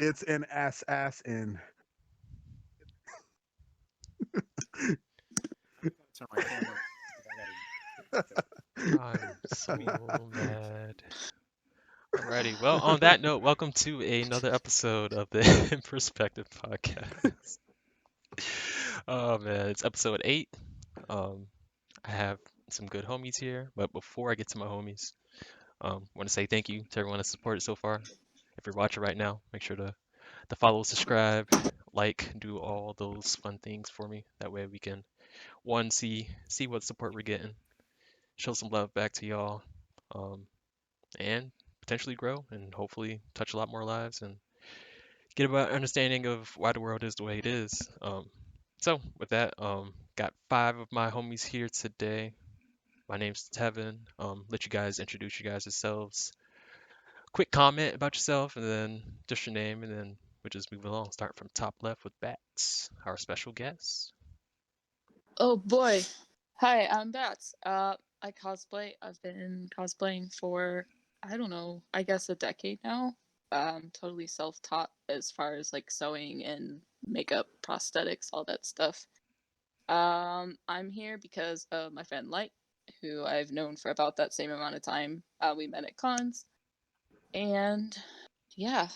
It's an ass in. Turn my camera. I'm so mad. Alrighty. Well, on that note, welcome to another episode of the Inperspektev podcast. Oh man, it's episode 8. Um, I have some good homies here, but before I get to my homies, want to say thank you to everyone that's supported so far. If you're watching right now, make sure to follow, subscribe, like, do all those fun things for me. That way we can one see what support we're getting, show some love back to y'all, and potentially grow and hopefully touch a lot more lives and get a better understanding of why the world is the way it is. So with that, got 5 of my homies here today. My name's Tevin. Let you guys introduce you guys yourselves. Quick comment about yourself, and then just your name, and then we'll just move along. Start from top left with Bats, our special guest. Oh boy. Hi, I'm Bats. I cosplay. I've been cosplaying for, I don't know, I guess a decade now. Totally self-taught as far as like sewing and makeup, prosthetics, all that stuff. I'm here because of my friend Light, who I've known for about that same amount of time. We met at cons. And yeah,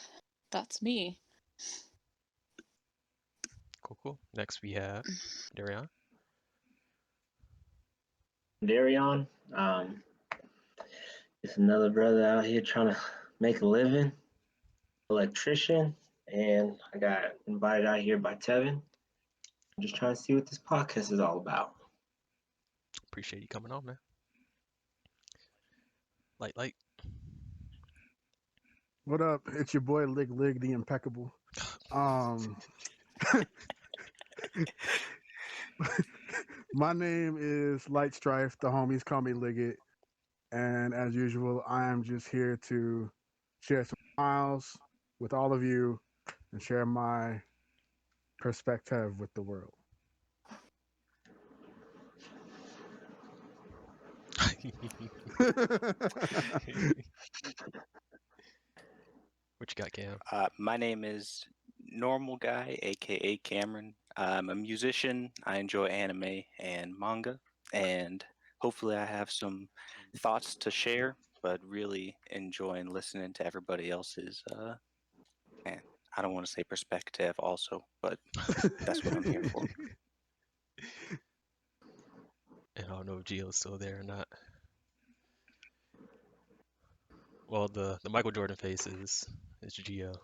that's me. Cool. Next we have Darian. Darion. Just another brother out here trying to make a living, electrician, and I got invited out here by Tevin. I'm just trying to see what this podcast is all about. Appreciate you coming on, man. Light. What up? It's your boy Lig the Impeccable. Um, my name is Light Strife. The homies call me Liggett, and as usual, I am just here to share some smiles with all of you and share my perspective with the world. What you got, Cam? My name is Normal Guy, aka Cameron. I'm a musician. I enjoy anime and manga, and hopefully, I have some thoughts to share. But really enjoying listening to everybody else's. Man, I don't want to say perspective, also, but that's what I'm here for. And I don't know if Gio's still there or not. Well, the Michael Jordan face is Gio.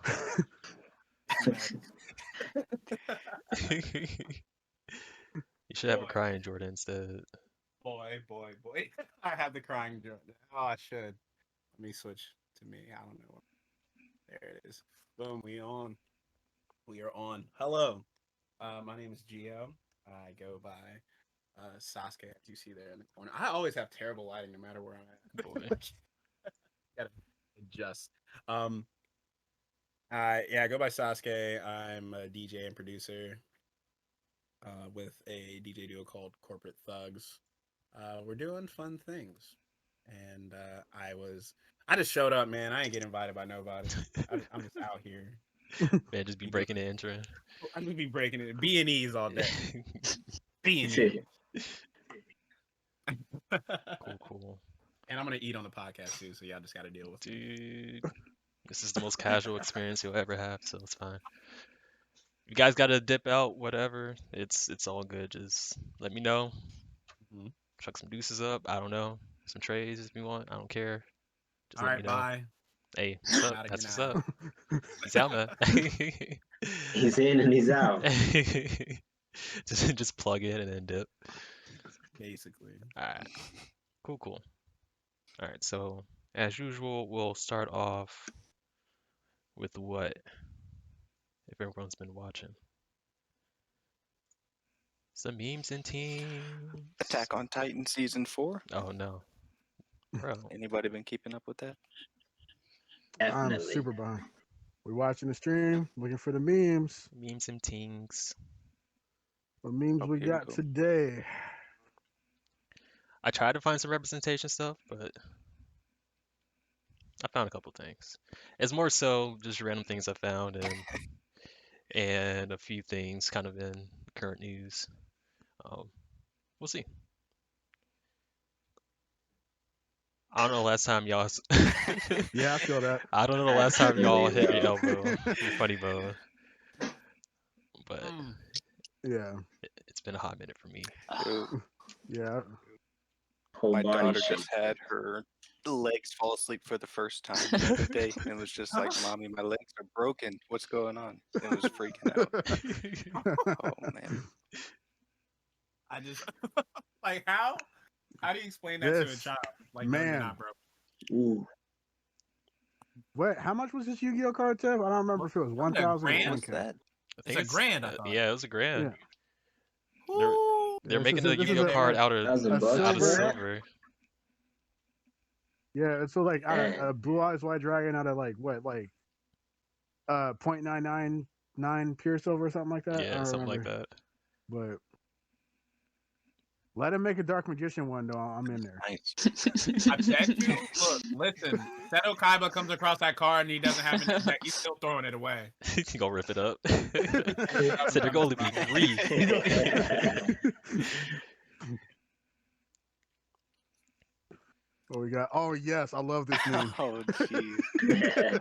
You should have a Boy. crying Jordan instead. Boy. I have the crying joke. Oh, I should. Let me switch to me. I don't know. There it is. Boom, we on. We are on. Hello. My name is Gio. I go by Sasuke, as you see there in the corner. I always have terrible lighting no matter where I'm at. Boy. Gotta adjust. I go by Sasuke. I'm a DJ and producer with a DJ duo called Corporate Thugs. We're doing fun things, and I just showed up, man. I ain't get invited by nobody. I'm just out here. Man, just be breaking and entering. I'm gonna be breaking it B&Es all day. B&Es. Shit. Cool. And I'm gonna eat on the podcast too, so y'all just gotta deal with Dude, this is the most casual experience you'll ever have, so it's fine. You guys gotta dip out, whatever. It's all good. Just let me know. Mm-hmm. Chuck some deuces up. I don't know. Some trays if you want. I don't care. Just All let right, me know. bye. Hey, what's up? Out of That's here what's now. up. He's out, man. He's in and he's out. just plug in and then dip. Basically. All right. Cool. All right. So as usual, we'll start off with what if everyone's been watching. Some memes and teams. Attack on Titan season 4. Oh no, bro. Anybody been keeping up with that? I'm Definitely. super behind. We're watching the stream, looking for the memes. Memes and tings. What memes we Okay, got cool. today? I tried to find some representation stuff, but I found a couple things. It's more so just random things I found and a few things kind of in current news. Um, we'll see. I don't know the last time y'all. Yeah, I feel that. I don't know the I last time feel y'all you, hit your bro. elbow, your funny bone, but Yeah, it's been a hot minute for me. Dude, yeah. Whole my body daughter shake. just had her legs fall asleep for the first time the other day, and was just like, "Mommy, my legs are broken. What's going on?" And was freaking out. Oh man. I just like how? How do you explain that to a This child? Like, no, you're man. not, bro. Ooh. What? How much was this Yu-Gi-Oh card, Tev? I don't remember if it was Wasn't it 1,000 or grand? What's 1K. that? I It's think a grand, I thought. yeah, it was a grand. Yeah. They're Ooh. they're This making is the this is Yu-Gi-Oh a card out of $1,000 for that? silver. Yeah, it's so like out of Dang. Blue Eyes White Dragon out of like what, like 0.999 pure silver or something like that. I Yeah, don't something like remember. that. But let him make a Dark Magician one though. I'm in there. Nice. I bet you. Look, listen. Seto Kaiba comes across that card and he doesn't have it in his deck. He's still throwing it away. You can go rip it up. So they're going to be 3. What we got? Oh yes, I love this meme. Oh jeez.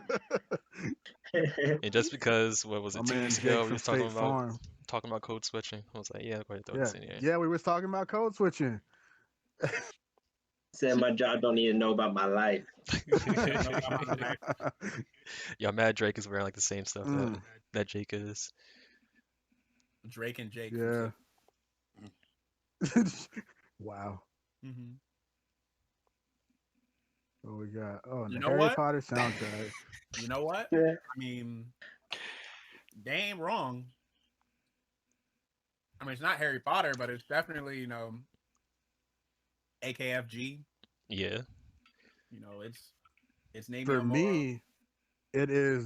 And just because what was My it 2 man weeks Jake ago we from was State Farm. talking about code switching. I was like, yeah, go ahead and throw Yeah, this in here. yeah, we was talking about code switching. Said my job don't need to know about my life. Y'all mad Drake is wearing like the same stuff that Jake is. Drake and Jake. Yeah. Wow. Mm-hmm. What we got? Oh, and You the know Harry what? Potter soundtrack. You know what? Yeah. I mean, they ain't wrong. I mean, it's not Harry Potter, but it's definitely, AKFG. Yeah. It's named For me, it is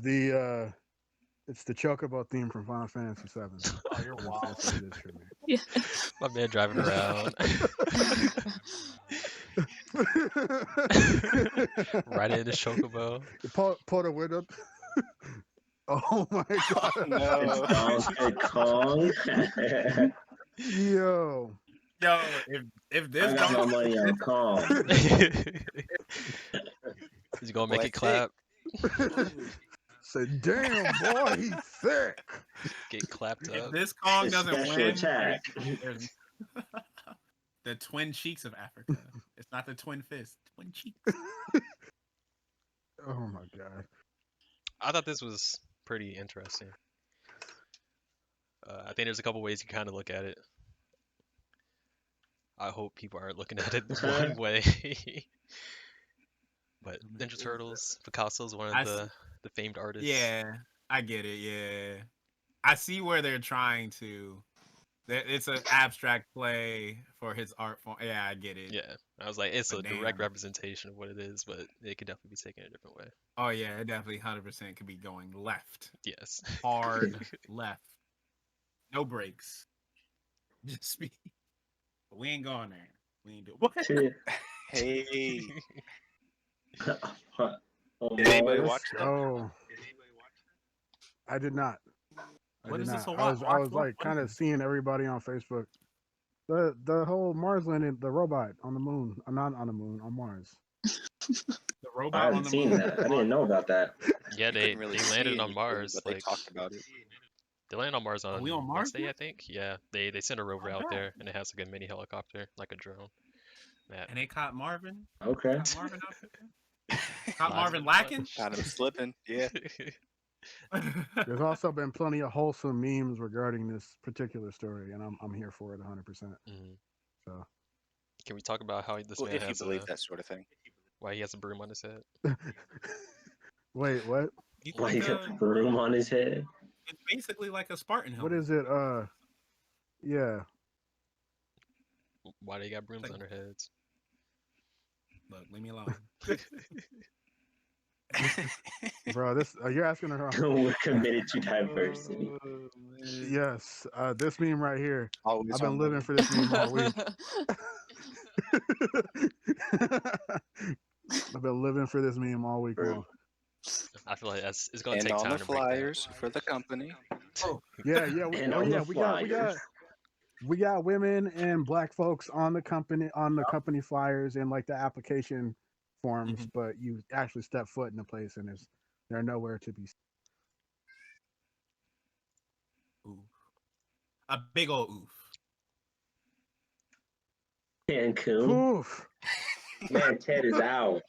it's the Chocobo theme from Final Fantasy VII. Oh, you're wild. That's what it is for me. Yeah. My man driving around. Right in the chocobo. Pull the window up. Oh my god. No. Donkey Kong. Yo. Yo, if I this got my don't, money on Kong. Is you gonna make Boy, it clap? Say, damn boy, he's thick. Get clapped if up. this Kong doesn't Special win, attack. there's the twin cheeks of Africa. It's not the twin fist, twin cheeks. Oh my god. I thought this was pretty interesting. I think there's a couple ways you kind of look at it. I hope people aren't looking at it one way. But Ninja Turtles, Picasso's one of the famed artists. Yeah, I get it. Yeah, I see where they're trying to. It's an abstract play for his art form. Yeah, I get it. Yeah, I was like, it's But a direct damn. representation of what it is, but it could definitely be taken a different way. Oh yeah, it definitely 100% could be going left, Yes. hard left, no breaks. Just be. But we ain't going there. We ain't doing. What? Hey. Oh, Did anybody boys. watch that? Oh. I did not. What is this? I was like kind of seeing everybody on Facebook. The whole Mars landing, the robot on the moon. Not on the moon, on Mars. The I robot on haven't the seen moon. that. I didn't know about that. Yeah, You they couldn't really see landed on anything, Mars. but Like they talked about it. they landed on Mars on we on Mars Wednesday, now? I think. Yeah, they sent a rover Oh, out God. there, and it has like a mini helicopter, like a drone. That And they caught Marvin. Okay. Caught Marvin out there. Caught Lies Marvin in the lacking. Got him slipping. Yeah. There's also been plenty of wholesome memes regarding this particular story, and I'm here for it 100%. Mhm. So Can we talk about how this Well, man if you has believe that sort of thing. why he has a broom on his head? wait, what? He's Why like he got a, the broom on his head? it's basically like a Spartan helmet. What is it? Yeah. Why they got brooms Like- on their heads? Look, leave me alone. Bro, this you're asking her. We're committed to diversity. Yes, this meme right here. Always I've been on living the- for this meme all week. I've been living for this meme all week long. I feel like it's gonna And take on time the to break that. flyers for the company. Yeah, yeah. And Oh on yeah, the flyers. we got women and black folks on the company flyers and like the application forms, but you actually step foot in the place and they're nowhere to be. Oof. A big old oof. Cancun. Oof. Man, Ted is out.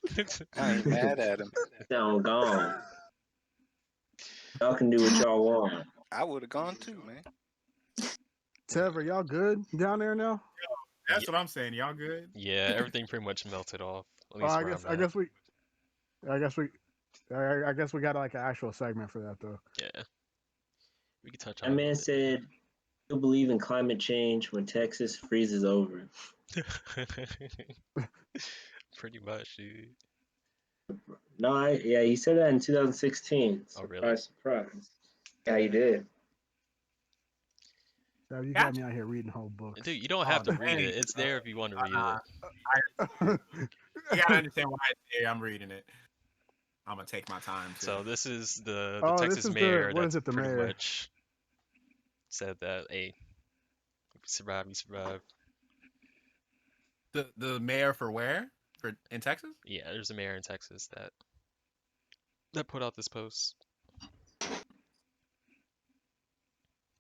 I ain't mad at him. Down gone. Y'all can do what y'all want. I would have gone too, man. Tev, are y'all good down there now? That's what I'm saying. Y'all good? Yeah, everything pretty much melted off. At Oh, least I where guess I'm I at. guess we I guess we got like an actual segment for that though. Yeah, we can touch That on it a man little said he'll believe in climate change when Texas freezes over. bit. Pretty much, dude. No, yeah, he said that in 2016. Oh, really? Surprise. Yeah, he did. So you Gotcha. got me out here reading whole books. Dude, you don't all have to day. read it. It's there if you want to read You gotta understand why it's there. I'm reading it. I'm gonna take my time. it. So this is the Oh, Texas this is mayor what that's is it? The pretty mayor. much said that, hey, if you survive, you survive. The mayor for where? In Texas? Yeah, there's a mayor in Texas that put out this post.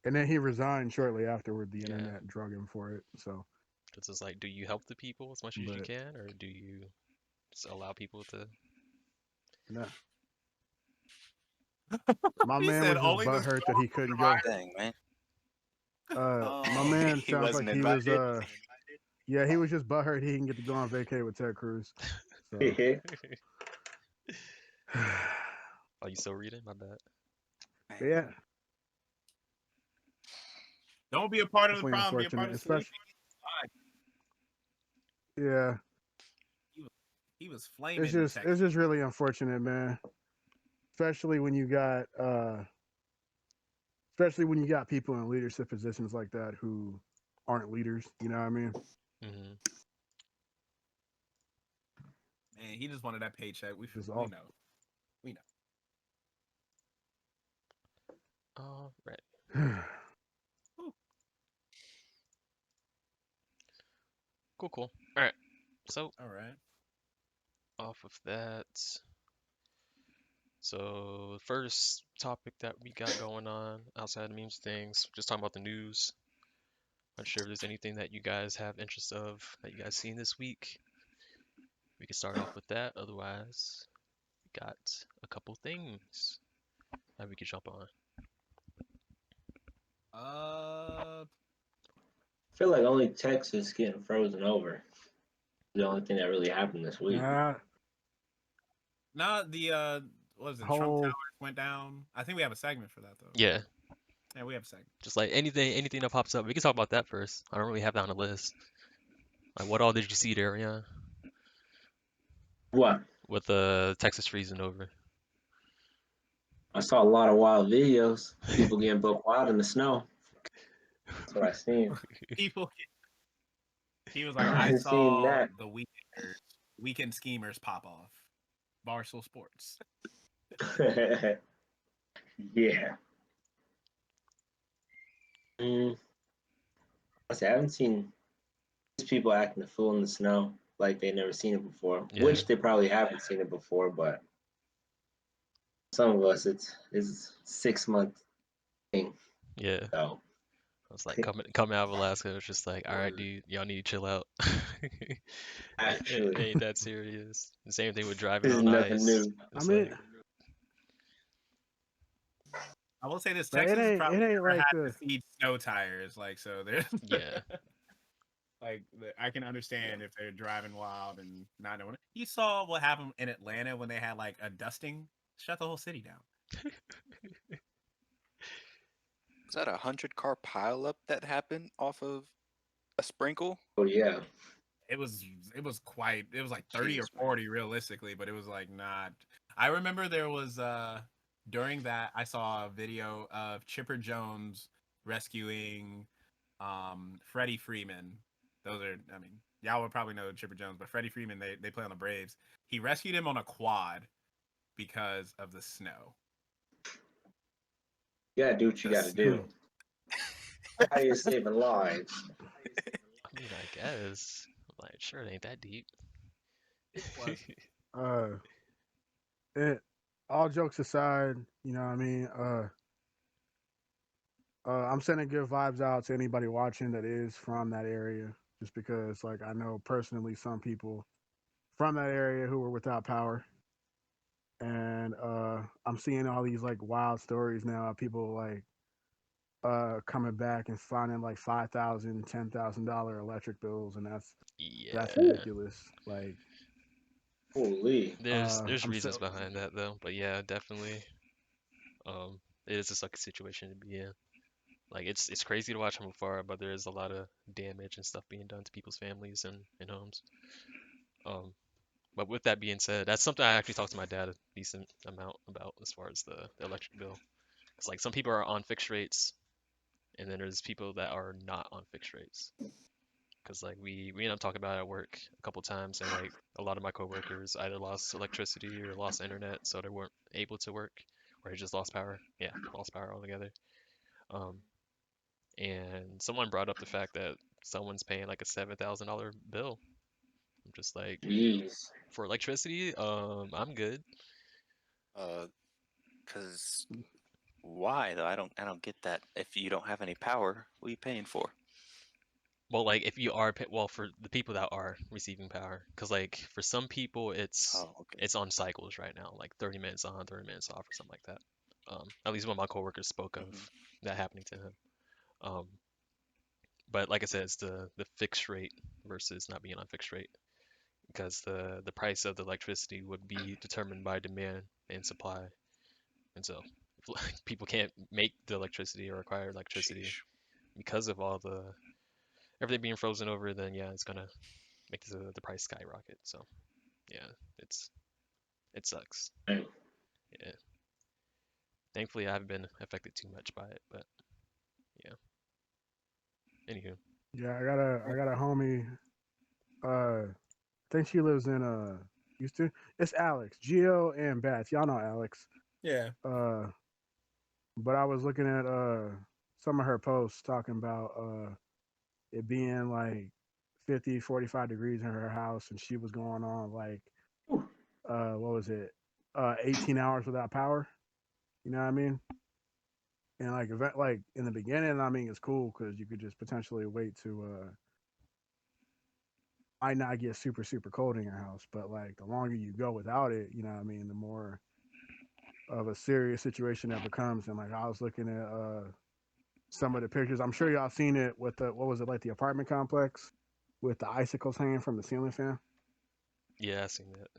And then he resigned shortly afterward. The Yeah. internet drug him for it. So It's just like, do you help the people as much as you But- can, or do you just allow people to? no. My He man said was only just the butthurt that he couldn't go. Dang, man. My man He sounds wasn't like he was invited. yeah, he was just butthurt he can get to go on vacay with Ted Cruz. So Oh, you still reading? My bad. yeah, Don't be a part of the definitely problem. Be a part unfortunate. of the solution. Especially yeah, He was flaming. it's just really unfortunate, man. Especially when you got people in leadership positions like that who aren't leaders. You know what I mean? Mm-hmm. Man, he just wanted that paycheck. We all- know. We know. All right. Cool, cool. All right. So All right. off of that, so the first topic that we got going on outside of memes things, just talking about the news. Not sure if there's anything that you guys have interest of that you guys seen this week. We can start off with that. Otherwise, we got a couple things that we could jump on. I feel like only Texas getting frozen over. The only thing that really happened this week. Nah, No, the what was it? Trump Whole- Towers went down. I think we have a segment for that though. Yeah, Yeah, we have a segment. just like anything that pops up. We can talk about that first. I don't really have that on the list. Like, what all did you see there, yeah? What? With the Texas freezing over. I saw a lot of wild videos. People getting buck wild in the snow. That's what I seen. People. He was like, I I seen saw that. the weekend schemers pop off. Barstool Sports. Yeah. I haven't seen these people acting a fool in the snow like they never seen it before. Yeah. Which they probably haven't seen it before, but some of us it's 6 month thing. Yeah. So I was like, coming out of Alaska, it's just like, all right, dude, y'all need to chill out. actually, It ain't that serious. The same thing with driving this is on nothing ice. new. It's I mean, like, I will say this: But it Texas ain't- probably it ain't never like had the- to see snow tires, like so. They're yeah. I can understand if they're driving wild and not knowing it. You saw what happened in Atlanta when they had like a dusting, shut the whole city down. Was that a 100-car pileup that happened off of a sprinkle? Oh yeah. It was quite. It was like 30 Jeez, or 40 realistically, but it was like not. I remember there was during that I saw a video of Chipper Jones rescuing Freddie Freeman. Those are, I mean, y'all would probably know Chipper Jones, but Freddie Freeman, they play on the Braves. He rescued him on a quad because of the snow. You gotta do what you The gotta snow. do. How you saving lives? I mean, I guess. Like, sure, it ain't that deep. It was. It all jokes aside, you know what I mean? I'm sending good vibes out to anybody watching that is from that area, just because like I know personally some people from that area who were without power, and I'm seeing all these like wild stories now of people like coming back and finding like $5,000, $10,000 electric bills, and that's Yeah. ridiculous. Like Holy. There's I'm reasons so behind that though, but yeah, definitely. It is a sucky situation to be in. Like it's crazy to watch from afar, but there is a lot of damage and stuff being done to people's families and homes. Um, but with that being said, that's something I actually talked to my dad a decent amount about as far as the electric bill. Because like some people are on fixed rates, and then there's people that are not on fixed rates. Because like we ended up talking about it at work a couple times, and like a lot of my coworkers either lost electricity or lost internet, so they weren't able to work, or they just lost power. Yeah, lost power altogether. Um, and someone brought up the fact that someone's paying like a $7,000 bill. I'm just like, Jeez. for electricity, I'm good. Because why though? I don't get that. If you don't have any power, what are you paying for? Well, like if you are well, for the people that are receiving power, because like for some people Oh, okay. it's on cycles right now, like 30 minutes on, 30 minutes off, or something like that. At least one of my coworkers spoke of Hmm. that happening to him. Um, but like I said, it's the fixed rate versus not being on fixed rate, because the price of the electricity would be determined by demand and supply. And so if like, people can't make the electricity or acquire electricity Sheesh. because of all the everything being frozen over, then yeah, it's gonna make the price skyrocket. So yeah, it's it sucks. Dang. Yeah. Thankfully, I haven't been affected too much by it, but yeah. Anywho, yeah, I got a homie. I think she lives in Houston. It's Alex, Geo, and Bats. Y'all know Alex. Yeah. Uh, but I was looking at some of her posts talking about it being like 50, 45 degrees in her house, and she was going on like what was it? 18 hours without power. You know what I mean? And like event like in the beginning, I mean it's cool because you could just potentially wait to might not get super cold in your house, but like the longer you go without it, you know what I mean, the more of a serious situation that becomes. And like I was looking at some of the pictures. I'm sure y'all seen it with the what was it like the apartment complex with the icicles hanging from the ceiling fan. yeah, I seen that.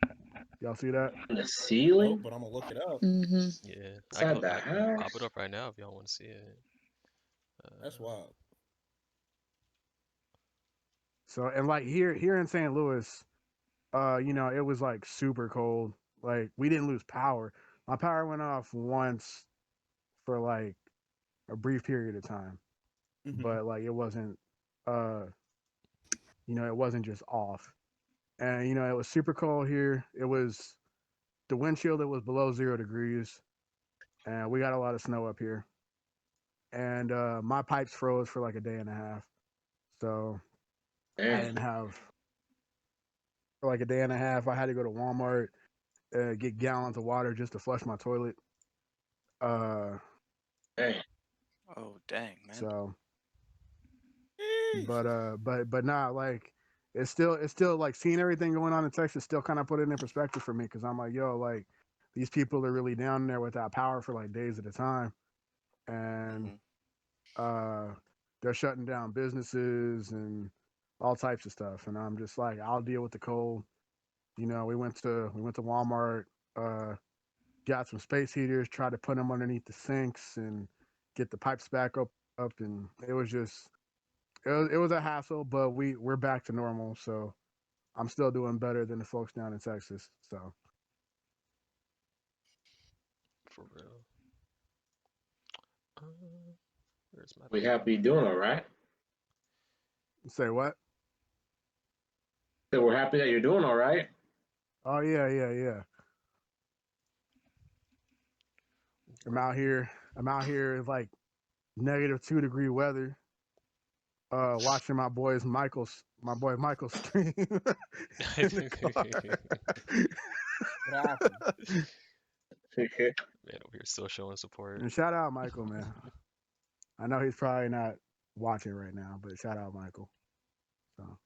Y'all see that? On the Oh, ceiling? but I'm gonna look it up. Mm-hmm. Yeah, Inside the I can pop it house? up right now if y'all want to see it. That's wild. So and like here in St. Louis, you know, it was like super cold. Like we didn't lose power. My power went off once for like a brief period of time, Mm-hmm. but like it wasn't uh you know, it wasn't just off. And you know, it was super cold here. It was the wind chill that was below 0 degrees, and we got a lot of snow up here. And my pipes froze for like a day and a half, so I Dang. didn't have for like a day and a half. I had to go to Walmart, get gallons of water just to flush my toilet. Uh, Dang. Oh, dang, man. so Yeesh. but not like it's still like seeing everything going on in Texas still kind of put it in perspective for me because I'm like yo like these people are really down there without power for like days at a time and Hmm. uh they're shutting down businesses and all types of stuff and I'm just like I'll deal with the cold. You know, we went to Walmart, uh got some space heaters, tried to put them underneath the sinks and get the pipes back up and it was just it was a hassle, but we're back to normal. So I'm still doing better than the folks down in Texas. So For real. Where's my We pen? happy you doing all right? say what? So we're happy that you're doing all right. Oh yeah. I'm out here. It's like -2-degree weather. Watching my boy Michael's stream in the car. What happened? Man, over here still showing support. And shout out Michael, man. I know he's probably not watching right now, but shout out Michael. So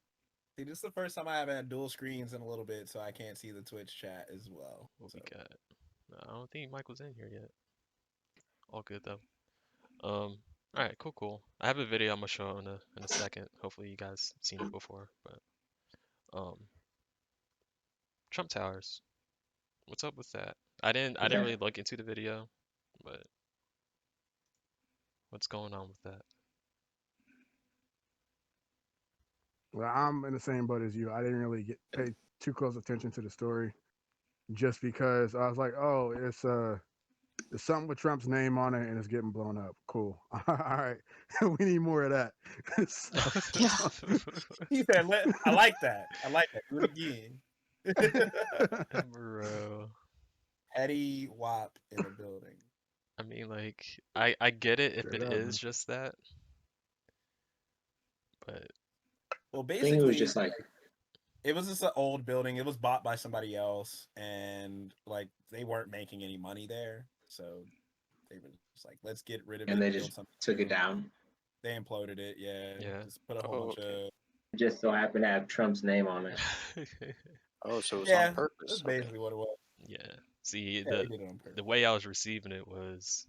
See, this is the first time I haven't had dual screens in a little bit, so I can't see the Twitch chat as well. What So. we got? No, I don't think Michael's in here yet. All good though. All right, cool. I have a video I'm gonna show in a second. Hopefully you guys seen it before, but Trump Towers. What's up with that? I didn't really look into the video, but what's going on with that? well, I'm in the same boat as you. I didn't really pay too close attention to the story, just because I was like, oh, it's something with Trump's name on it and it's getting blown up. Cool. All right, we need more of that. He said, "I like that. I like that. Do it again." Bro. Petty wop in the building. I mean, like, I get it if Straight it up, is man. just that, but Well, I basically, think it was just like it was just an old building. It was bought by somebody else, and like they weren't making any money there, so they were just like, "Let's get rid of it." and they build just something took it new. down. They imploded it. Yeah. Just put a whole Oh, bunch okay. of. It just so happened to have Trump's name on it. Oh, so it was Yeah, on purpose. that's Okay. basically what it was. Yeah. See, Yeah, they did it on purpose. the way I was receiving it was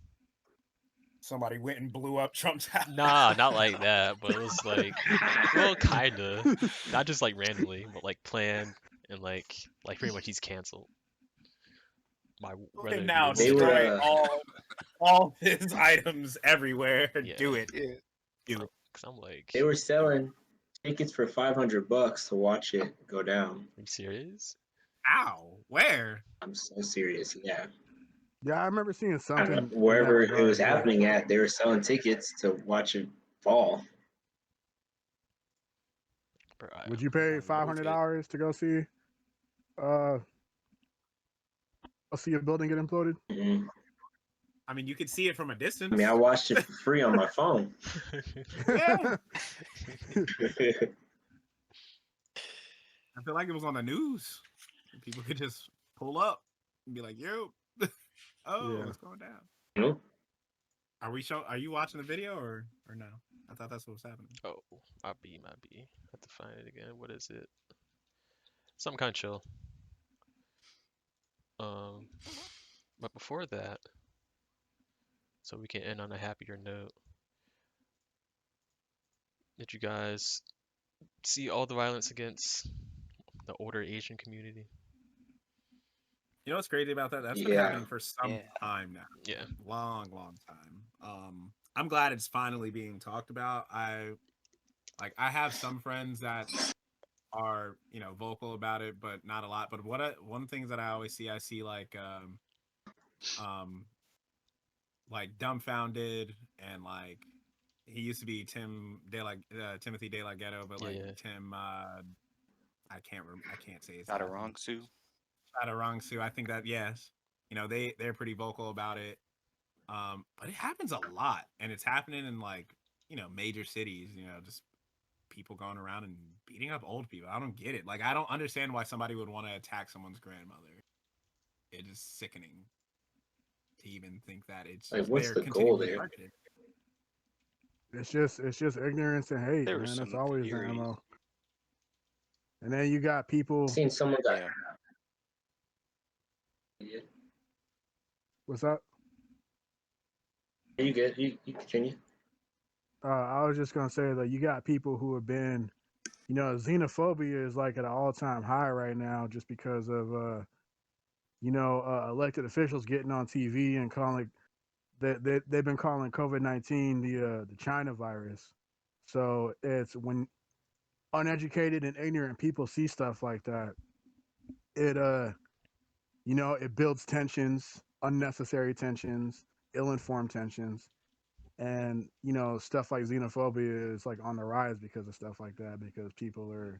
Somebody went and blew up Trump's house. nah, not like that, but it was like, well, kinda, not just like randomly, but like planned and like pretty much he's canceled. Whether And it now be They were, destroy all his items everywhere. Yeah. Do it. because I'm like, They were selling tickets for $500 to watch it go down. are you serious? Ow! Where? I'm so serious. Yeah. Yeah, I remember seeing I something don't know, in that wherever it regard, was yeah. happening at, they were selling tickets to watch it fall. Bro, Would you pay $500 to go see a building get imploded? Mhm. I mean, you could see it from a distance. I mean, I watched it for free on my phone. Yeah. I feel like it was on the news. People could just pull up and be like, "Yo, oh, Yeah. what's going down?" Nope. Are you watching the video or no? I thought that's what was happening. Oh, might be. Have to find it again. What is it? Some kind of chill. But before that, so we can end on a happier note. Did you guys see all the violence against the older Asian community? You know what's crazy about that? That's been Yeah. happening for some time now. Yeah. Long time. I'm glad it's finally being talked about. I have some friends that are, vocal about it, but not a lot. But one thing that I always see, I see like dumbfounded, and like he used to be Timothy De La Ghetto, but like Yeah. Tim I can't say his Got it last name. wrong, Sue. Chaturangsu. I think that, yes, they're pretty vocal about it. But it happens a lot, and it's happening in like major cities. Just people going around and beating up old people. I don't get it. Like, I don't understand why somebody would want to attack someone's grandmother. It is sickening to even think that it's Like, what's they're the goal continually there? targeted. It's just ignorance and hate, There man. was That's some always the theories. MO. And then you got people. I've seen someone got. Yeah. What's up? You good? You continue. I was just gonna say that you got people who have been, xenophobia is like at an all-time high right now, just because of elected officials getting on TV and calling they've been calling COVID-19 the China virus. So it's when uneducated and ignorant people see stuff like that, it it builds tensions, unnecessary tensions, ill-informed tensions. And stuff like xenophobia is like on the rise because of stuff like that, because people are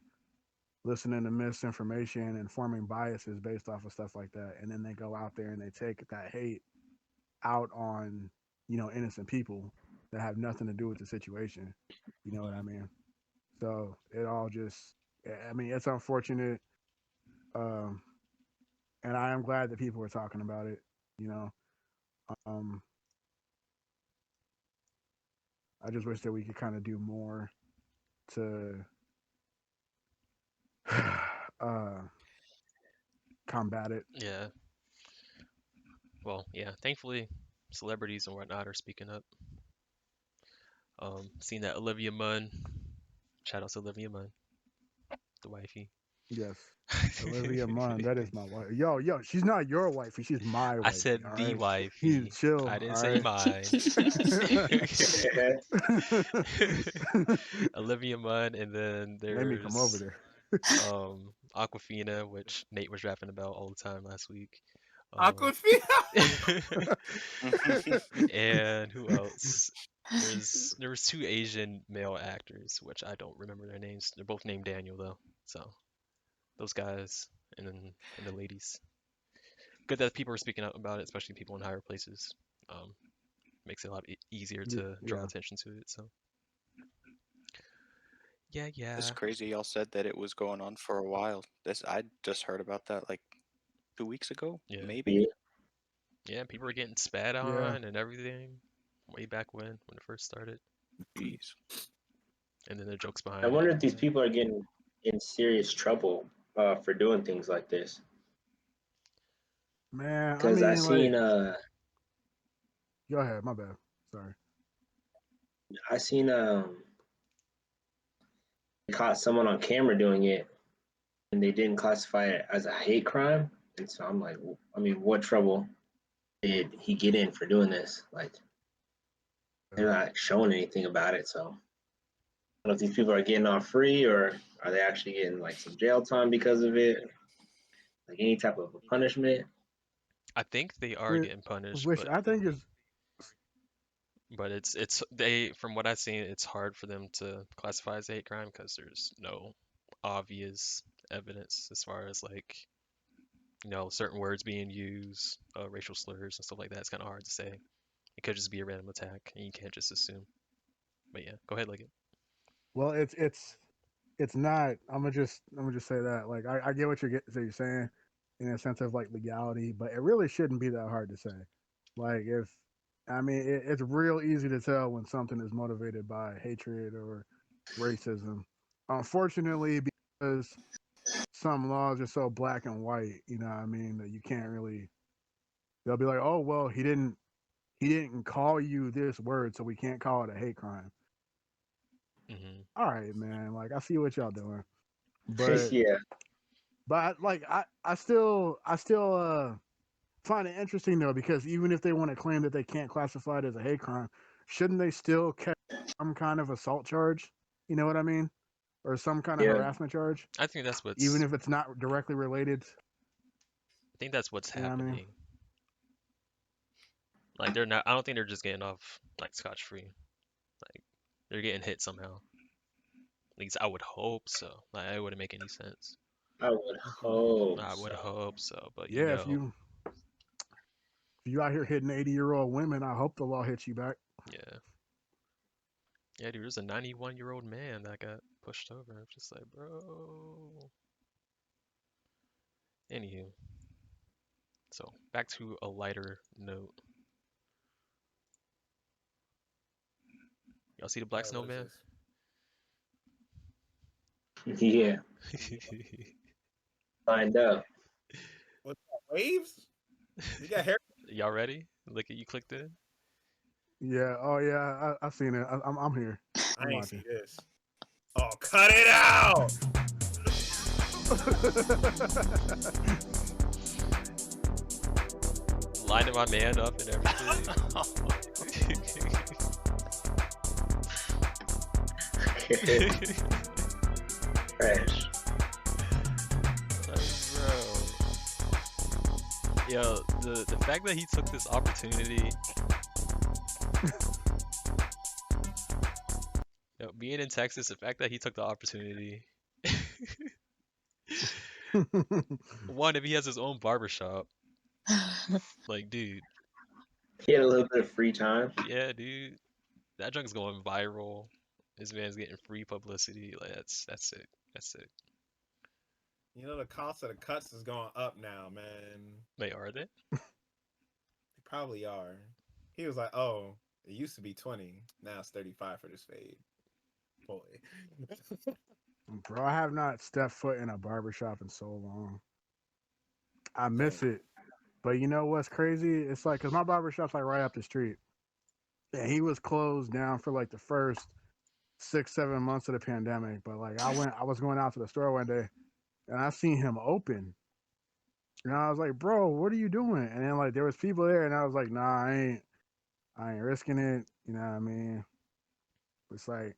listening to misinformation and forming biases based off of stuff like that, and then they go out there and they take that hate out on innocent people that have nothing to do with the situation. You know what I mean? So it all just, I mean, it's unfortunate, um, and I am glad that people are talking about it. You know, um, I just wish that we could kind of do more to uh, combat it. Yeah. Well, yeah. Thankfully, celebrities and whatnot are speaking up. Seen that Olivia Munn. Shout out to Olivia Munn, the wifey. Yes. Olivia Munn, that is my wife. Yo, she's not your wifey, she's my I wifey. said All the right, you need wifey. to chill. I didn't All say right. mine. Olivia Munn, and then Made me come over there's there. Aquafina, which Nate was rapping about all the time last week. Aquafina. And who else? There was two Asian male actors, which I don't remember their names. They're both named Daniel though. So those guys and then the ladies. Good that people are speaking up about it, especially people in higher places. Makes it a lot easier to draw Yeah. attention to it. So yeah. It's crazy y'all said that it was going on for a while. I just heard about that like 2 weeks ago, Yeah. maybe. Yeah, people were getting spat Yeah. on and everything way back when it first started. Jeez. And then the jokes behind I it. wonder if and these everything. people are getting in serious trouble for doing things like this. Man, I Because I mean, seen like, go ahead, my bad. Sorry. they caught someone on camera doing it, and they didn't classify it as a hate crime. And so I'm like, I mean, what trouble did he get in for doing this? Like, they're not showing anything about it. So I don't know if these people are getting off free or are they actually getting like some jail time because of it, like any type of a punishment. I think they are getting punished, Which I think is, but it's they from what I've seen, it's hard for them to classify as a hate crime because there's no obvious evidence as far as like certain words being used, racial slurs and stuff like that. It's kind of hard to say. It could just be a random attack, and you can't just assume. But yeah, go ahead, Leggett. well, it's not. I'm gonna just say that. Like, I get what you're saying in a sense of like legality, but it really shouldn't be that hard to say. Like, it's real easy to tell when something is motivated by hatred or racism. Unfortunately, because some laws are so black and white, you know what I mean, that you can't really. They'll be like, oh well, he didn't call you this word, so we can't call it a hate crime. Mm-hmm. All right, man. Like, I see what y'all doing, but Yeah. but like I still find it interesting though, because even if they want to claim that they can't classify it as a hate crime, shouldn't they still catch some kind of assault charge? You know what I mean? Or some kind of harassment charge, I think that's what's. even if it's not directly related. I think that's what's You know what I mean? happening. Like they're not. I don't think they're just getting off like scotch free. Like they're getting hit somehow. At least I would hope so. Like it wouldn't make any sense. I would hope. I would hope so, but Yeah, if you out here hitting 80-year-old women, I hope the law hits you back. Yeah. Yeah, dude, there's a 91-year-old man that got pushed over. I'm just like, bro. Anywho. So, back to a lighter note. Y'all see the Black Snowman? Yeah. Find out. What's that, waves? You got hair? Y'all ready? Look at you clicked in. Yeah. Oh yeah. I seen it. I'm here. I ain't watching. see this. Oh, cut it out! Lining my man up and everything. Fresh. Bro. Yo, the fact that he took this opportunity. Yo, being in Texas, the fact that he took the opportunity One, if he has his own barbershop, like, dude, He had a little bit of free time. yeah, dude, that junk's going viral. This man's getting free publicity. Like, that's it. That's it. You know, the cost of the cuts is going up now, man. Wait, are they? They probably are. He was like, "Oh, it used to be 20, now it's 35 for this fade." Boy. Bro, I have not stepped foot in a barbershop in so long. I miss it. But you know what's crazy? It's like, because my barbershop's like right up the street. And he was closed down for like the first 6-7 months of the pandemic. But like I was going out to the store one day and I seen him open. And I was like, bro, what are you doing? And then like there was people there and I was like, nah, I ain't risking it. You know what I mean? It's like,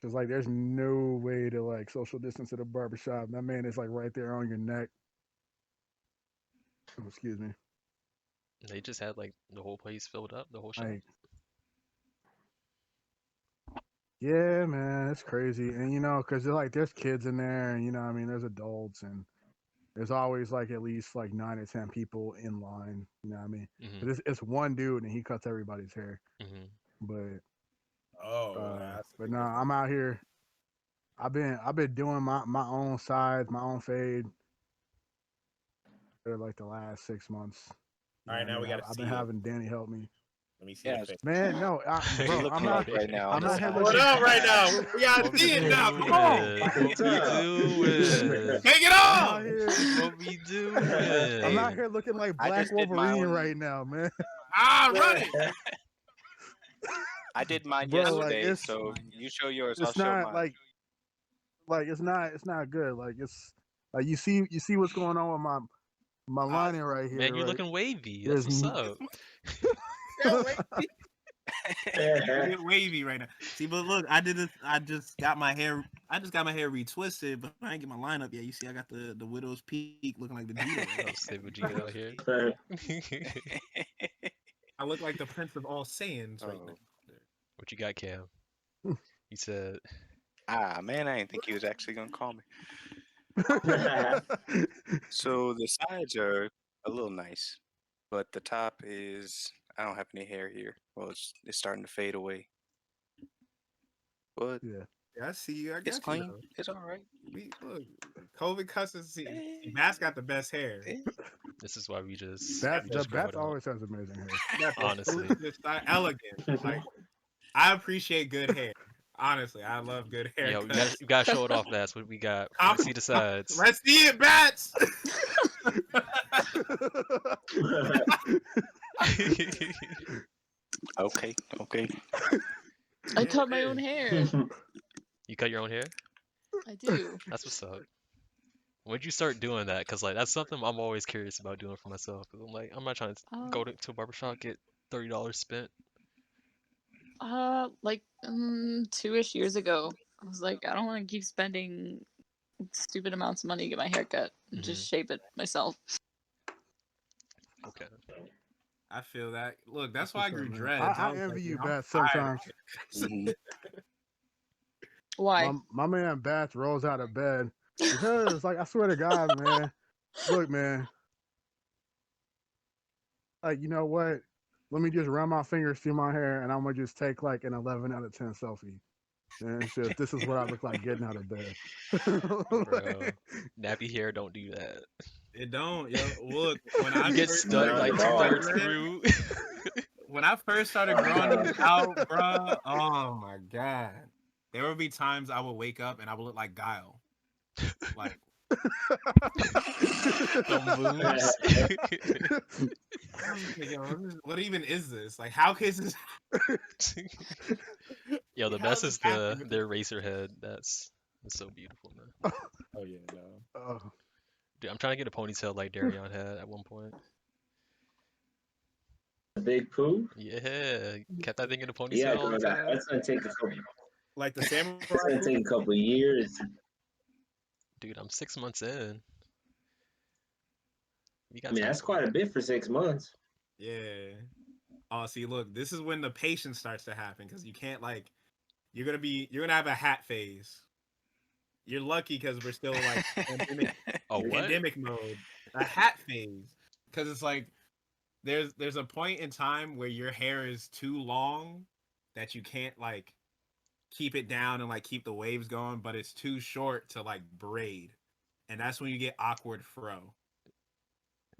cause like there's no way to like social distance at a barbershop. That man is like right there on your neck. Oh, excuse me. They just had like the whole place filled up, the whole shop. Like, yeah, man, it's crazy. And you know, cause like there's kids in there, and you know, what I mean, there's adults, and there's always like at least like 9 or 10 people in line. You know what I mean? Mhm. But it's one dude, and he cuts everybody's hair. Mhm. But Oh, that's a but big no, difference. I'm out here. I've been doing my own sides, my own fade for like the last 6 months. You All know right, what I now we mean? gotta I've see been it. having Danny help me. Let me see Yeah, your face. Man, no, You bro, looking I'm rough not. right now on I'm the not here side. What looking. up right now? We gotta What we see it now. doing? Come on. What we doing? Take it I'm out off. here. What we I'm not doing? here looking like I Black just did my Wolverine own. right now, man. Ah, run it. I did mine Bro, like yesterday, so you show yours, I'll it's show not mine. like it's not good. Like it's like you see what's going on with my lining right Man, here, you're right? looking wavy. That's There's what's n- up. You get wavy right now. See, but look, I just got my hair retwisted, but I ain't get my line up yet. You see, I got the widow's peak looking like the Vegeta. I'll say Vegeta out here. I look like the Prince of all Saiyans right now. What you got, Cam? He said, Man, I didn't think he was actually gonna call me. So the sides are a little nice, but the top is I don't have any hair here. Well, it's starting to fade away. But yeah. Yeah, I see you. I it's got you. clean. Though. It's all right. We look, COVID customs. See, Matt's got the best hair. this is why we just Bats grow it out. always has amazing hair. Got the Honestly. smoothest style, elegant. Like I appreciate good hair. Honestly, I love good hair. Yeah, we gotta show it off, Bats. What we got? Let's see the sides. Let's see it, Bats. Okay. I cut my own hair. You cut your own hair? I do. That's what's up. When'd you start doing that? Cause like that's something I'm always curious about doing for myself. Cause I'm like, I'm not trying to go to a barbershop, get $30 spent. Like 2-ish years ago, I was like, I don't want to keep spending stupid amounts of money to get my hair cut. Just shape it myself. Okay. I feel that. Look, that's why I grew dreads. I envy you, Bats, sometimes. Why? My man Bats rolls out of bed because, like, I swear to God, man. Look, man. Like, you know what? Let me just run my fingers through my hair, and I'm gonna just take like an 11 out of 10 selfie. And it's just this is what I look like getting out of bed. Bro, nappy hair don't do that. It don't. Yo, look, when I get first stuck like started 2/3 through. When I first started growing them out, bro, oh my god, there would be times I would wake up and I would look like Guile, like what even is this? Like, how is this? Yo, the best is the eraser head. That's so beautiful, man. Oh yeah, no. Dude, I'm trying to get a ponytail like Darion had at one point. The big poo? Yeah, kept that thing in a ponytail. Yeah, all the time. that's gonna take a couple. Like the samurai. It's gonna take a couple of years. Dude, I'm 6 months in. You got I mean, that's quite a bit for 6 months. Yeah. Oh, see, look, this is when the patience starts to happen because you can't like, you're gonna have a hat phase. You're lucky because we're still like pandemic, A what? pandemic mode. A hat phase, because it's like there's a point in time where your hair is too long that you can't like keep it down and like keep the waves going, but it's too short to like braid, and that's when you get awkward fro.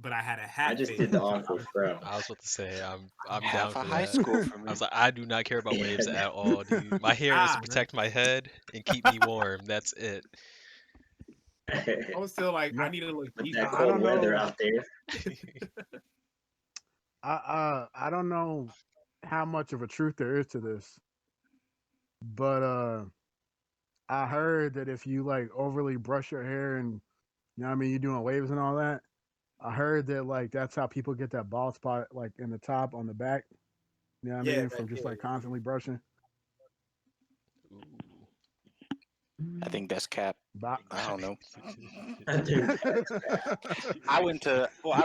But I had a I hat just phase. did the awkward fro. I was about to say I'm down Half a for high that. school for I me. was like, I do not care about waves Yeah. at all, dude. My hair is to Ah, man. protect my head and keep me warm. That's it. I was still like, I Yeah, need to look With that decent. I cold don't weather know. out there. I don't know how much of a truth there is to this, but I heard that if you like overly brush your hair and you know what I mean, you're doing waves and all that. I heard that like that's how people get that bald spot like in the top on the back. You know what I Yeah, mean, from just yeah. like constantly brushing. Ooh. I think that's cap. But I don't know. I think I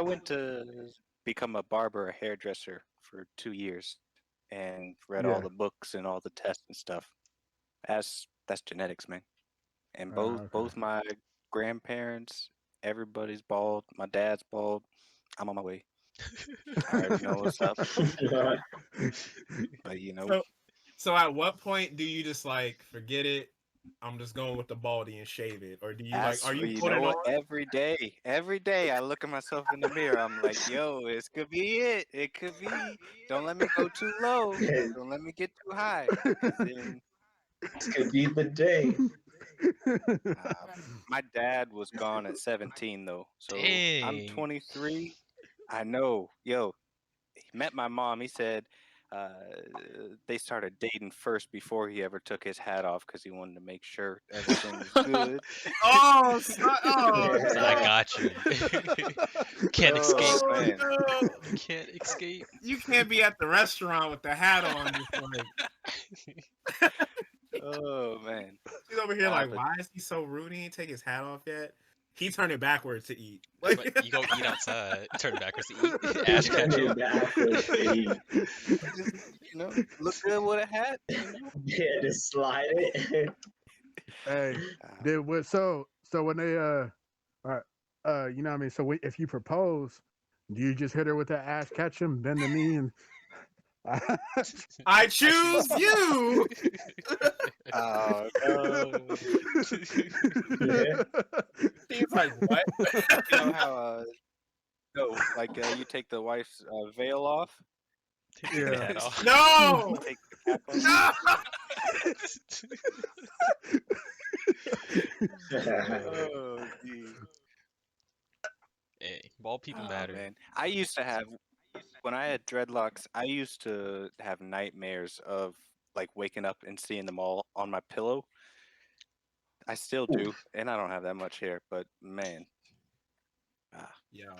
went to become a barber, a hairdresser for 2 years, and read all yeah. the books and all the tests and stuff. That's genetics, man. And Okay. both my grandparents, everybody's bald. My dad's bald. I'm on my way. I already know what's up, but So, so at what point do you just like forget it? I'm just going with the baldy and shave it, or do you like? that's Are you you know putting on? what? Every day I look at myself in the mirror. I'm like, yo, this could be it. It could be. Don't let me go too low. Don't let me get too high, because then this could be the day. uh, my dad was gone at 17 though, so I'm Dang. 23. I know, yo. He met my mom. He said uh, they started dating first before he ever took his hat off because he wanted to make sure everything was good. Oh, oh He's like, I no! got you. Can't escape. Oh Oh man. no! You can't escape. You can't be at the restaurant with the hat on, just like Oh man. he's over here Nah, like, but why is he so rude? He ain't take his hat off yet. He turned it backwards to eat. But Like, you go eat outside. Turn it backwards to eat. Ash Turn ketchum. it backwards, baby. just look good with a hat. Yeah, just slide it. Hey, Uh, did what? So when they you know what I mean. So if you propose, do you just hit her with that ass Ketchum, bend the knee, and I choose you. oh no. Yeah. He's like, what? You know how no, like you take the wife's veil off, Take the Yeah. hat off. No! take the cap off. No! Oh, gee. Hey, bald people Oh matter. man, I used to have when I had dreadlocks. I used to have nightmares of like waking up and seeing them all on my pillow. I still do, and I don't have that much hair, but man, ah, Yo,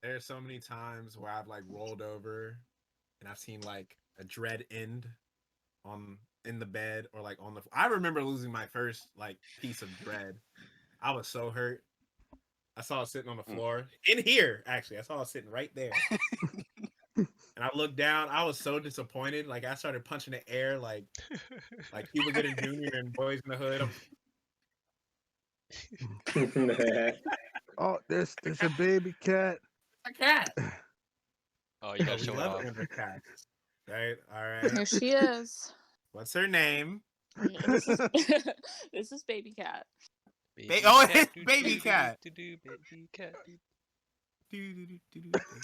there's so many times where I've like rolled over and I've seen like a dread end on in the bed or like on the. I remember losing my first like piece of dread. I was so hurt. I saw it sitting on the Mm. floor in here. Actually, I saw it sitting right there. And I looked down. I was so disappointed. Like I started punching the air, like Cuba Gooding Jr. and Boys in the Hood. oh, there's a baby cat. A cat. Oh, you Oh, gotta we show it love off. Amber cats. Right. All right. Here she is. What's her name? This is, this is baby cat. Baby Oh, cat, it's doo, baby doo, cat. doo, doo, doo, baby cat. Doo.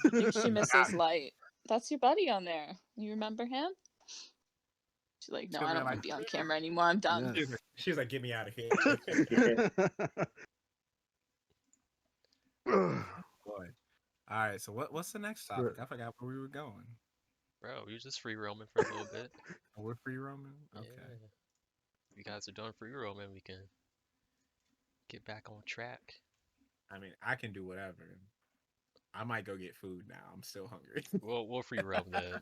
I think she misses light. That's your buddy on there. You remember him? She's like, no, She'll I be don't want like- to be on camera anymore. I'm done. Yes. She was like, "Get me out of here." Boy. All right. So what's the next topic? I forgot where we were going. Bro, we were just free roaming for a little bit. Oh, we're free roaming. Okay. Yeah. If you guys are done free roaming, we can get back on track. I mean, I can do whatever. I might go get food now. I'm still hungry. We'll free roam then.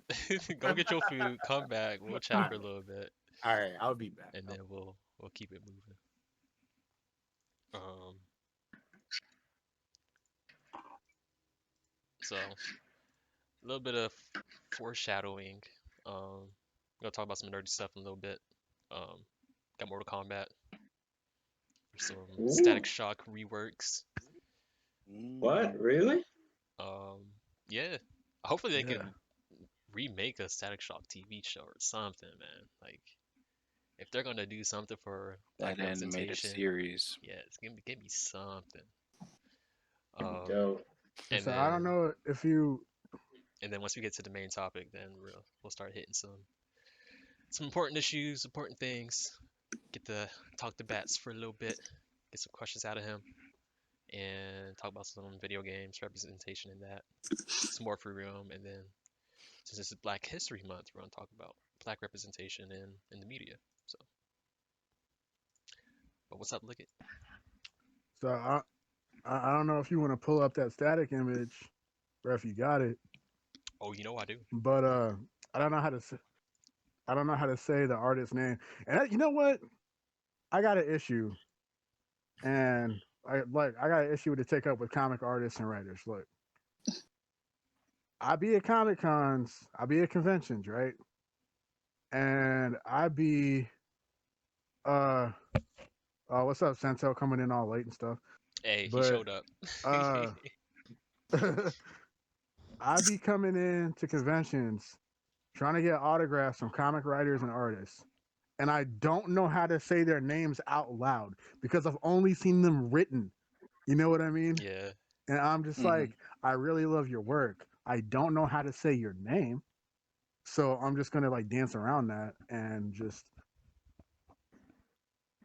Go get your food, come back, we'll chat for a little bit, All right, I'll be back. and then we'll keep it moving. So a little bit of foreshadowing. I'm gonna talk about some nerdy stuff in a little bit. Got Mortal Kombat. for some Ooh. Static Shock reworks. What? Really? Yeah. Hopefully they Yeah. can remake a Static Shock TV show or something, man. Like, if they're gonna do something for black That animated representation, series. yeah, it's gonna give me something. That'd be Um, dope. and So I don't then know if you. and then once we get to the main topic, then we'll start hitting some important issues, important things. Get to talk to Bats for a little bit, get some questions out of him, and talk about some video games representation in that. Some more free room, and then since this is Black History Month, we're gonna talk about black representation in the media. So, but what's up, Lickett? So I don't know if you want to pull up that static image, or if you got it, Oh, you know I do. but I don't know how to. I don't know how to say the artist's name. And you know what? I got an issue, and I got an issue to take up with comic artists and writers. Look, I be at comic cons, I be at conventions, right? And I be uh what's up, Sento, coming in all late and stuff. Hey, he But showed up. uh I be coming in to conventions trying to get autographs from comic writers and artists. And I don't know how to say their names out loud because I've only seen them written. You know what I mean? Yeah. And I'm just like, I really love your work. I don't know how to say your name. So I'm just gonna like dance around that and just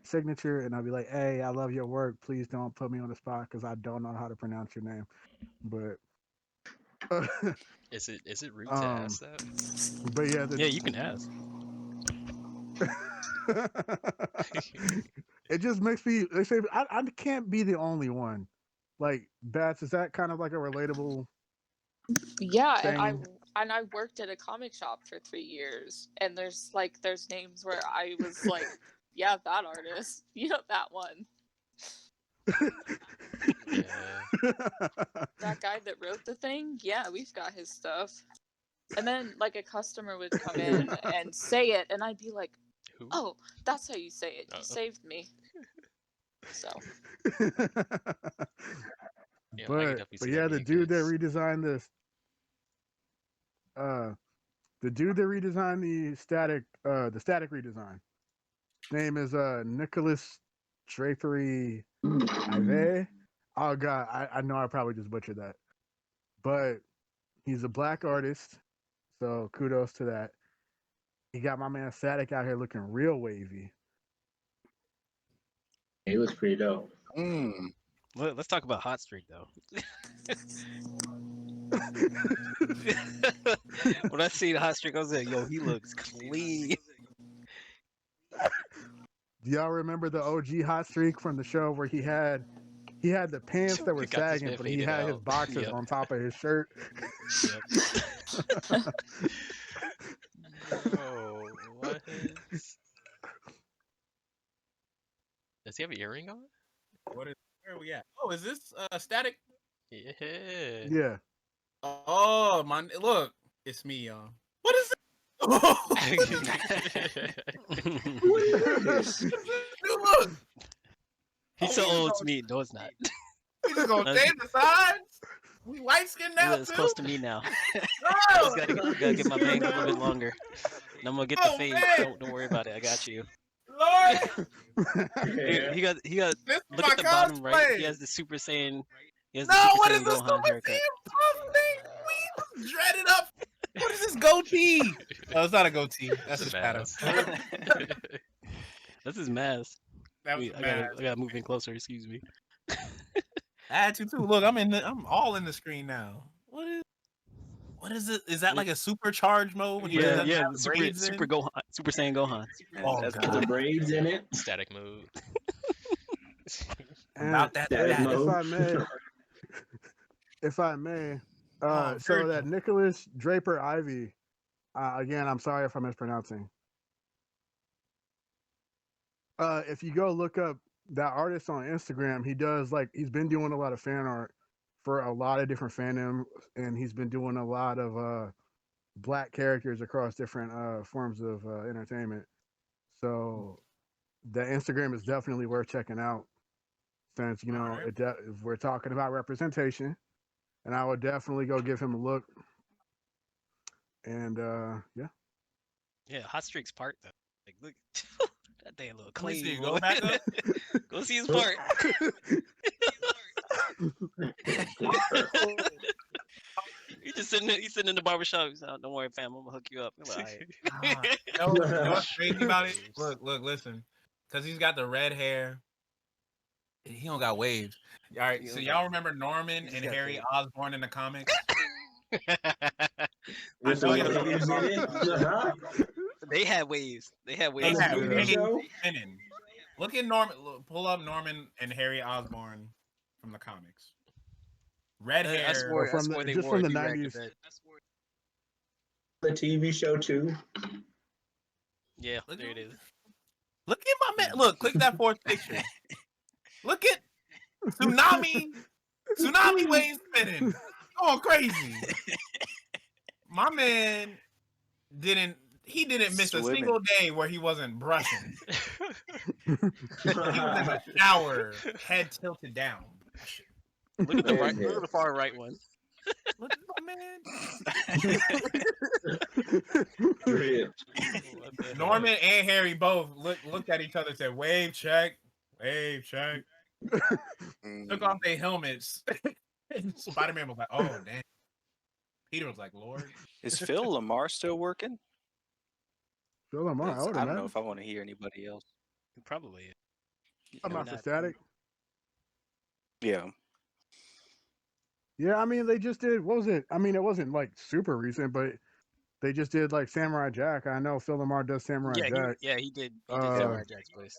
signature, and I'll be like, hey, I love your work. Please don't put me on the spot because I don't know how to pronounce your name. But Is it rude to ask that? but yeah, Yeah, you can ask. it just makes me. They say I can't be the only one. Like Bats, is that kind of like a relatable Yeah, thing? and I worked at a comic shop for 3 years, and there's names where I was like, yeah, that artist, yeah, that one, Yeah. that guy that wrote the thing, yeah, we've got his stuff. And then like a customer would come in and say it, and I'd be like, Who? oh, that's how you say it. You Uh-oh. saved me. So Yeah, I can but definitely see that yeah, the being dude that case. redesigned this, the dude that redesigned the static redesign, name is Nicholas Drapery Ive. Oh god, I know I probably just butchered that, but he's a black artist, so kudos to that. He got my man Static out here looking real wavy. It was pretty dope. Let's talk about Hot Streak though. When I see the Hot Streak, I was like, "Yo, he looks clean." Do y'all remember the OG hot streak from the show where he had the pants that were He got this sagging, man but he faded had his out. boxers Yep. on top of his shirt? Yep. Bro, what? Does he have an earring on? Where are we at? Oh, is this static? Yeah. Yeah. Oh, my look, it's me, y'all. What is it? Look, He's so old to me. No, it's not. we just gonna shave the sides. We white skinned now It's too. close to me now. Oh, Gotta get my bangs a little bit longer. And I'm gonna get the Oh, fade. man. Don't worry about it. I got you. Lord, He got. this is Look my at the bottom right. cosplay. He has the Super Saiyan. He has No, the Super what Saiyan is this Gohan Super haircut. Saiyan Puff thing? We dreaded up. What is this goatee? Oh, it's not a goatee. That's It's a his shadow. mask. That's his mask. That was Wait, I mad. gotta move in closer. Excuse me. Add to too. Look, I'm all in the screen now. What is it? Is that like a supercharged mode when he doesn't Yeah. have the braids in? Super Gohan. Super Saiyan Gohan. Oh, That's With the God. braids in it. Static mode. About that Static status. mode. If I may, Oh, so that Virgil. Nicholas Draper Ivy, again, I'm sorry if I'm mispronouncing. If you go look up that artist on Instagram, he's been doing a lot of fan art for a lot of different fandom, and he's been doing a lot of black characters across different forms of entertainment. So the Instagram is definitely worth checking out. since you All know right. if we're talking about representation, and I would definitely go give him a look. And yeah, Yeah, Hot Streak's part though. Like, look, that thing look Let me see. clean, Go boy. back up. Go see his part. You just sitting there, you sitting in the barbershop. He's like, don't worry, fam. I'm gonna hook you up. I'm like, Ah, you know what's crazy about it? Look, listen. Because he's got the red hair. He don't got waves. All right, He so don't y'all got- remember Norman he just and got Harry fade. Osborn in the comics? I With know the y'all waves know. in it. They had waves. They had They waves. On the have TV waves show. spinning. Look at Norman. Pull up Norman and Harry Osborn from the comics. Red I hair. or swore, I from swore the they just wore from a the do rag to '90s. bed. The TV show too. Yeah, Look there at it is. Look at my man. Look, click that fourth picture. Look at tsunami. Tsunami waves spinning. Going crazy. My man didn't. He didn't miss a Swimming. single day where he wasn't brushing. He was in the shower, head tilted down. Brushing. Look at the right. Man, Look at the far right one. Look at my man. drip. What the Norman heck? and Harry both looked at each other and said, wave check. Wave check. Took off their helmets. Spider-Man was like, oh, damn. Peter was like, Lord. Is Phil Lamar still working? Phil Lamar, I 'Cause would I don't know imagine. if I want to hear anybody else. Probably. I'm No, not for not- static. Yeah. Yeah, I mean they just did. What was it? I mean it wasn't like super recent, but they just did like Samurai Jack. I know Phil Lamar does Samurai Jack. He did. He did Uh, Samurai Jack's place.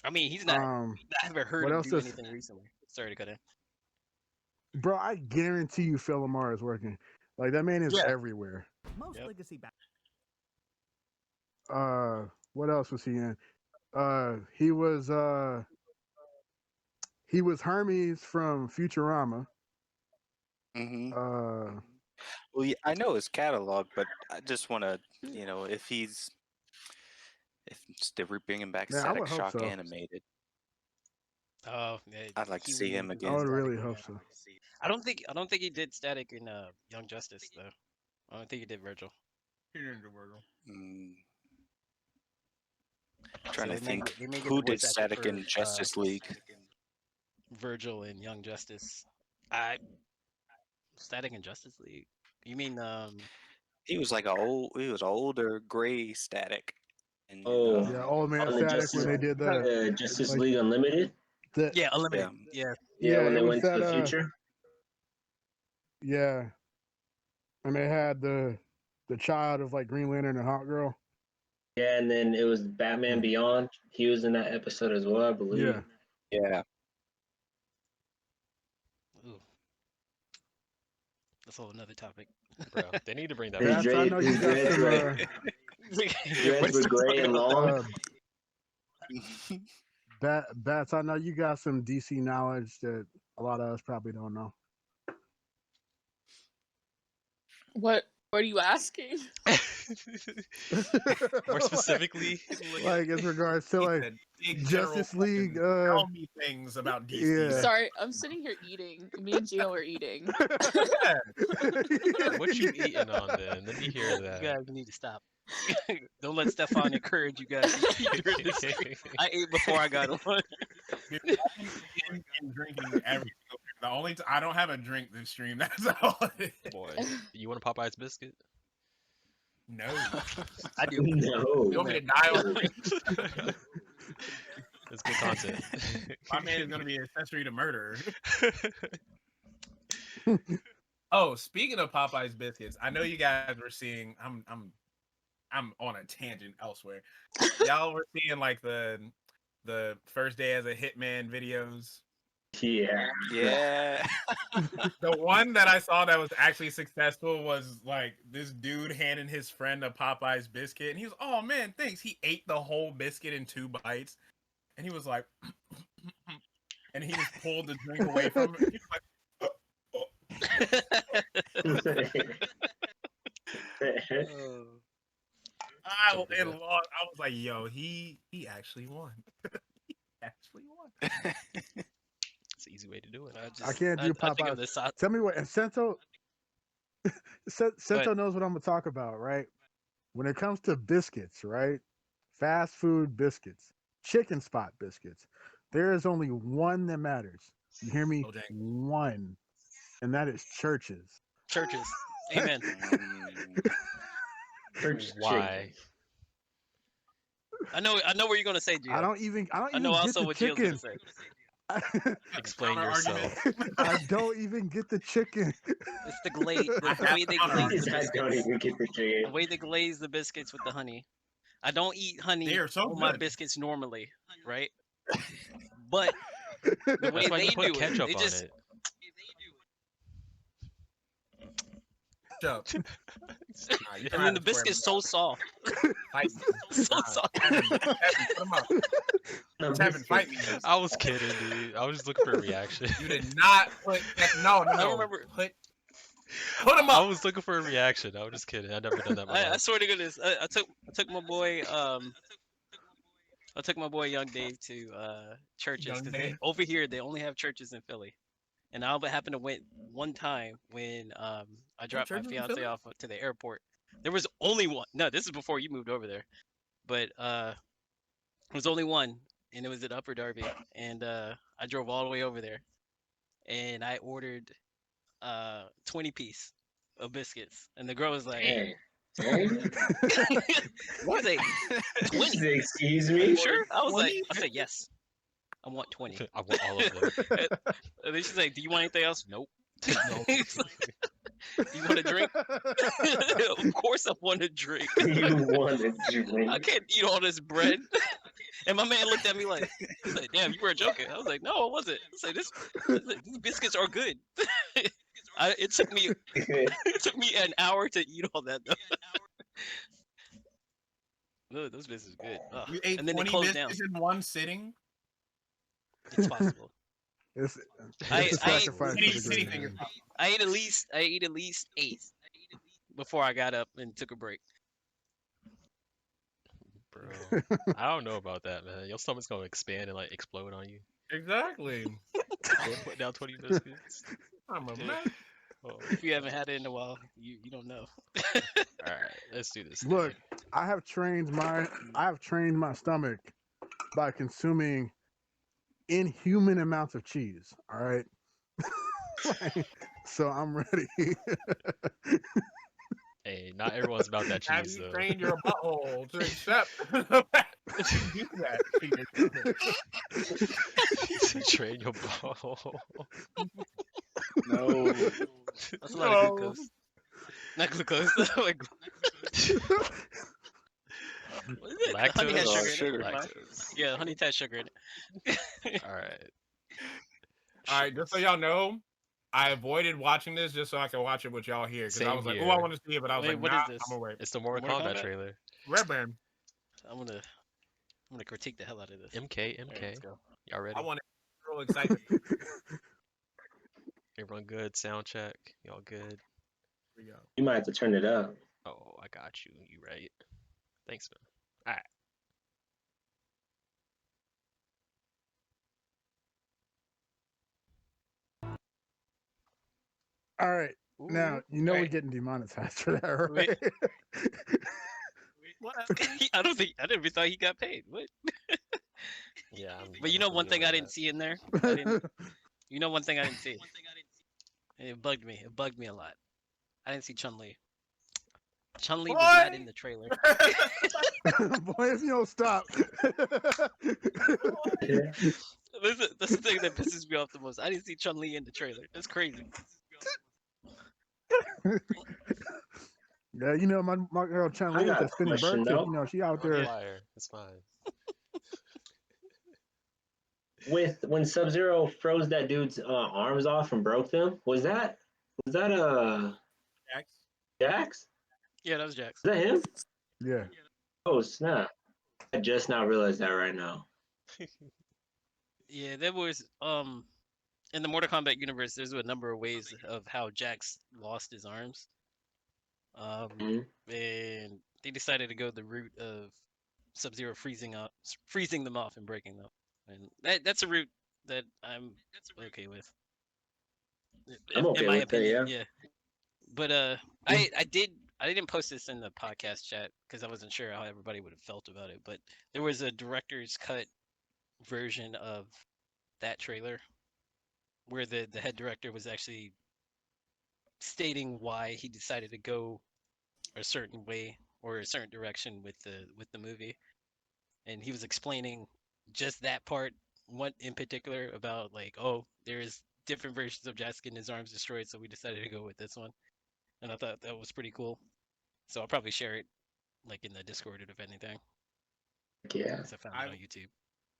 I mean, he's not. Um, I haven't heard what him else do does- anything recently. Sorry to cut in. bro, I guarantee you Phil Lamar is working. Like that man is Yeah. everywhere. Most Yep. legacy back. What else was he in? He was Hermes from Futurama. Hmm. Uh, Well, yeah, I know his catalog, but I just want to, if they're bringing back Yeah, I Static would hope Shock so. animated, Oh, yeah, I'd like to he see wouldn't him even do I again. would Static really in, hope so. I don't think he did Static in Young Justice though. I don't think he did Virgil. He didn't do Virgil. Mm. So Trying to they may think get, they may get who the did voice actor Static for, in Justice League. Virgil in Young Justice. I Static in Justice League. You mean He was like he was older, gray Static. And Oh, Yeah, Old Man on the Static when they did the Justice like- League Unlimited. yeah, Unlimited. Yeah. Yeah, when it they was went that to the future. yeah, and they had the child of like Green Lantern and Hawk Girl. Yeah, and then it was Batman Beyond. He was in that episode as well, I believe. Yeah, yeah, Ooh. That's a whole another topic. Bro, they need to bring that His back. Bats, I know you his got dreads some. were dreads were gray and long. Bats, I know you got some DC knowledge that a lot of us probably don't know. What are you asking? More specifically, like as regards to He like said, big general Justice League. question, tell me things about DC. Yeah. Sorry, I'm sitting here eating. Me and Gio are eating. what you eating on then? Let me hear You that. guys need to stop. Don't let Stefan encourage you guys to keep doing this. I ate before I got on. Dude, I'm eating and drinking every single day. The only I don't have a drink this stream. That's all. It is. Boy, you want a Popeye's biscuit? No. I do. No. You want me to die on the It's good content. My man is gonna be an accessory to murder. Oh, speaking of Popeye's biscuits, I know you guys were seeing. I'm on a tangent elsewhere. Y'all were seeing like the first day as a hitman videos. Yeah. yeah. The one that I saw that was actually successful was like this dude handing his friend a Popeye's biscuit, and he was, "Oh man, thanks." He ate the whole biscuit in 2 bites, and he was like, and he just pulled the drink away from him. He was like, I was like, yo, he actually won. Actually, what? It's an easy way to do it. I can't do I think of Popeyes. the sauce. Tell me what, and Sento But knows what I'm gonna talk about, right? When it comes to biscuits, right? Fast food biscuits, chicken spot biscuits. There is only one that matters. You hear me? Bojangles. One, and that is churches. churches. Amen. Church Why? I know where you're gonna say, Gio. I don't even I know get also the what Gio's gonna chicken. say. Explain Counter yourself. argument. I don't even get the chicken. It's the glaze, I the have way they counter glaze the I don't biscuits. even get the The chicken. way they glaze the biscuits with the honey. I don't eat honey They are so on my good. biscuits normally, right? But the way That's why they you put do it, ketchup they on just it. Shut up. Nah, you and don't then have the to swear biscuit's so soft. me. Fight me. So Nah, soft. Tevin, put him up. No Tevin, fight me. biscuits. I was kidding, dude. I was just looking for a reaction. You did not put that. No. I remember- Put him I up. was looking for a reaction. I was just kidding. I've never done that in my I life. swear to goodness, I took my boy I took my boy Young Dave to churches Young because Dave. over here they only have churches in Philly, and I happened to went one time when I dropped my churches in fiance Philly? off to the airport. There was only one. No, this is before you moved over there, but there was only one, and it was at Upper Darby, and I drove all the way over there, and I ordered 20 piece of biscuits, and the girl was like, Dang. Dang. "What? Like, 20? Excuse Are you me? sure?" I was like, 20? "I said yes. I want 20." I want all of them. And then she's like, "Do you want anything else?" Nope. No. You want a drink? Of course I want a drink. You want a drink? I can't eat all this bread. And my man looked at me like, he's like, "Damn, you were joking." I was like, "No, I wasn't." I said, "These biscuits are good." It took me an hour to eat all that though. No, those biscuits are good. Ugh. You ate And then they 20 closed down. biscuits in one sitting? It's possible. It's I- a I- sacrifice City- for the city greater finger good. pop. I ate at least 8 before I got up and took a break. Bro, I don't know about that, man. Your stomach's gonna expand and like explode on you. Exactly. Put down 20 biscuits. I'm a Dude. man. Oh, If you haven't had it in a while, you don't know. all right, let's do this. Look, I have trained my stomach by consuming inhuman amounts of cheese. All right. So I'm ready. Hey, not everyone's about that Have cheese you though. trained your butthole to accept the fact that you do that to your stomach? Train your ball. No. That's a lot of glucose. Not glucose. Like, what is it? Honey has Lactose? sugar in it. Sugar. Lactose. Yeah, honey has sugar in it. All right. All right, just so y'all know, I avoided watching this just so I could watch it with y'all here because I Same was like, here. "Oh, I want to see it," but I was Wait, like, what "Nah, is this? I'm gonna wait." It's the Mortal Mortal Kombat Kombat? trailer. Red Band. I'm gonna critique the hell out of this. MK, All right, MK. let's go. Y'all ready? I want to real excited. Here Everyone good? Sound check. Y'all good? we go. You might have to turn it up. Oh, I got you. You right. Thanks, man. All right. Now Ooh, you know we're right. getting demonetized for that, Wait. right? What? I never even thought he got paid. What? Yeah. But you know one thing I didn't see in there? You know one thing I didn't see? And it bugged me. It bugged me a lot. I didn't see Chun-Li. Chun-Li was not in the trailer. Boy, if you don't stop. That's the thing that pisses me off the most. I didn't see Chun-Li in the trailer. That's crazy. Yeah, you know my girl Chun I Li with got a that spinning bird question, kick. though. You know she out there. Fire. It's fine. With when Sub Zero froze that dude's arms off and broke them, was that Jax? Jax? Yeah, that was Jax. Was that him? Yeah. Oh snap! I just now realized that right now. Yeah, there was in the Mortal Kombat universe, there's a number of ways of how Jax lost his arms. Mhm. And they decided to go the route of Sub-Zero freezing them off and breaking them. and that's a route that I'm okay with. I'm In okay my with that, opinion, yeah. yeah. But I didn't post this in the podcast chat because I wasn't sure how everybody would have felt about it. But there was a director's cut version of that trailer where the head director was actually stating why he decided to go a certain way or a certain direction with the movie, and he was explaining just that part, what in particular about like, oh, there's different versions of Jack getting his arms destroyed, so we decided to go with this one, and I thought that was pretty cool. So I'll probably share it like in the Discord if anything, Yeah. because I found it I'm on YouTube.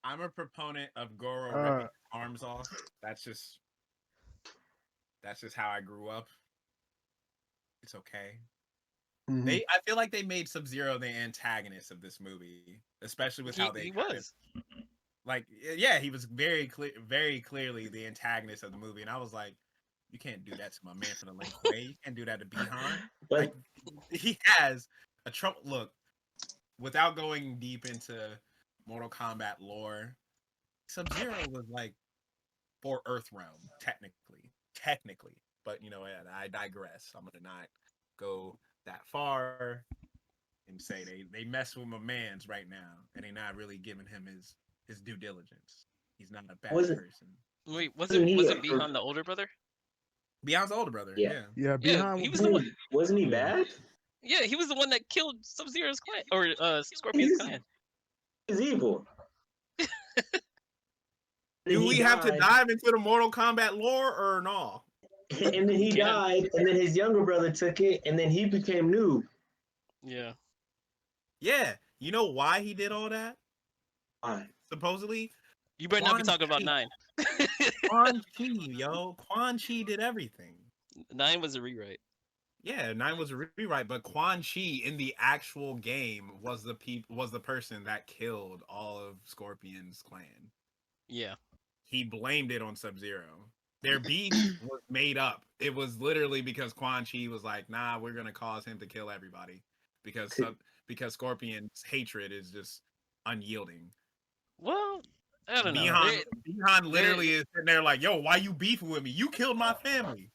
I'm a proponent of Goro Uh, ripping arms off. That's just how I grew up. It's okay. mhm. I feel like they made Sub-Zero the antagonist of this movie, especially with how they He kind of was. like, yeah, he was very clearly the antagonist of the movie, and I was like, you can't do that to my man from the Lin Kuei. You can't do that to Bihan. Like, But he has a trouble. Look, without going deep into Mortal Kombat lore, Sub-Zero was like for Earthrealm, technically, but you know, I digress. I'm gonna not go that far and say they mess with my man's right now, and they not really giving him his due diligence. He's not a bad wasn't person. Wait, wasn't he wasn't Bihan the older brother? Beyond's older brother, yeah. yeah. Yeah, Yeah, behind. he was the one. Wasn't he Yeah. bad? Yeah, he was the one that killed Sub-Zero's clan or Scorpion's He's, clan. he's evil. Do we He have to died, dive into the Mortal Kombat lore or no? and then he Yeah. died, and then his younger brother took it, and then he became noob. Yeah. Yeah, you know why he did all that? Why? Supposedly, You better not be Quan talking about Chi, 9. Quan Chi, yo, Quan Chi did everything. 9 was a rewrite. Yeah, 9 was a rewrite, but Quan Chi in the actual game was the person that killed all of Scorpion's clan. Yeah. He blamed it on Sub-Zero. Their beef was made up. It was literally because Quan Chi was like, "Nah, we're gonna cause him to kill everybody," because Scorpion's hatred is just unyielding. Well, I don't know. Bihan literally is sitting there like, "Yo, why you beefing with me? You killed my family."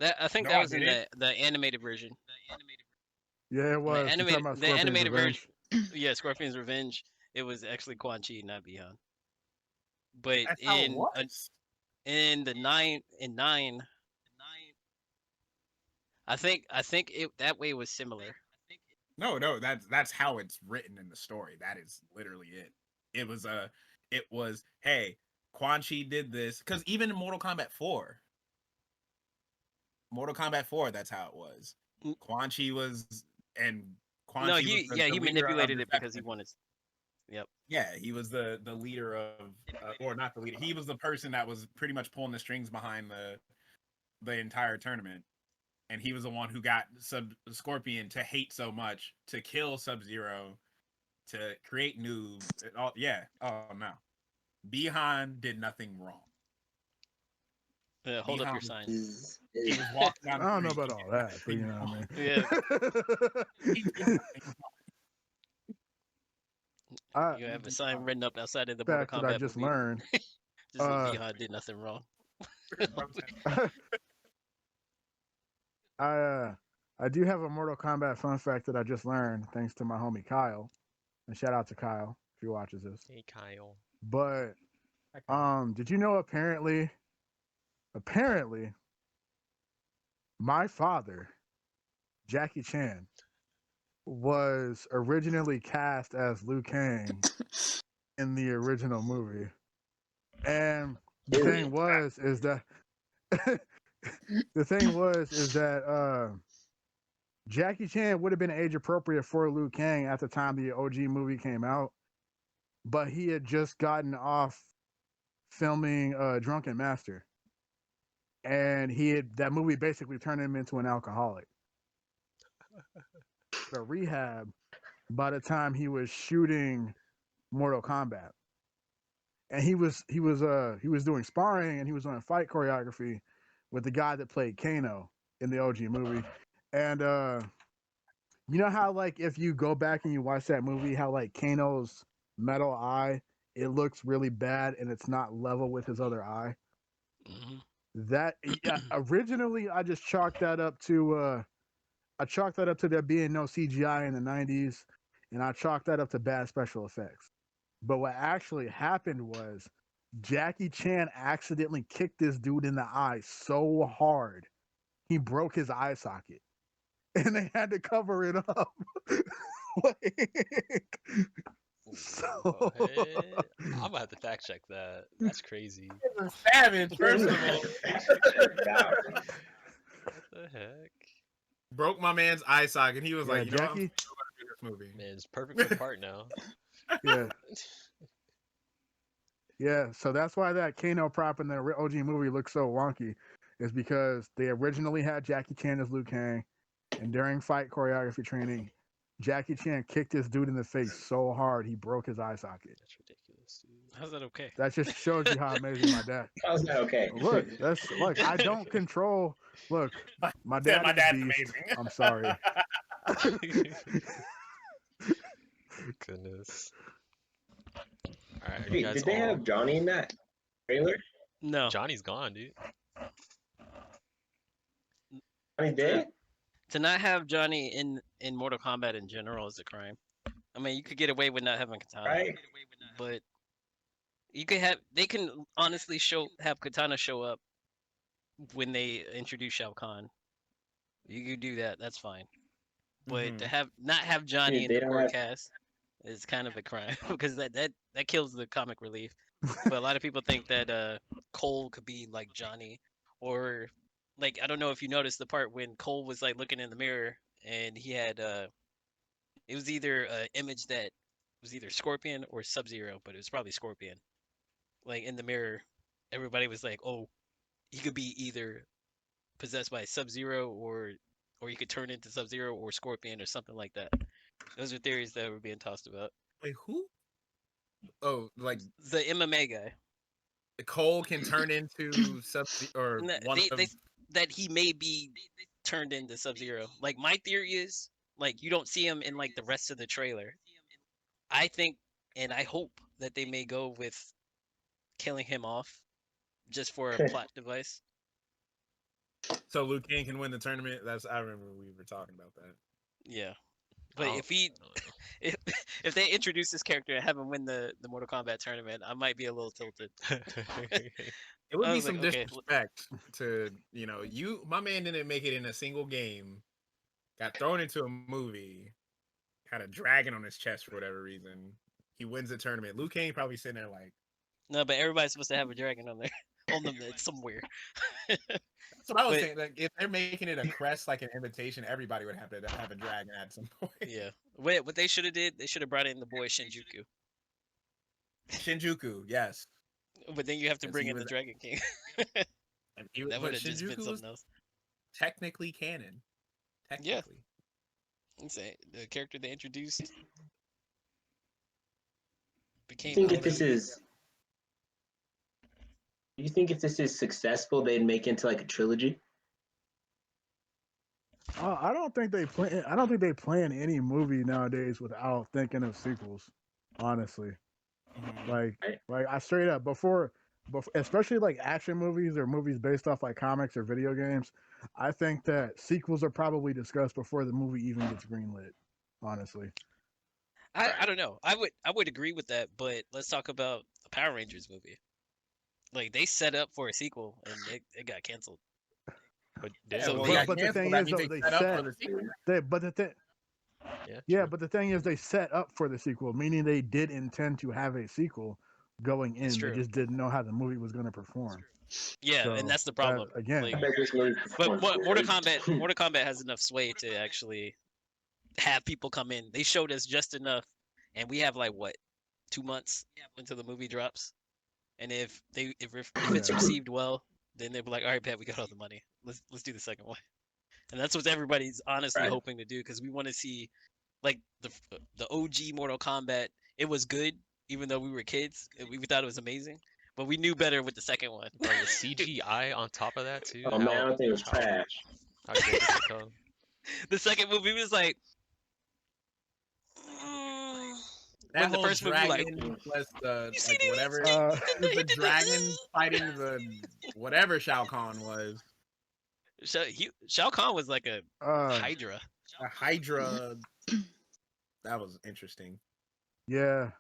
I think No, that I was in didn't. the animated version. Yeah, it was. You're talking about The Scorpion's animated Revenge. version. Yeah, Scorpion's Revenge. It was actually Quan Chi, not Bihan. But That's how it was. in the 9, I think it that way was similar. No, that's how it's written in the story. That is literally it. It was hey, Quan Chi did this because even in Mortal Kombat 4, that's how it was. Mm. Quan Chi was and Quan No, Chi was the he leader of manipulated the it because he section. wanted. Yep. Yeah, he was the leader of or not the leader. He was the person that was pretty much pulling the strings behind the entire tournament. And he was the one who got Scorpion to hate so much, to kill Sub-Zero, to create Noob. Yeah. Oh no. Bihan did nothing wrong. Hold up your Bihan, sign. he was walking down I the don't know street. about all that, but you know what I mean. Yeah. He did nothing wrong. You have a sign written up outside of the Mortal fact that I Kombat just movie. learned. Just that Bihan did nothing wrong. I do have a Mortal Kombat fun fact that I just learned thanks to my homie Kyle. And shout out to Kyle if he watches this. Hey, Kyle. But did you know apparently my father, Jackie Chan, was originally cast as Liu Kang in the original movie. And the thing was is that Jackie Chan would have been age appropriate for Liu Kang at the time the OG movie came out, but he had just gotten off filming Drunken Master, and that movie basically turned him into an alcoholic. The rehab by the time he was shooting Mortal Kombat, and he was doing sparring and he was doing fight choreography with the guy that played Kano in the OG movie, and you know how like if you go back and you watch that movie, how like Kano's metal eye it looks really bad and it's not level with his other eye. Mhm. That originally I just chalked that up to there being no CGI in the 90s, and I chalked that up to bad special effects. But what actually happened was Jackie Chan accidentally kicked this dude in the eye so hard he broke his eye socket, and they had to cover it up. Like, so What? I'm gonna have to fact check that. That's crazy. He's a savage, first of all. What the heck? Broke my man's eye socket. He was yeah, like, you know what? I'm Jackie. still gonna do this movie. Man, it's perfect for the part now. Yeah, yeah. So that's why that Kano prop in the OG movie looks so wonky, is because they originally had Jackie Chan as Liu Kang, and during fight choreography training, Jackie Chan kicked this dude in the face so hard he broke his eye socket. That's ridiculous, dude. How's that okay? That just shows you how amazing my dad. How's that okay? Look. I don't control. Look, my Said dad my is a dad's beast. amazing. I'm sorry. Goodness. All right, are you Wait, guys did they all... have Johnny in that trailer? No. Johnny's gone, dude. Johnny did? To not have Johnny in Mortal Kombat in general is a crime. I mean, you could get away with not having Katana, Right. but they can honestly have Katana show up when they introduce Shao Kahn. You could do that, that's fine. But to not have Johnny Dude, in they the don't core have- cast is kind of a crime because that kills the comic relief. But a lot of people think that Cole could be like Johnny, or like I don't know if you noticed the part when Cole was like looking in the mirror and he had it was either an image that was either Scorpion or Sub-Zero, but it was probably Scorpion. Like in the mirror, everybody was like, "Oh, he could be either possessed by Sub-Zero or he could turn into Sub-Zero or Scorpion or something like that." Those are theories that were being tossed about. Wait, who? Oh, like The MMA guy. Cole can turn into sub or No, one of that he may be turned into Sub-Zero. Like my theory is, like you don't see him in like the rest of the trailer. I think and I hope that they may go with killing him off just for a plot device. so Liu Kang can win the tournament. I remember we were talking about that. Yeah. But Oh, if he if they introduce this character and have him win the Mortal Kombat tournament, I might be a little tilted. It would I be was some like, okay, disrespect to my man didn't make it in a single game, got thrown into a movie, had a dragon on his chest for whatever reason. He wins the tournament. Liu Kang probably sitting there like, No, but everybody's supposed to have a dragon on there, on them somewhere. that's what I was But- saying. Like, if they're making it a crest, like an invitation, everybody would have to have a dragon at some point. Yeah. What they should have did, they should have brought in the boy Shinjuku. Shinjuku, yes. But then you have to Yes, bring he in the was- Dragon King. And he, That but would have just been Shinjuku was something else. technically canon. Technically. Insane. The character they introduced Do became. you think if OG. this is successful, they'd make into like a trilogy? I don't think they plan. I don't think they plan any movie nowadays without thinking of sequels. Honestly, Mhm. like I straight up before, especially like action movies or movies based off like comics or video games. I think that sequels are probably discussed before the movie even gets greenlit. Honestly, I don't know. I would agree with that, but let's talk about the Power Rangers movie. Like they set up for a sequel and it got canceled. But Yeah, damn, well, but- yeah, but the canceled, thing that is, means though, they set up said- for the sequel. but the thing. yeah, Yeah, true. but the thing is, they set up for the sequel, meaning they did intend to have a sequel going in. It's They true. just didn't know how the movie was going to perform. Yeah, So, and that's the that- problem. again. Like, I bet this movie but performs Mortal great. Kombat has enough sway to actually have people come in. They showed us just enough, and we have like what 2 months until the movie drops. And if it's received well, then they'll be like, all right, Pat, we got all the money. Let's do the second one. And that's what everybody's honestly Right. hoping to do because we want to see like the OG Mortal Kombat. It was good, even though we were kids. We thought it was amazing, but we knew better with the second one. Bro, the CGI on top of that too. Oh man, I don't think it was how- trash. How great does it come? The second movie was like, mm, That when the whole first movie, like, dragon plus the you see like that? whatever Uh, it was the dragon fighting the whatever Shao Kahn was. Shao Kahn was like a uh, Hydra. A Hydra. That was interesting. yeah.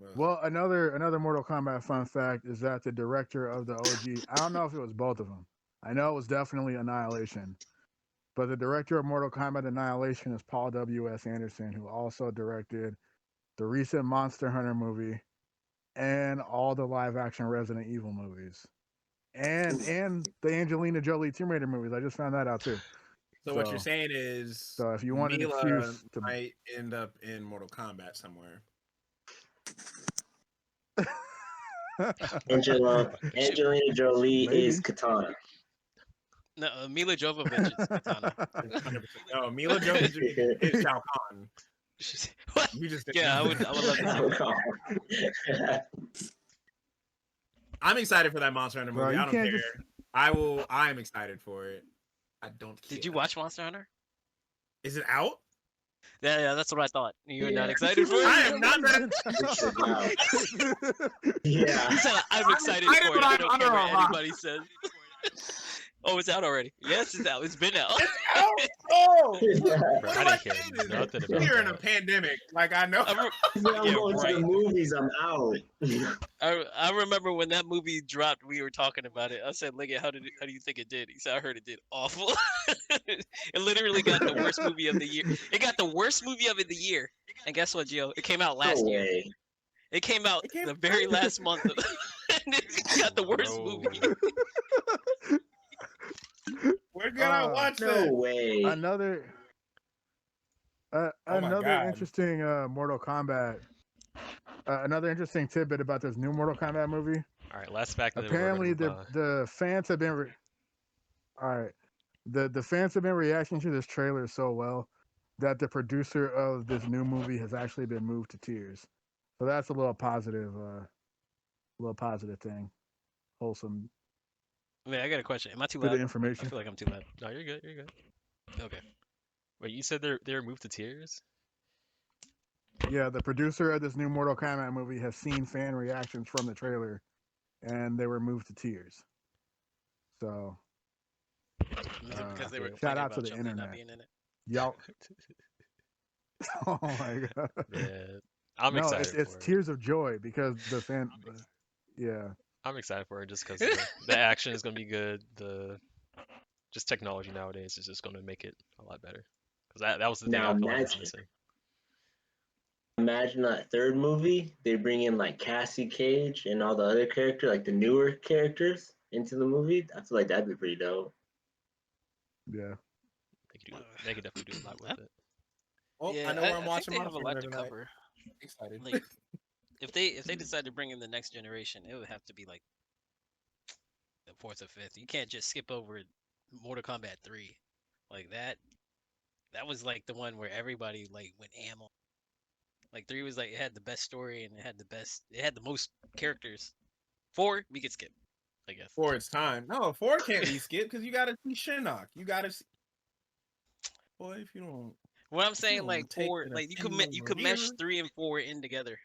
Ugh. Well, another Mortal Kombat fun fact is that the director of the OG, I don't know if it was both of them. I know it was definitely Annihilation, but the director of Mortal Kombat Annihilation is Paul W.S. Anderson, who also directed the recent Monster Hunter movie and all the live-action Resident Evil movies, and the Angelina Jolie Tomb Raider movies. I just found that out too. So what you're saying is So if you want an Mila excuse to might end up in Mortal Kombat somewhere. Angelina Jolie Maybe. is Katana. No, Mila Jovovich is Katana. 100%. No, Mila Jovovich is Shao Kahn. What? You just Yeah, I would love to see that. I'm excited for that Monster Hunter Bro, movie. you I don't can't care. just- I'm excited for it. I don't care. Did you watch Monster Hunter? Is it out? Yeah, that's what I thought. You're Yeah. not excited for it? I am not that. Yeah. He said, I'm excited excited, for but it. I I'm don't under care a what rock. anybody says. Oh, it's out already. Yes, it's out. It's been out. It's out. Oh, Bro, what I do didn't care say? nothing We're about here in a that. pandemic. Like I know. I, re- I'm Yeah, going to right. the movies. I'm out. I remember when that movie dropped, we were talking about it. I said, "Liggett, how do you think it did?" He said, "I heard it did awful." It literally got the worst movie of the year. It got the worst movie of the year. And guess what, Gio? It came out last No year. way. It came out It came the very out. last month. And it got the worst Bro. movie. Where can I watch No that? way. another Oh my another God. interesting Mortal Kombat. Another interesting tidbit about this new Mortal Kombat movie. All right, last fact, and then Apparently, we're gonna move on. the fans have been all right. The fans have been reacting to this trailer so well that the producer of this new movie has actually been moved to tears. So that's a little positive thing. Wholesome Wait, I got a question. Am I too bit of loud? I information. feel like I'm too loud. No, you're good. You're good. Okay. Wait, you said they're moved to tears? Yeah, the producer of this new Mortal Kombat movie has seen fan reactions from the trailer, and they were moved to tears. So Is it because they were shout complaining out to about the Chun-Li not internet. being in it? Y'all. Oh my god. Man, I'm No, excited it's for it. tears of joy because the fan. Yeah. I'm excited for it just because the action is gonna be good. The just technology nowadays is just gonna make it a lot better. Because that was the thing Now I feel like was imagine, missing. imagine that third movie. They bring in like Cassie Cage and all the other characters, like the newer characters, into the movie. I feel like that'd be pretty dope. Yeah. They could definitely do a lot with it. Oh, Yeah, I know where I'm think watching they have a Monster lot Hunter to tonight. cover. Excited. Like, if they decide to bring in the next generation, it would have to be like the fourth or fifth. You can't just skip over Mortal Kombat 3. Like that was like the one where everybody like went ammo. Like 3 was like it had the best story and it had the most characters. 4 we could skip, I guess. 4 it's time. No, 4 can't be skipped because you gotta see Shinnok. You gotta see. Boy, if you don't. What I'm saying, don't like take 4, an like you opinion could over mesh here. 3 and 4 in together.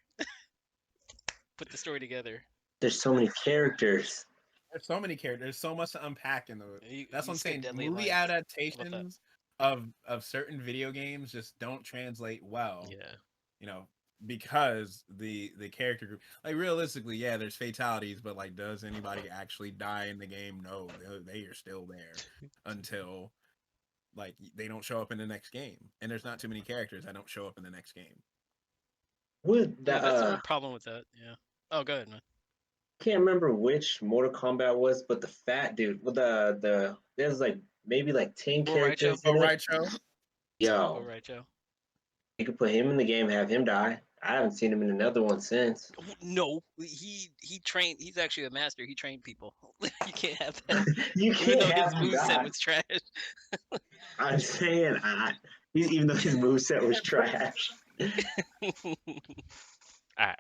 Put the story together. There's so many characters. There's so many characters. There's so much to unpack in the. That's what I'm skip saying. Deadly Movie Alliance. adaptations of certain video games just don't translate well. Yeah. You know, because the character group, like realistically, yeah, there's fatalities, but like, does anybody actually die in the game? No, they are still there until like they don't show up in the next game, and there's not too many characters that don't show up in the next game. With Yeah, that, that's the problem with that. Yeah. Oh, go ahead, man. can't remember which Mortal Kombat was, but the fat dude with there's like maybe like 10 All right, characters Oh, in it. right, Joe. Yo, All right, Joe. you could put him in the game, have him die. I haven't seen him in another one since. No, he trained. He's actually a master. He trained people. You can't have that. You Even can't though his have him moveset die. was trash. I'm saying, even though his moveset was trash. Alright.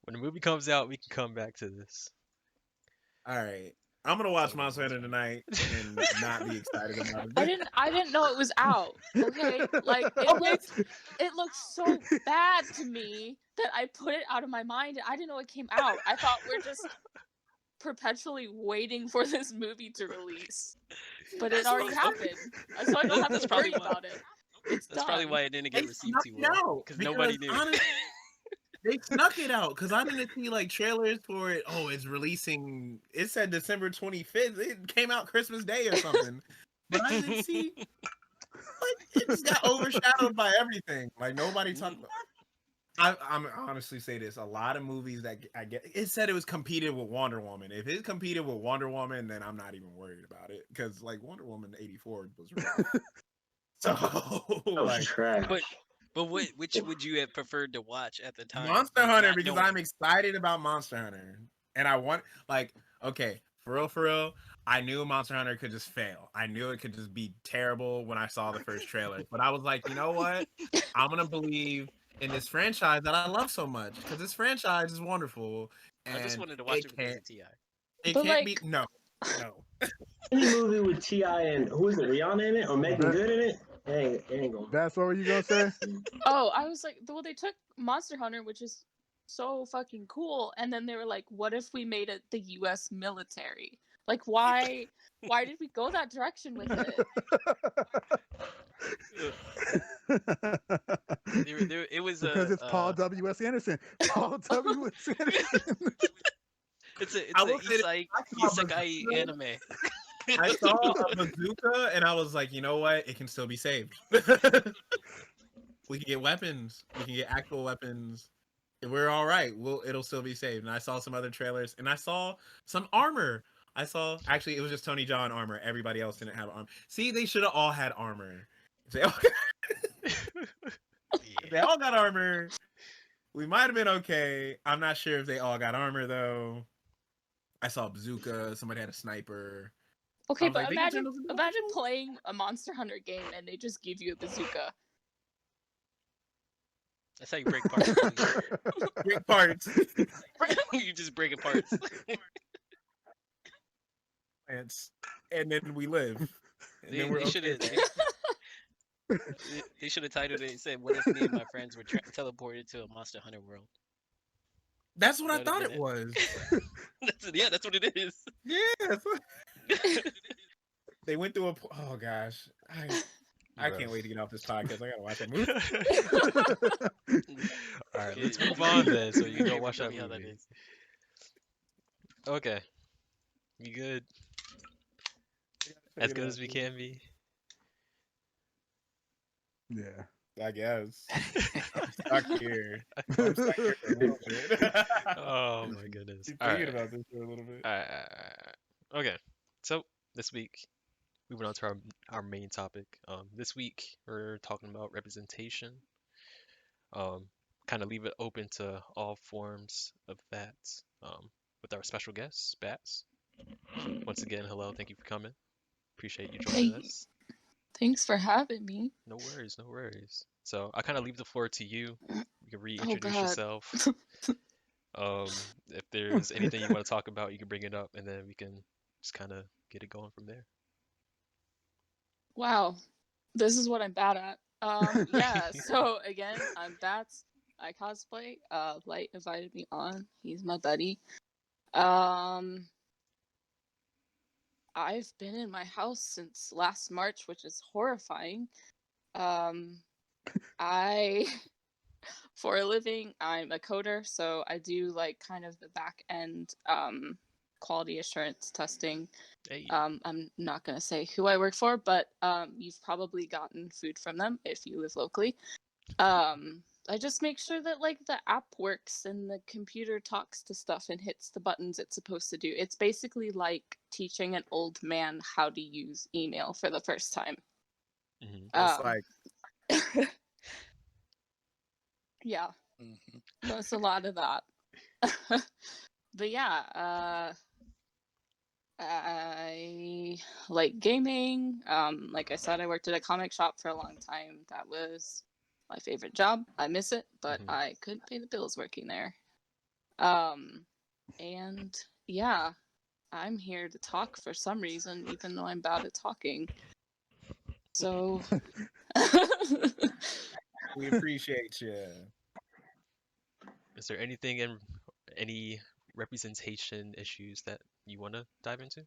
When the movie comes out, we can come back to this. All right. I'm gonna watch Monster Hunter tonight and not be excited about it. I didn't know it was out. Okay, like it looked so bad to me that I put it out of my mind. I didn't know it came out. I thought we're just perpetually waiting for this movie to release, but it already happened, so I don't have That's to probably worry why- about it. It's That's done. probably why it didn't get They received snuck too it well out because nobody knew. honestly, they snuck it out because I didn't see like trailers for it. Oh, it's releasing. It said December 25th. It came out Christmas Day or something, but I didn't see. Like it just got overshadowed by everything. Like nobody talked about. I'm honestly say this: a lot of movies that I get, it said it was competed with Wonder Woman. If it competed with Wonder Woman, then I'm not even worried about it because like Wonder Woman '84 was rough. So That was like trash. But which would you have preferred to watch at the time? Monster like, Hunter not because knowing? I'm excited about Monster Hunter and I want like okay for real. I knew Monster Hunter could just fail. I knew it could just be terrible when I saw the first trailer. But I was like, you know what? I'm gonna believe in this franchise that I love so much because this franchise is wonderful. I just And wanted to watch it it because can't. of Ti. It But, can't be. like- No. Any movie with T.I. and who is it, Rihanna in it or Megan That- Good in it? It ain't going. That's what were you gonna say? Oh, I was like, well, they took Monster Hunter, which is so fucking cool, and then they were like, what if we made it the U.S. military? Like, why did we go that direction with it? It was because it's Paul W.S. Anderson. Paul W.S. Anderson. It's I an will say this, isekai anime. I saw a bazooka and I was like, you know what? It can still be saved. We can get weapons. We can get actual weapons. We're all right. It'll still be saved. And I saw some other trailers and I saw some armor. Actually it was just Tony Jaa armor. Everybody else didn't have armor. See, they should have all had armor. If they all got armor, we might have been okay. I'm not sure if they all got armor though. I saw a bazooka. Somebody had a sniper. Okay, was but like, they imagine can send imagine playing a Monster Hunter game and they just give you a bazooka. That's how you break parts. Great parts. You just break parts. And then we live. And then we're They should okay. have. They should have titled it and said, "What if me and my friends were teleported to a Monster Hunter world?" That's what I That would've thought been it it. was. That's what it is. Yeah. They went through oh gosh. I can't wait to get off this podcast. I gotta watch a movie. All right, Okay, let's move on then, so you can go okay, watch tell that me how that movie. is. Okay, you good? As good as we can be. Yeah. I guess. I'm stuck here. I'm stuck here for a little bit. Oh my goodness. Keep All thinking right. about this for a little bit. All right. Okay. So this week, moving on to our main topic. This week we're talking about representation. Kind of leave it open to all forms of that. With our special guest, Bats. Once again, hello. Thank you for coming. Appreciate you joining us. Thanks for having me. No worries, no worries. So I kind of leave the floor to you. You can reintroduce God. yourself. If there's anything you want to talk about, you can bring it up, and then we can just kind of get it going from there. Wow, this is what I'm bad at. Yeah. So again, I'm Bats. I cosplay. Light invited me on. He's my buddy. I've been in my house since last March, which is horrifying. I, for a living, I'm a coder, so I do like kind of the back end quality assurance testing. Hey. I'm not gonna say who I work for, but you've probably gotten food from them if you live locally. I just make sure that like the app works and the computer talks to stuff and hits the buttons it's supposed to do. It's basically like teaching an old man how to use email for the first time. Mhm. It's like Yeah, Mhm. that's a lot of that. But yeah, I like gaming. Like I said, I worked at a comic shop for a long time. That was my favorite job. I miss it, but Mhm. I couldn't pay the bills working there. And yeah, I'm here to talk for some reason, even though I'm bad at talking. So We appreciate you. Is there anything in any representation issues that you want to dive into?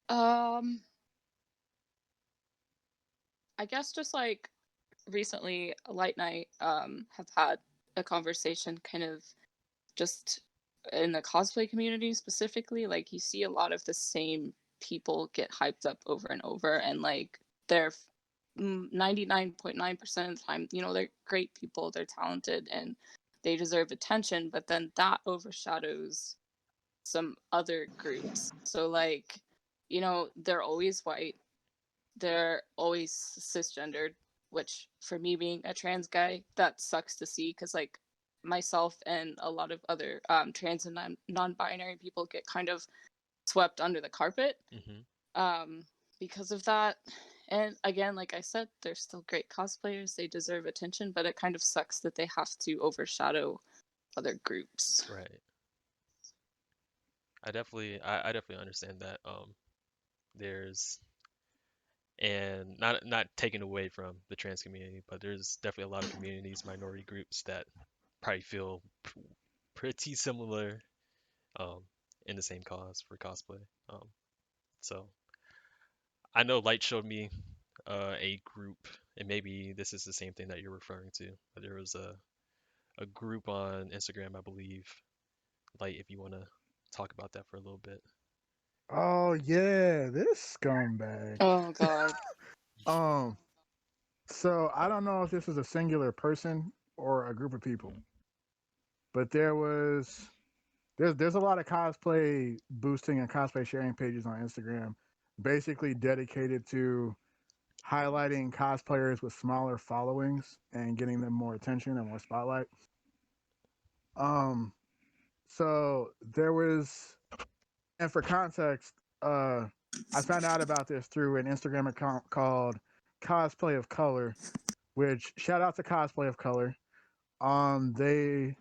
I guess just like recently, Light Night have had a conversation kind of just in the cosplay community specifically. Like you see a lot of the same people get hyped up over and over, and like they're 99.9% of the time, you know, they're great people, they're talented, and they deserve attention, but then that overshadows some other groups. So like, you know, they're always white, they're always cisgendered, which for me being a trans guy, that sucks to see, because like myself and a lot of other trans and non-binary people get kind of swept under the carpet because of that. And again, like I said, they're still great cosplayers, they deserve attention, but it kind of sucks that they have to overshadow other groups. Right. I definitely understand that. There's and not taken away from the trans community, but there's definitely a lot of communities, minority groups that probably feel pretty similar in the same cause for cosplay. So I know Light showed me a group, and maybe this is the same thing that you're referring to. But there was a group on Instagram, I believe. Light, if you want to talk about that for a little bit. Oh yeah, this scumbag. Oh god. So I don't know if this was a singular person or a group of people, but there's a lot of cosplay boosting and cosplay sharing pages on Instagram, basically dedicated to highlighting cosplayers with smaller followings and getting them more attention and more spotlight. So there was, and for context, I found out about this through an Instagram account called Cosplay of Color, which shout out to Cosplay of Color. They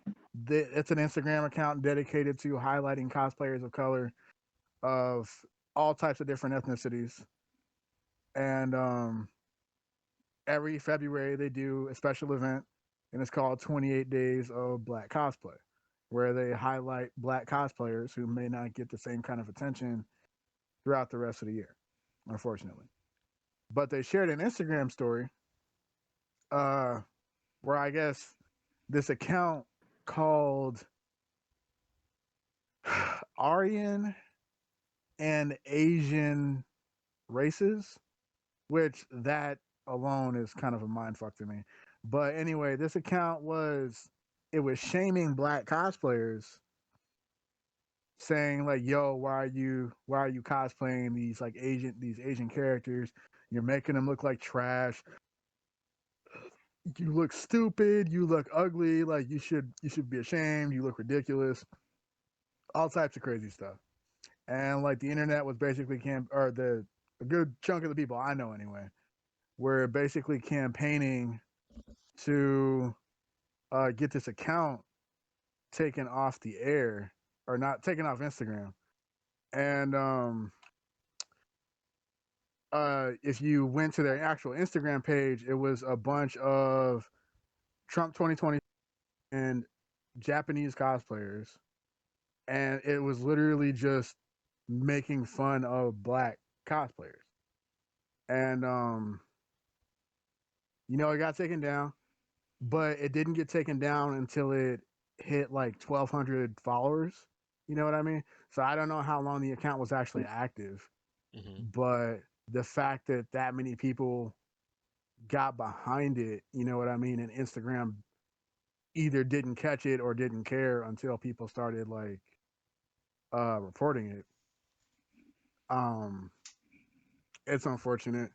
it's an Instagram account dedicated to highlighting cosplayers of color of all types of different ethnicities. And every February they do a special event, and it's called 28 Days of Black Cosplay, where they highlight Black cosplayers who may not get the same kind of attention throughout the rest of the year, unfortunately. But they shared an Instagram story uh, where I guess this account called Aryan and Asian races, which that alone is kind of a mind fuck to me. But anyway, this account was shaming black cosplayers, saying like, "Yo, why are you cosplaying these Asian characters? You're making them look like trash. You look stupid. You look ugly. Like you should be ashamed. You look ridiculous. All types of crazy stuff." And like the internet was basically a good chunk of the people I know anyway were basically campaigning to get this account taken off the air, or not taken off Instagram. And if you went to their actual Instagram page, it was a bunch of Trump 2020 and Japanese cosplayers, and it was literally just making fun of black cosplayers. And it got taken down, but it didn't get taken down until it hit like 1,200 followers. You know what I mean? So I don't know how long the account was actually active, but the fact that that many people got behind it, you know what I mean, and Instagram either didn't catch it or didn't care until people started like reporting it. It's unfortunate,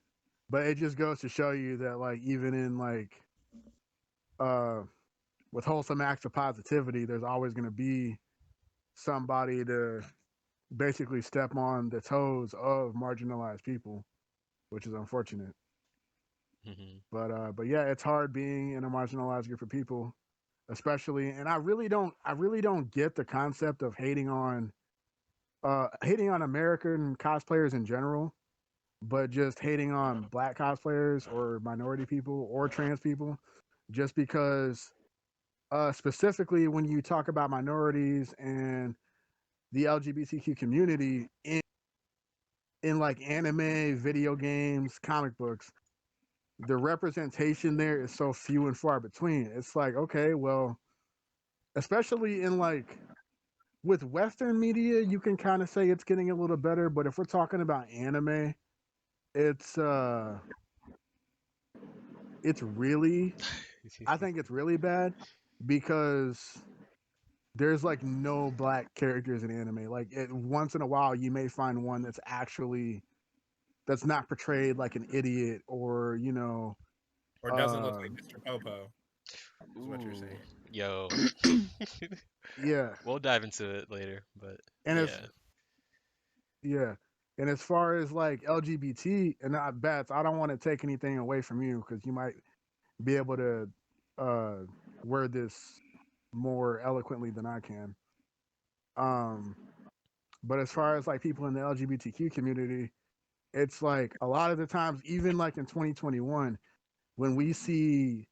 but it just goes to show you that like even in like with wholesome acts of positivity, there's always going to be somebody to basically step on the toes of marginalized people, which is unfortunate. But yeah, it's hard being in a marginalized group of people, especially. And I really don't get the concept of hating on hating on American cosplayers in general, but just hating on black cosplayers or minority people or trans people, just because specifically when you talk about minorities and the LGBTQ community in like anime, video games, comic books, the representation there is so few and far between. It's like, okay, well, especially in like with Western media, you can kind of say it's getting a little better, but if we're talking about anime, it's it's really, I think it's really bad because there's like no black characters in anime. Like once in a while, you may find one that's actually that's not portrayed like an idiot or Or doesn't look like Mr. Popo, is what you're Ooh, saying. yo. yeah. We'll dive into it later, but And yeah. yeah, and as far as like LGBT and not bats, I don't want to take anything away from you because you might be able to uh, word this more eloquently than I can. Um, but as far as like people in the LGBTQ community, it's like a lot of the times, even like in 2021, when we see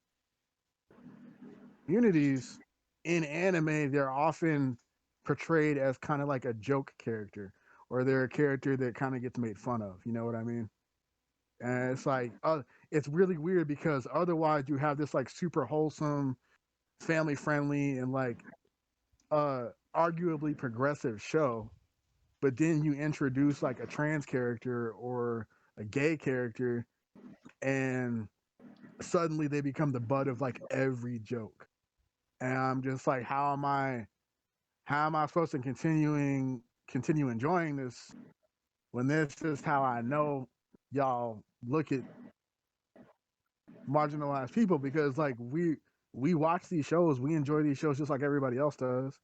communities in anime, they're often portrayed as kind of like a joke character, or they're a character that kind of gets made fun of. You know what I mean? And it's like, it's really weird because otherwise you have this like super wholesome, family friendly, and like arguably progressive show, but then you introduce like a trans character or a gay character, and suddenly they become the butt of like every joke. And I'm just like, how am I supposed to continue enjoying this when this is how I know y'all look at marginalized people? Because like we watch these shows, we enjoy these shows just like everybody else does.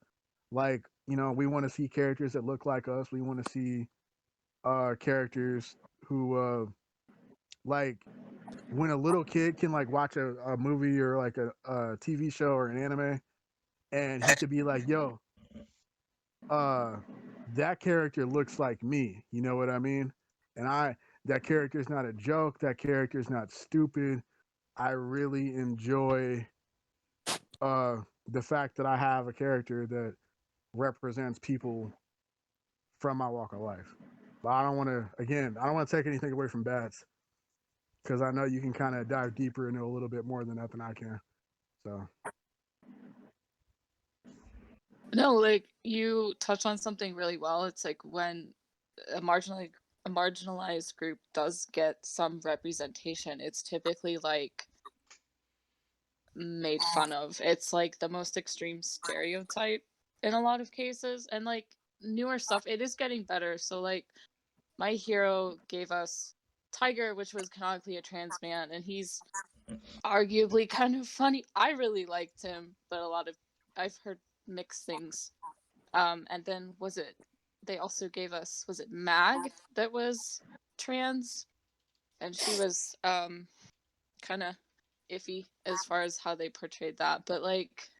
Like, we want to see characters that look like us. We want to see characters who like when a little kid can like watch a movie or like a TV show or an anime, and he could be like, yo, uh that character looks like me. You know what I mean? And that character's not a joke, that character's not stupid. I really enjoy uh the fact that I have a character that represents people from my walk of life. But I don't want to take anything away from bats because I know you can kind of dive deeper and know a little bit more than that than I can. So No, like you touched on something really well. It's like when a marginalized group does get some representation, it's typically like made fun of. It's like the most extreme stereotype in a lot of cases. And like newer stuff, it is getting better. So like My Hero gave us Tiger, which was canonically a trans man, and he's arguably kind of funny. I really liked him, but I've heard mixed things. And then they also gave us, was it Mag that was trans? And she was kind of iffy as far as how they portrayed that. But like,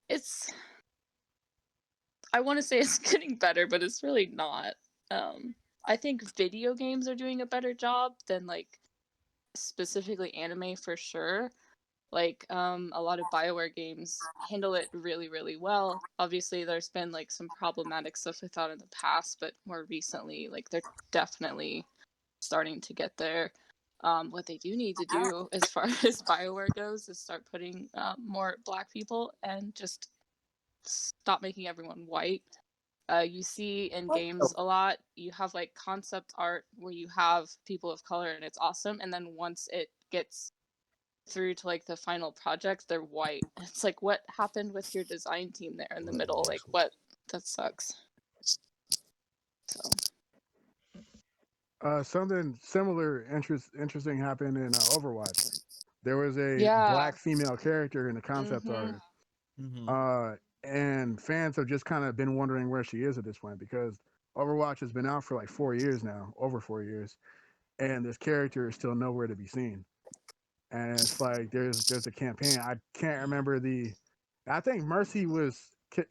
it's, I want to say it's getting better, but it's really not. I think video games are doing a better job than like specifically anime for sure. Like a lot of BioWare games handle it really, really well. Obviously, there's been like some problematic stuff with that in the past, but more recently, like they're definitely starting to get there. What they do need to do, as far as BioWare goes, is start putting more Black people and just stop making everyone white. You see in games a lot, you have like concept art where you have people of color and it's awesome, and then once it gets through to like the final project, they're white. It's like, what happened with your design team there in the middle? Like, what? That sucks. So something similar interesting happened in Overwatch. There was a yeah. black female character in the concept Mhm. art, and fans have just kind of been wondering where she is at this point because Overwatch has been out for like 4 years now, over 4 years, and this character is still nowhere to be seen. And it's like there's a campaign. I can't remember the. I think Mercy was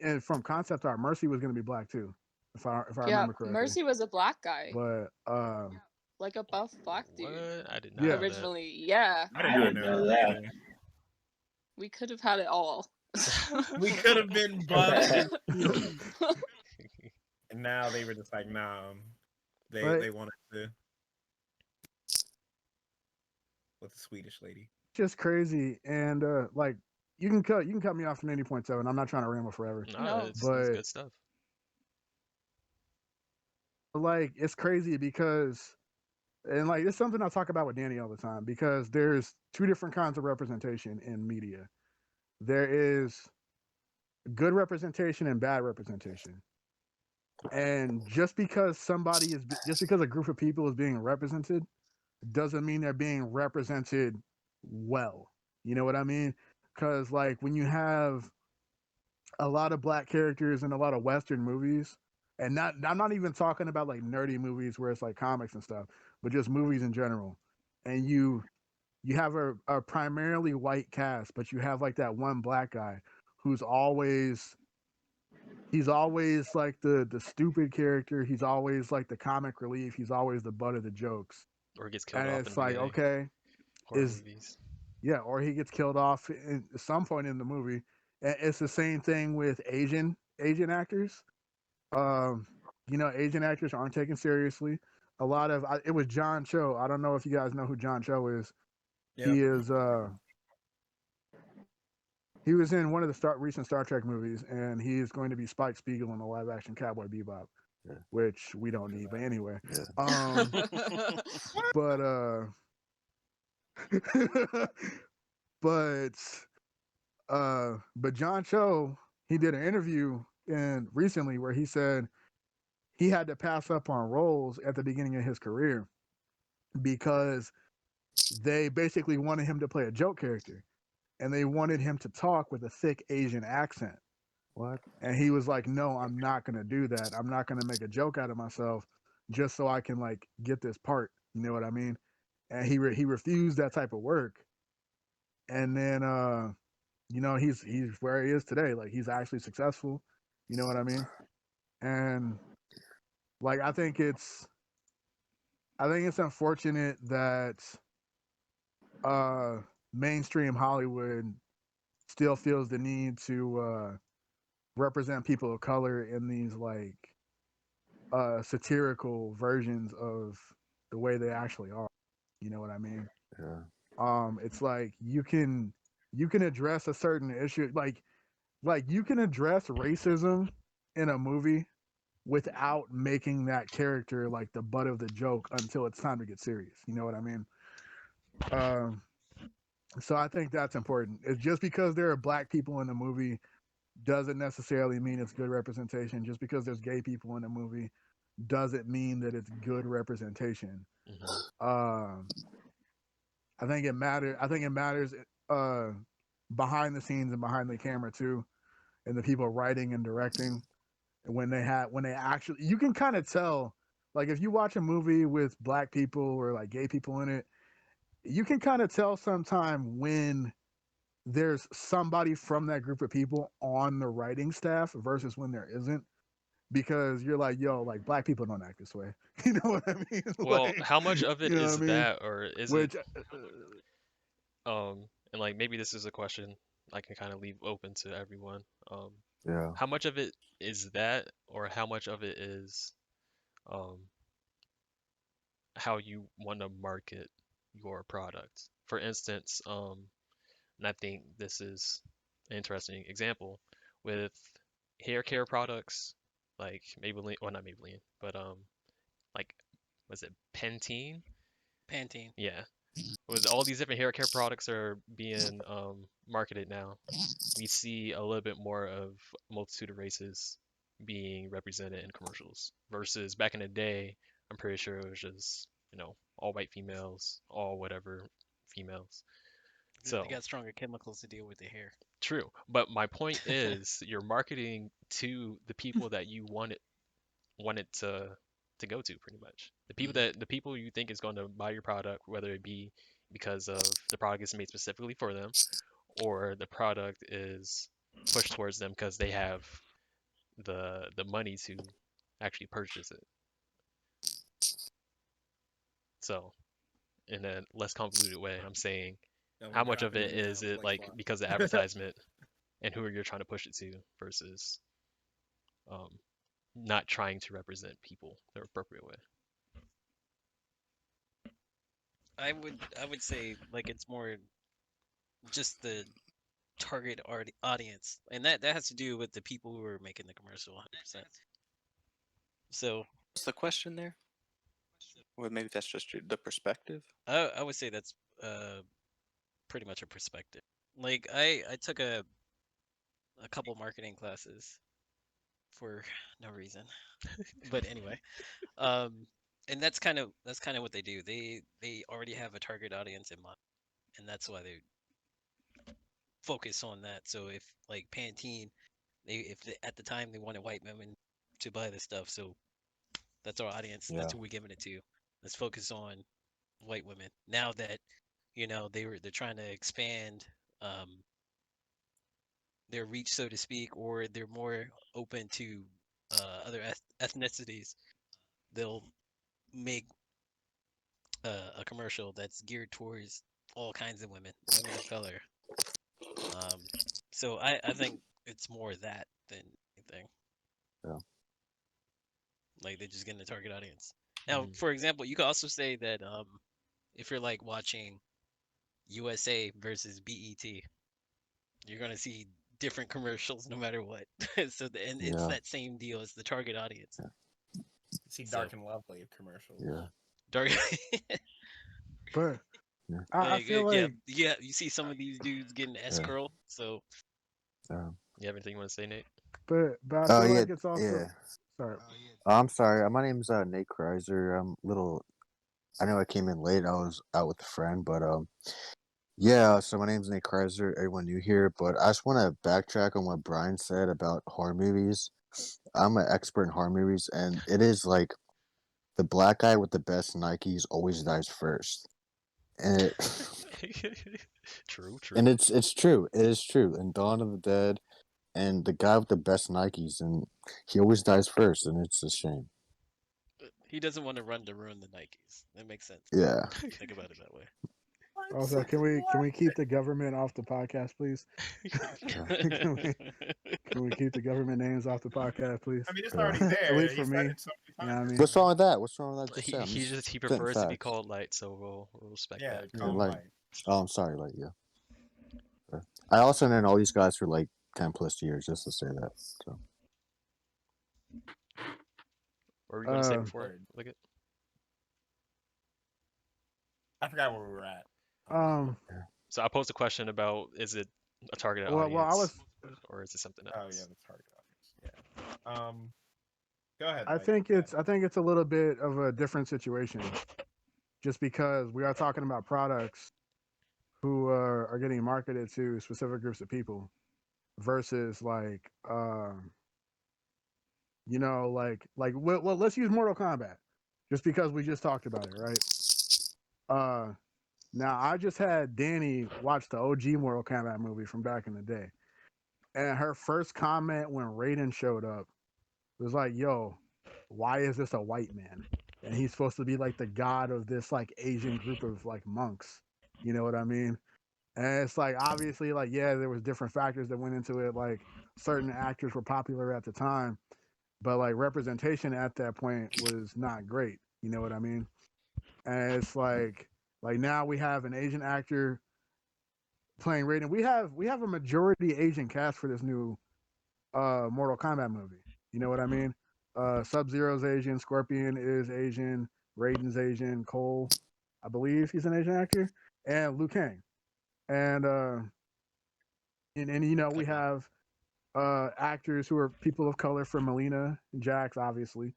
and from concept art. Mercy was going to be black too. if I Yeah, remember correctly. Mercy was a black guy, But like a buff black dude. What? I did not Yeah. know that. Originally, yeah. I I did not didn't know know that. that. either. We could have had it all. We could have been buff and cute. And now they were just like, nah. Right. They wanted to with the Swedish lady. just crazy. And like you can cut me off from any point, I'm not trying to ramble forever. No, No. it's But good stuff. like it's crazy because and like it's something I talk about with Danny all the time because there's two different kinds of representation in media. There is good representation and bad representation. And just because a group of people is being represented doesn't mean they're being represented well. You know what I mean? Because like when you have a lot of black characters in a lot of Western movies, and I'm not even talking about like nerdy movies where it's like comics and stuff, but just movies in general. And you have a primarily white cast, but you have like that one black guy who's always like the stupid character. He's always like the comic relief. He's always the butt of the jokes. Or gets killed And off in it's the like, beginning. okay, Horror is movies. yeah, or he gets killed off at some point in the movie. And it's the same thing with Asian actors. Um, Asian actors aren't taken seriously. A lot of it was John Cho. I don't know if you guys know who John Cho is. Yep. He is he was in one of the recent Star Trek movies, and he is going to be Spike Spiegel in the live action Cowboy Bebop, which we don't need. But anyway, but but John Cho, he did an interview recently where he said he had to pass up on roles at the beginning of his career because they basically wanted him to play a joke character and they wanted him to talk with a thick Asian accent. What? And he was like, "No, I'm not going to do that. I'm not going to make a joke out of myself just so I can like get this part." You know what I mean? And he refused that type of work. And then he's where he is today. Like he's actually successful. You know what I mean? And like I think it's unfortunate that mainstream Hollywood still feels the need to represent people of color in these like satirical versions of the way they actually are. You know what I mean? Yeah. It's like you can address a certain issue, like you can address racism in a movie without making that character like the butt of the joke until it's time to get serious. You know what I mean? So I think that's important. It's just because there are black people in the movie doesn't necessarily mean it's good representation. Just because there's gay people in the movie doesn't mean that it's good representation. Mm-hmm. I think it matters. I think it matters behind the scenes and behind the camera too, and the people writing and directing. And when they actually, you can kind of tell. Like if you watch a movie with black people or like gay people in it, you can kind of tell sometime when there's somebody from that group of people on the writing staff versus when there isn't, because you're like, yo, like black people don't act this way. You know what I mean? Well, like, how much of it you know is what I mean? that, or is Which it and like maybe this is a question I can kind of leave open to everyone. Yeah. How much of it is that, or how much of it is um how you want to market your product? For instance, and I think this is an interesting example with hair care products like Maybelline, well not Maybelline, but like was it Pantene? Pantene. Yeah. With all these different hair care products are being marketed now, we see a little bit more of a multitude of races being represented in commercials versus back in the day, I'm pretty sure it was just, all white females, all whatever females. So They got stronger chemicals to deal with the hair. true. But my point is you're marketing to the people that you want it to go to pretty much. The people you think is going to buy your product, whether it be because of the product is made specifically for them or the product is pushed towards them because they have the money to actually purchase it. So, in a less convoluted way, I'm saying No, how we're much of dropping it in is it like flop. because of advertisement and who you're trying to push it to versus um, not trying to represent people the appropriate way. I would say like it's more just the target audience, and that has to do with the people who are making the commercial 100%. So What's the question there? Or maybe that's just the perspective. I would say that's pretty much a perspective. Like I took a couple marketing classes for no reason, but anyway, um, and that's kind of what they do. They already have a target audience in mind, and that's why they focus on that. So if like Pantene, at the time they wanted white women to buy this stuff, so that's our audience. Yeah. That's who we're giving it to. Let's focus on white women. Now that they're trying to expand um, their reach, so to speak, or they're more open to other ethnicities, they'll make a commercial that's geared towards all kinds of women, women of color. Um, so I think it's more that than anything. Yeah. Like they're just getting a target audience. Now, Mm. for example, you could also say that if you're like watching USA versus BET, you're gonna see different commercials no matter what. And it's Yeah. that same deal as the target audience. You see So Dark and Lovely commercials. Yeah. dark. But Yeah. I feel like yeah. You see some of these dudes getting S Yeah. curl. So Yeah. You have anything you want to say, Nate? but I Oh feel yeah. like it's also Yeah. sorry. I'm sorry. My name's Nate Kreiser. I'm a little. I know I came in late. I was out with a friend, but yeah. So my name's Nate Kreiser. Everyone new here, but I just want to backtrack on what Brian said about horror movies. I'm an expert in horror movies, and it is like the black guy with the best Nikes always dies first, and True, true. and it's true. It is true. In Dawn of the Dead, and the guy with the best Nikes, and he always dies first, and it's a shame. he doesn't want to run to ruin the Nikes. That makes sense. Yeah. Think about it that way. Also, can we keep the government off the podcast, please? can we keep the government names off the podcast, please? I mean, it's Yeah. already there. At least He for said me. it so many You know what I times. mean? What's wrong with that? What's wrong with that? Just say, I'm He just he spitting prefers to be facts. called light, so we'll respect Yeah, that. call him like- Light. Oh, I'm sorry, like yeah. I also known all these guys for like 10+ years, just to say that. So What were you going to say before? Word. Look at. I forgot where we were at. So I posed a question about is it a targeted well, audience I was. or is it something Oh else? yeah, the target audience. Yeah. Go ahead. I Mike. think Yeah. it's a little bit of a different situation, just because we are talking about products who are getting marketed to specific groups of people, versus like well, let's use Mortal Kombat, just because we just talked about it, right? Now I just had Danny watch the OG Mortal Kombat movie from back in the day, and her first comment when Raiden showed up was like, "Yo, why is this a white man?" And he's supposed to be like the god of this like Asian group of like monks. You know what I mean? And it's like obviously like yeah, there was different factors that went into it. Like certain actors were popular at the time, but like representation at that point was not great. You know what I mean? And it's like now we have an Asian actor playing Raiden. We have a majority Asian cast for this new Mortal Kombat movie. You know what I mean? Sub Zero's Asian, Scorpion is Asian, Raiden's Asian, Cole, I believe he's an Asian actor, and Liu Kang. And you know we Okay. have actors who are people of color for Melina and Jax, obviously.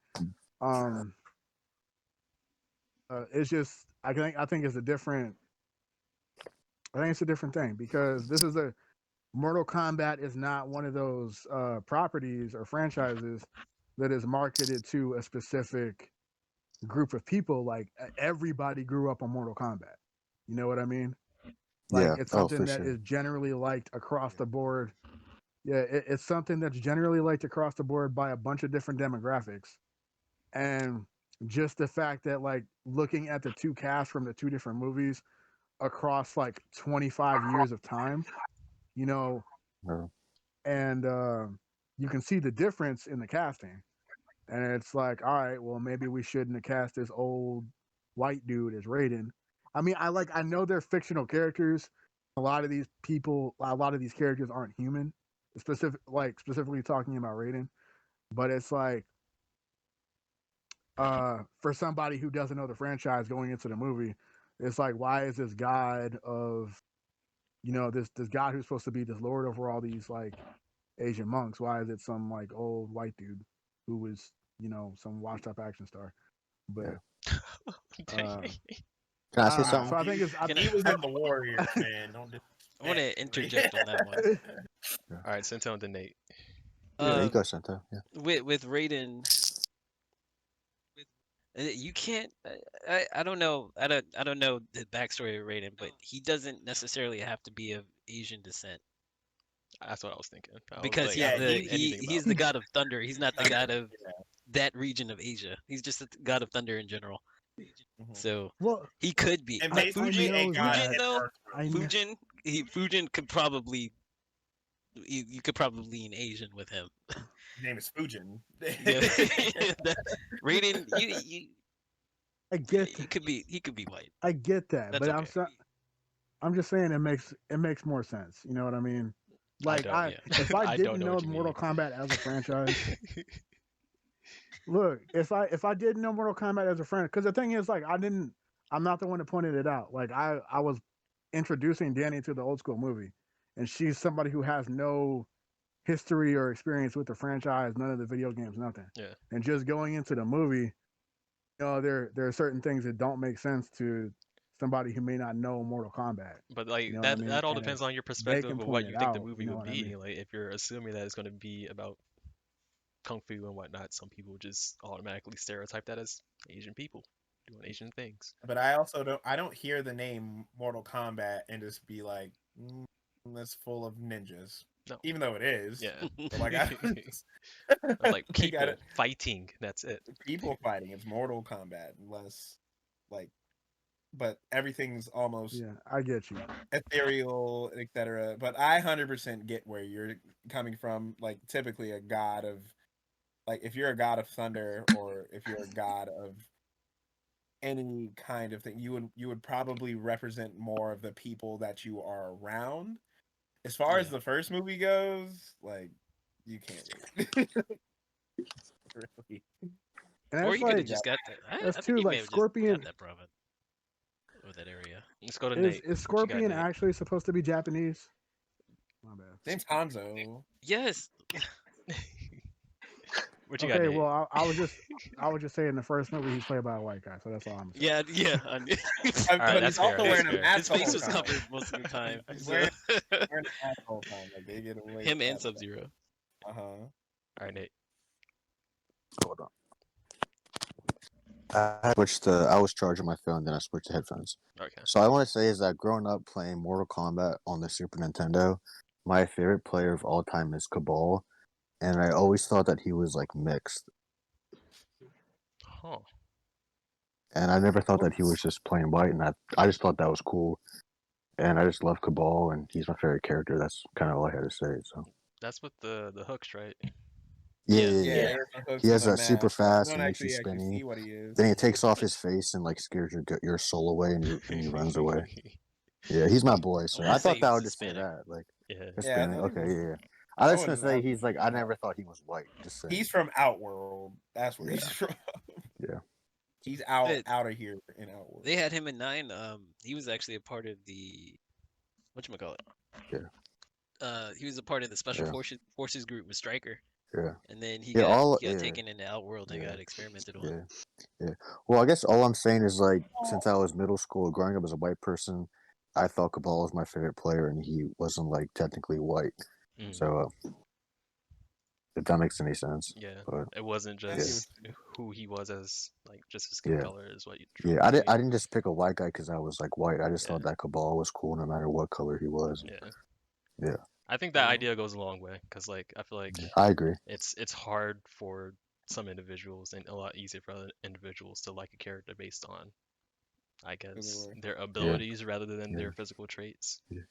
It's just I think it's a different. I think it's a different thing because this is a Mortal Kombat is not one of those properties or franchises that is marketed to a specific group of people. Like everybody grew up on Mortal Kombat. You know what I mean? Like yeah. it's Oh, something for that sure. is generally liked across the board. Yeah, it's something that's generally liked across the board by a bunch of different demographics. and just the fact that like looking at the two casts from the two different movies across like 25 years of time, you know, Yeah. and you can see the difference in the casting. And it's like, all right, well, maybe we shouldn't have cast this old white dude as Raiden. I mean, I know they're fictional characters. A lot of these people, a lot of these characters aren't human. Specifically talking about Raiden, but it's like, for somebody who doesn't know the franchise going into the movie, it's like, why is this god of, this god who's supposed to be this lord over all these like Asian monks? Why is it some like old white dude who was, some washed up action star? But Can I say something? so I think it's. Can He was in the Warriors, man. Don't I want to interject on that one. All right, Sento and then Nate. Yeah, you Uh, go, Santa. Yeah. with Raiden, you can't. I don't know. I don't know the backstory of Raiden, but he doesn't necessarily have to be of Asian descent That's what I was thinking. I was because like, he's I don't Yeah, know the anything he's about the god of thunder. He's not the god of Yeah. that region of Asia. He's just the god of thunder in general. Mhm. So Well, he could be. And Like basically, know a god Fujin hit though. Earth. I know. Fujin could probably. You could probably lean Asian with him. His name is Fujin. Yeah. Raiden, you I get he could be white. I get that, That's but okay. I'm just saying it makes more sense. You know what I mean? Like don't, yeah. if I I don't didn't know know what you Mortal mean. Kombat as a franchise, look, if I didn't know Mortal Kombat as a friend, because the thing is, like, I'm not the one that pointed it out. Like, I was introducing Danny to the old school movie, and she's somebody who has no history or experience with the franchise, none of the video games, nothing. Yeah. And just going into the movie, there are certain things that don't make sense to somebody who may not know Mortal Kombat. But like You know what I that mean? that all And depends on your they perspective can of point what it you think the out. movie You know would what I be. mean? Like if you're assuming that it's going to be about kung fu and whatnot, some people just automatically stereotype that as Asian people doing Asian things. But I also don't hear the name Mortal Kombat and just be like, that's full of ninjas. No. Even though it is. Yeah. But like It's like like, people fighting. That's it. people fighting. It's Mortal Kombat, less like, but everything's almost Yeah, I get you. ethereal, etc. But I 100% get where you're coming from. Like typically a god of, like if you're a god of thunder or if you're a god of any kind of thing, you would probably represent more of the people that you are around. As far as Yeah. the first movie goes, like you can't really. Really. And Or it's you could have like just got that. I that's think too he may like have just Scorpion. got that province or that area. Let's go to Is Nate. is What you got, Scorpion Nate? actually supposed to be Japanese? My bad. Name's Hanzo. Yes. What you got, Okay, Nate? well, I was just saying the first movie he's played by a white guy, so that's all I'm saying. Yeah, yeah. I knew- All right, But that's he's also fair, wearing that's a fair. mask. His the face whole was time. covered most of the time. He's So. wearing a mask the whole time. Like they get away. Him and Sub Zero. Uh huh. All right, Nate. Hold on. I was charging my phone, then I switched to headphones. Okay. So I want to say is that growing up playing Mortal Kombat on the Super Nintendo, my favorite player of all time is Cabal, and I always thought that he was like mixed, Huh. and I never thought that he was just plain white, and I just thought that was cool, and I just love Cabal, and he's my favorite character. That's kind of all I had to say. So That's with the hooks, right? yeah. Yeah. There's the hooks He has in the that super mask. You fast don't and makes you actually spinny. see what he is. Then he takes off his face and like scares your soul away, and he runs away. Yeah, he's my boy. So wanna I say thought he that was would just say Hispanic. that, like Yeah. Yeah, I Hispanic. thought he Okay, was- yeah. I was gonna was say out- he's like I never thought he was white. Just saying. He's from Outworld. That's where he's Yeah. from. Yeah. He's out But- of here in Outworld. They had him in 9. He was actually a part of the whatchamacallit. He was a part of the special Yeah. forces group with Stryker. Yeah. And then he Yeah, got yeah. taken into Outworld and Yeah. got experimented on. Yeah. Well, I guess all I'm saying is like since I was middle school, growing up as a white person, I thought Cabal was my favorite player, and he wasn't like technically white. Mm. So if that makes any sense. Yeah. But It wasn't Yeah. just who he was as like just his skin Yeah. color is what you. yeah, I didn't just pick a white guy because I was like white. I just Yeah. thought that Cabal was cool no matter what color he was. Yeah. Yeah. I think that Yeah. idea goes a long way because like I feel like I agree. it's hard for some individuals and a lot easier for other individuals to like a character based on, I guess, were. their abilities rather than Yeah. their physical traits. Yeah.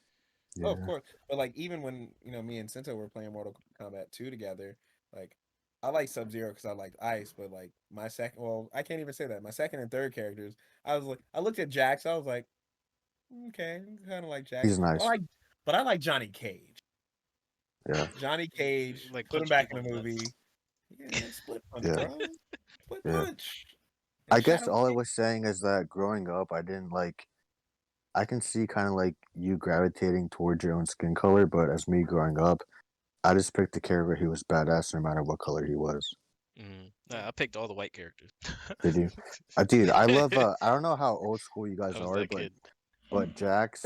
Oh, of course. But like even when me and Sento were playing Mortal Kombat 2 together, like I like Sub Zero because I liked Ice, but like my second, well, I can't even say that. My second and third characters, I was like, I looked at Jax, I was like, okay, kind of like Jax. He's nice. But I like Johnny Cage. Yeah. Johnny Cage, Like put him punch back in people the in the nuts. movie. Yeah, split punch, Yeah. bro. Split Yeah. punch. I And guess Shadow all I King. was saying is that growing up, I didn't like. I can see kind of like you gravitating towards your own skin color, but as me growing up, I just picked a character who was badass no matter what color he was. I picked all the white characters. Did you? Dude, I love. I don't know how old school you guys I was are, that kid. but Jax.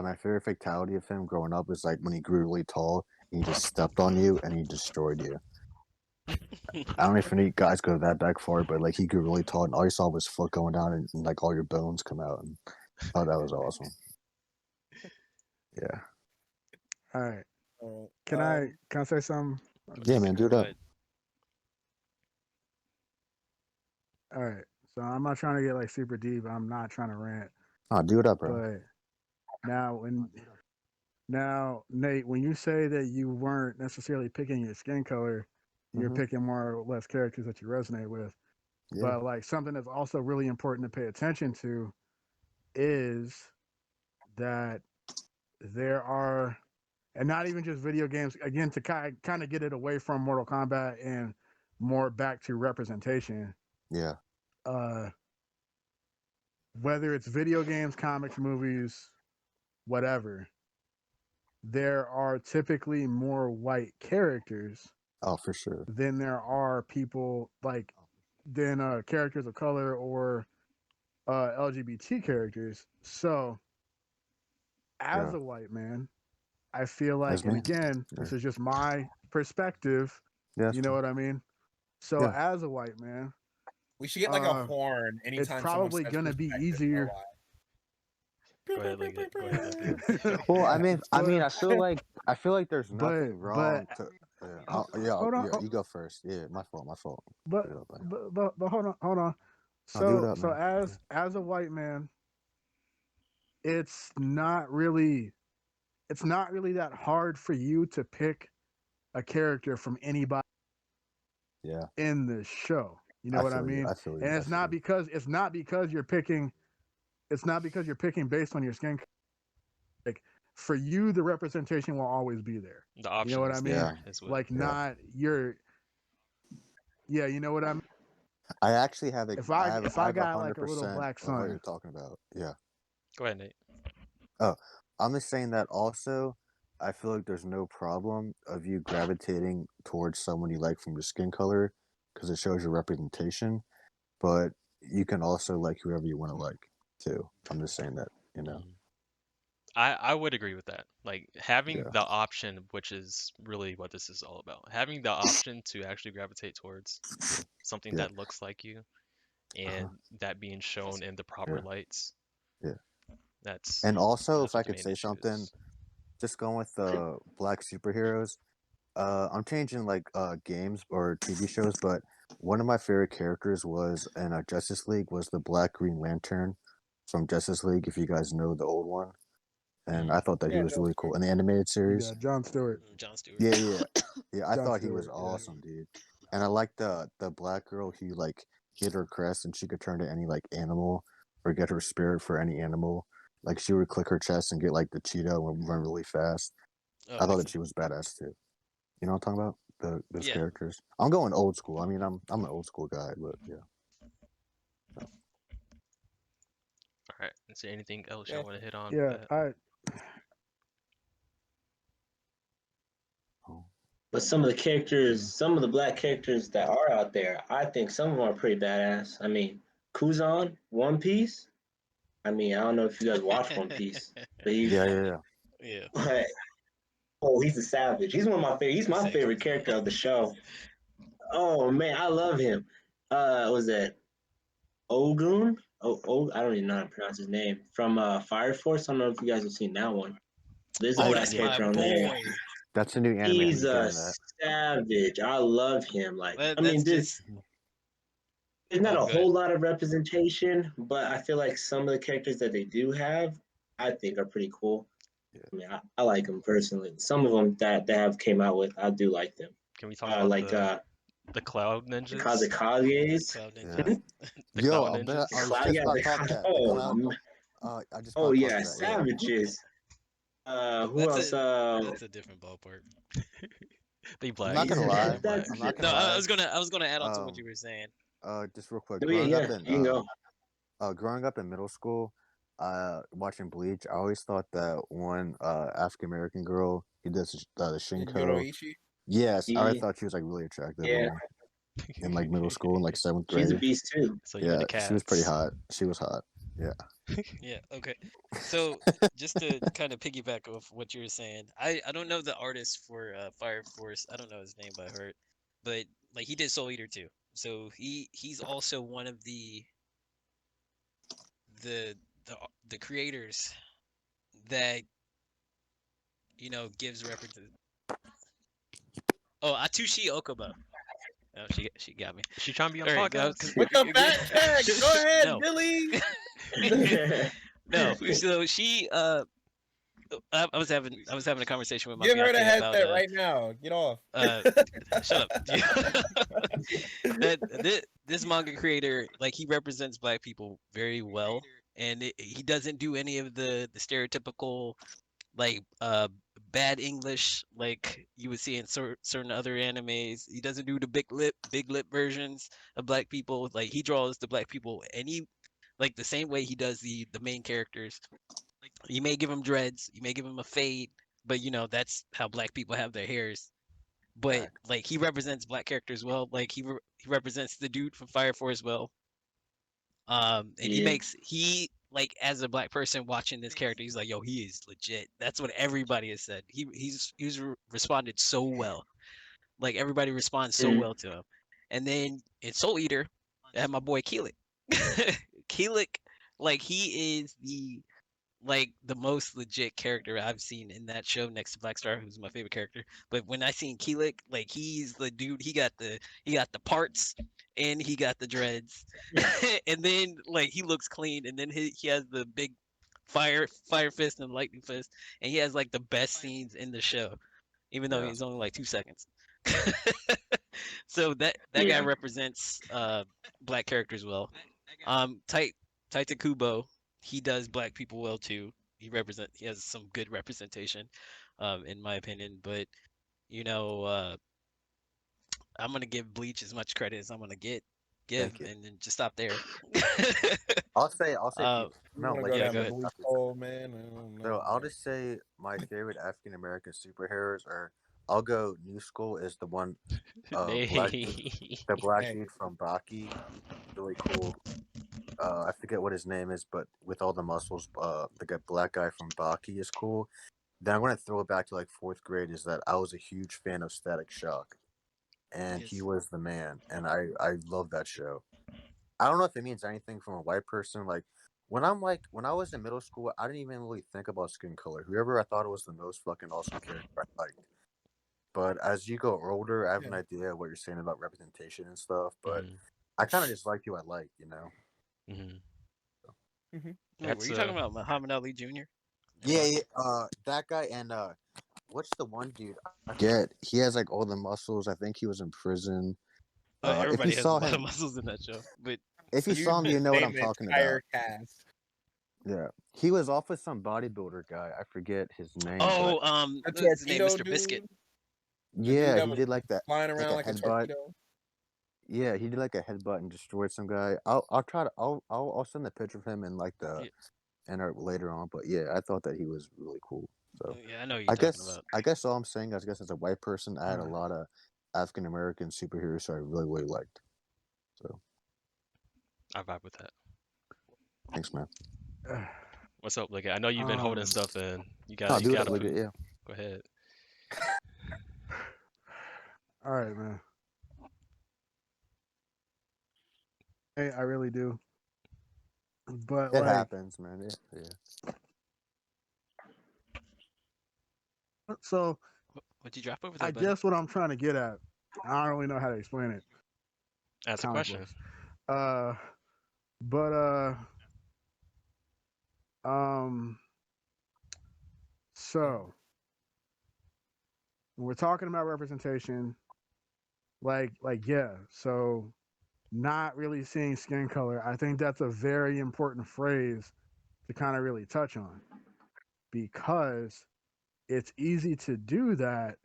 My favorite fatality of him growing up was like when he grew really tall, and he just stepped on you and he destroyed you. I don't know if any guys go that back far, but like he grew really tall, and all you saw was foot going down, and like all your bones come out. And I thought that was awesome. Yeah. All right. All Can right. I say something? Yeah, man, do it up. All right. So I'm not trying to get like super deep. I'm not trying to rant. Oh, do it up, bro. But now, Nate, when you say that you weren't necessarily picking your skin color, you're picking more or less characters that you resonate with. Yeah. But like something that's also really important to pay attention to is that there are, and not even just video games, again, to kind of get it away from Mortal Kombat and more back to representation. Yeah. Whether it's video games, comics, movies, whatever, there are typically more white characters. Oh, for sure. Than there are people than characters of color or LGBT characters. So, as a white man, I feel like, and again, this is just my perspective. You know what I mean? So, as a white man, we should get like a horn anytime. It's probably gonna be easier. Go ahead, Liggett. Go ahead, Liggett. Well, I mean, I feel like there's nothing wrong. You go first. Yeah, my fault. But hold on. So as a white man, it's not really that hard for you to pick a character from anybody. Yeah. In the show, you know what I mean? I feel you. And it's not because you're picking. It's not because you're picking based on your skin. Like for you, the representation will always be there. The option, you know what I mean? Like not your. Yeah, you know what I mean. I actually have a. If I got like a little black son, what you're talking about. Yeah. Go ahead, Nate. Oh, I'm just saying that also. I feel like there's no problem of you gravitating towards someone you like from your skin color because it shows your representation, but you can also like whoever you want to like too. I'm just saying that, you know. I would agree with that. Like having the option, which is really what this is all about, having the option to actually gravitate towards something that looks like you and that being shown in the proper lights. Yeah. And also, if I could say something, just going with the black superheroes, I'm changing like games or TV shows, but one of my favorite characters was in Justice League was the Black Green Lantern from Justice League, if you guys know the old one. And I thought that he was really cool in the animated series. Yeah, John Stewart. Yeah. I thought he was awesome, dude. And I liked the black girl who like hit her crest and she could turn to any like animal or get her spirit for any animal. Like she would click her chest and get like the Cheeto and run really fast. I thought that she was badass too. You know what I'm talking about? Those characters. I'm going old school. I mean, I'm an old school guy, but yeah. All right. Is there anything else y'all want to hit on? But some of the black characters that are out there, I think some of them are pretty badass. I mean, Kuzan, One Piece. I mean, I don't know if you guys watch One Piece, but Yeah. But, he's a savage. He's one of my favorite. He's my favorite character of the show. Oh man, I love him. Was that Ogun? I don't even know how to pronounce his name. From Fire Force. I don't know if you guys have seen that one. There's a black character on there. That's a new anime. He's Who's a doing that? savage. I love him. Like, Well, I that's mean, just. there's not Oh, a go ahead. whole lot of representation, but I feel like some of the characters that they do have, I think are pretty cool. Yeah. I mean, I like them personally. Some of them that they have came out with, I do like them. Can we talk about Like the cloud the ninjas? Kazakages. Cloud Yeah. Ninjas. The Yo, cloud I bet ninjas. The I was cloud, just yeah, about the to talk cloud. that. The cloud. I just about Oh to talk yeah, that. Yeah. savages. Who That's else? a different ballpark. They I'm black. not gonna Yeah, lie. that's I'm not No, gonna I lie. was gonna add on to what Um, you were saying. just real quick. oh yeah, yeah. You can go. Growing up in middle school, watching Bleach, I always thought that one African American girl, he does the Shinko. Yoroishi. Yes, I Yeah, thought she was like really attractive yeah. in like middle school, in like seventh She's a grade. beast too. So you into Yeah, she was pretty cats. hot. She was hot. Yeah. Yeah, okay. So just to kind of piggyback off what you were saying, I don't know the artist for Fire Force. I don't know his name by heart, but like he did Soul Eater too. So he's also one of the the the creators that gives references. Oh, Atushi Okubo. Oh, she got me. Is she trying to be on All the right, podcast? With the fact check. Go ahead, No. Billy. No. So she I was having a conversation with my Give her the fiance about headset right now. Get off. shut up. This manga creator, like, he represents black people very well, and he doesn't do any of the stereotypical, like, bad English like you would see in certain other animes. He doesn't do the big lip versions of black people. Like, he draws the black people, and he, like, the same way he does the main characters. You may give him dreads, you may give him a fade, but that's how black people have their hairs. But like, he represents black characters well. Like, he represents the dude from Fire Force well. And Yeah. he like, as a black person watching this character, he's like, yo, he is legit. That's what everybody has said. He's responded so well. Like, everybody responds so well to him. And then in Soul Eater, I have my boy Keelik. Keelik, like, he is the most legit character I've seen in that show, next to Blackstar, who's my favorite character. But when I seen Keelik, like, he's the dude. He got the parts, and he got the dreads, and then, like, he looks clean, and then he has the big fire fist and lightning fist, and he has, like, the best scenes in the show, even though he's only like 2 seconds. So that guy represents black characters well. Taita Kubo, he does black people well too. He has some good representation, in my opinion. But I'm gonna give Bleach as much credit as I'm gonna give, and then just stop there. I'll say. You want to go Yeah, down go the ahead. bleach hole, man? I don't So know, I'll man. just say my favorite African American superheroes are. I'll go new school is the one, black dude, the black Hey. dude from Baki, really cool. I forget what his name is, but with all the muscles, the black guy from Baki is cool. Then I'm gonna throw it back to like fourth grade. Is that I was a huge fan of Static Shock, and he was the man, and I love that show. I don't know if it means anything from a white person. Like when I was in middle school, I didn't even really think about skin color. Whoever I thought was the most fucking awesome character I liked. But as you go older, I have an idea of what you're saying about representation and stuff. But I kind of just liked who I liked, you know. Wait, were you talking about Muhammad Ali Jr.? Yeah, that guy and what's the one dude? I forget. He has like all the muscles. I think he was in prison. Everybody has a lot of muscles in that show, but if you saw him, you know what I'm Name the talking entire about. cast. Yeah, he was off with some bodybuilder guy. I forget his name. Oh, The what's his name? torpedo Mr. Biscuit. dude? Yeah, that he was did like that. flying around like a headbutt. torpedo. Yeah, he did like a headbutt and destroyed some guy. I'll send a picture of him in like the later on. But yeah, I thought that he was really cool. So Yeah, I know what you're talking about. I guess all I'm saying, I guess as a white person, I had a lot of African American superheroes who I really really liked. So I vibe with that. thanks, man. What's up, Liggett? I know you've been holding stuff in. You got Oh, it. do You it, got Liggett, it. yeah. Go ahead. All right, man. Hey, I really do. But It happens, man. Yeah. So What'd you drop over I there, buddy? guess what I'm trying to get at, I don't really know how to explain it. Ask a Comic question. books. But um, so when we're talking about representation, yeah, so not really seeing skin color, I think that's a very important phrase to kind of really touch on because it's easy to do that.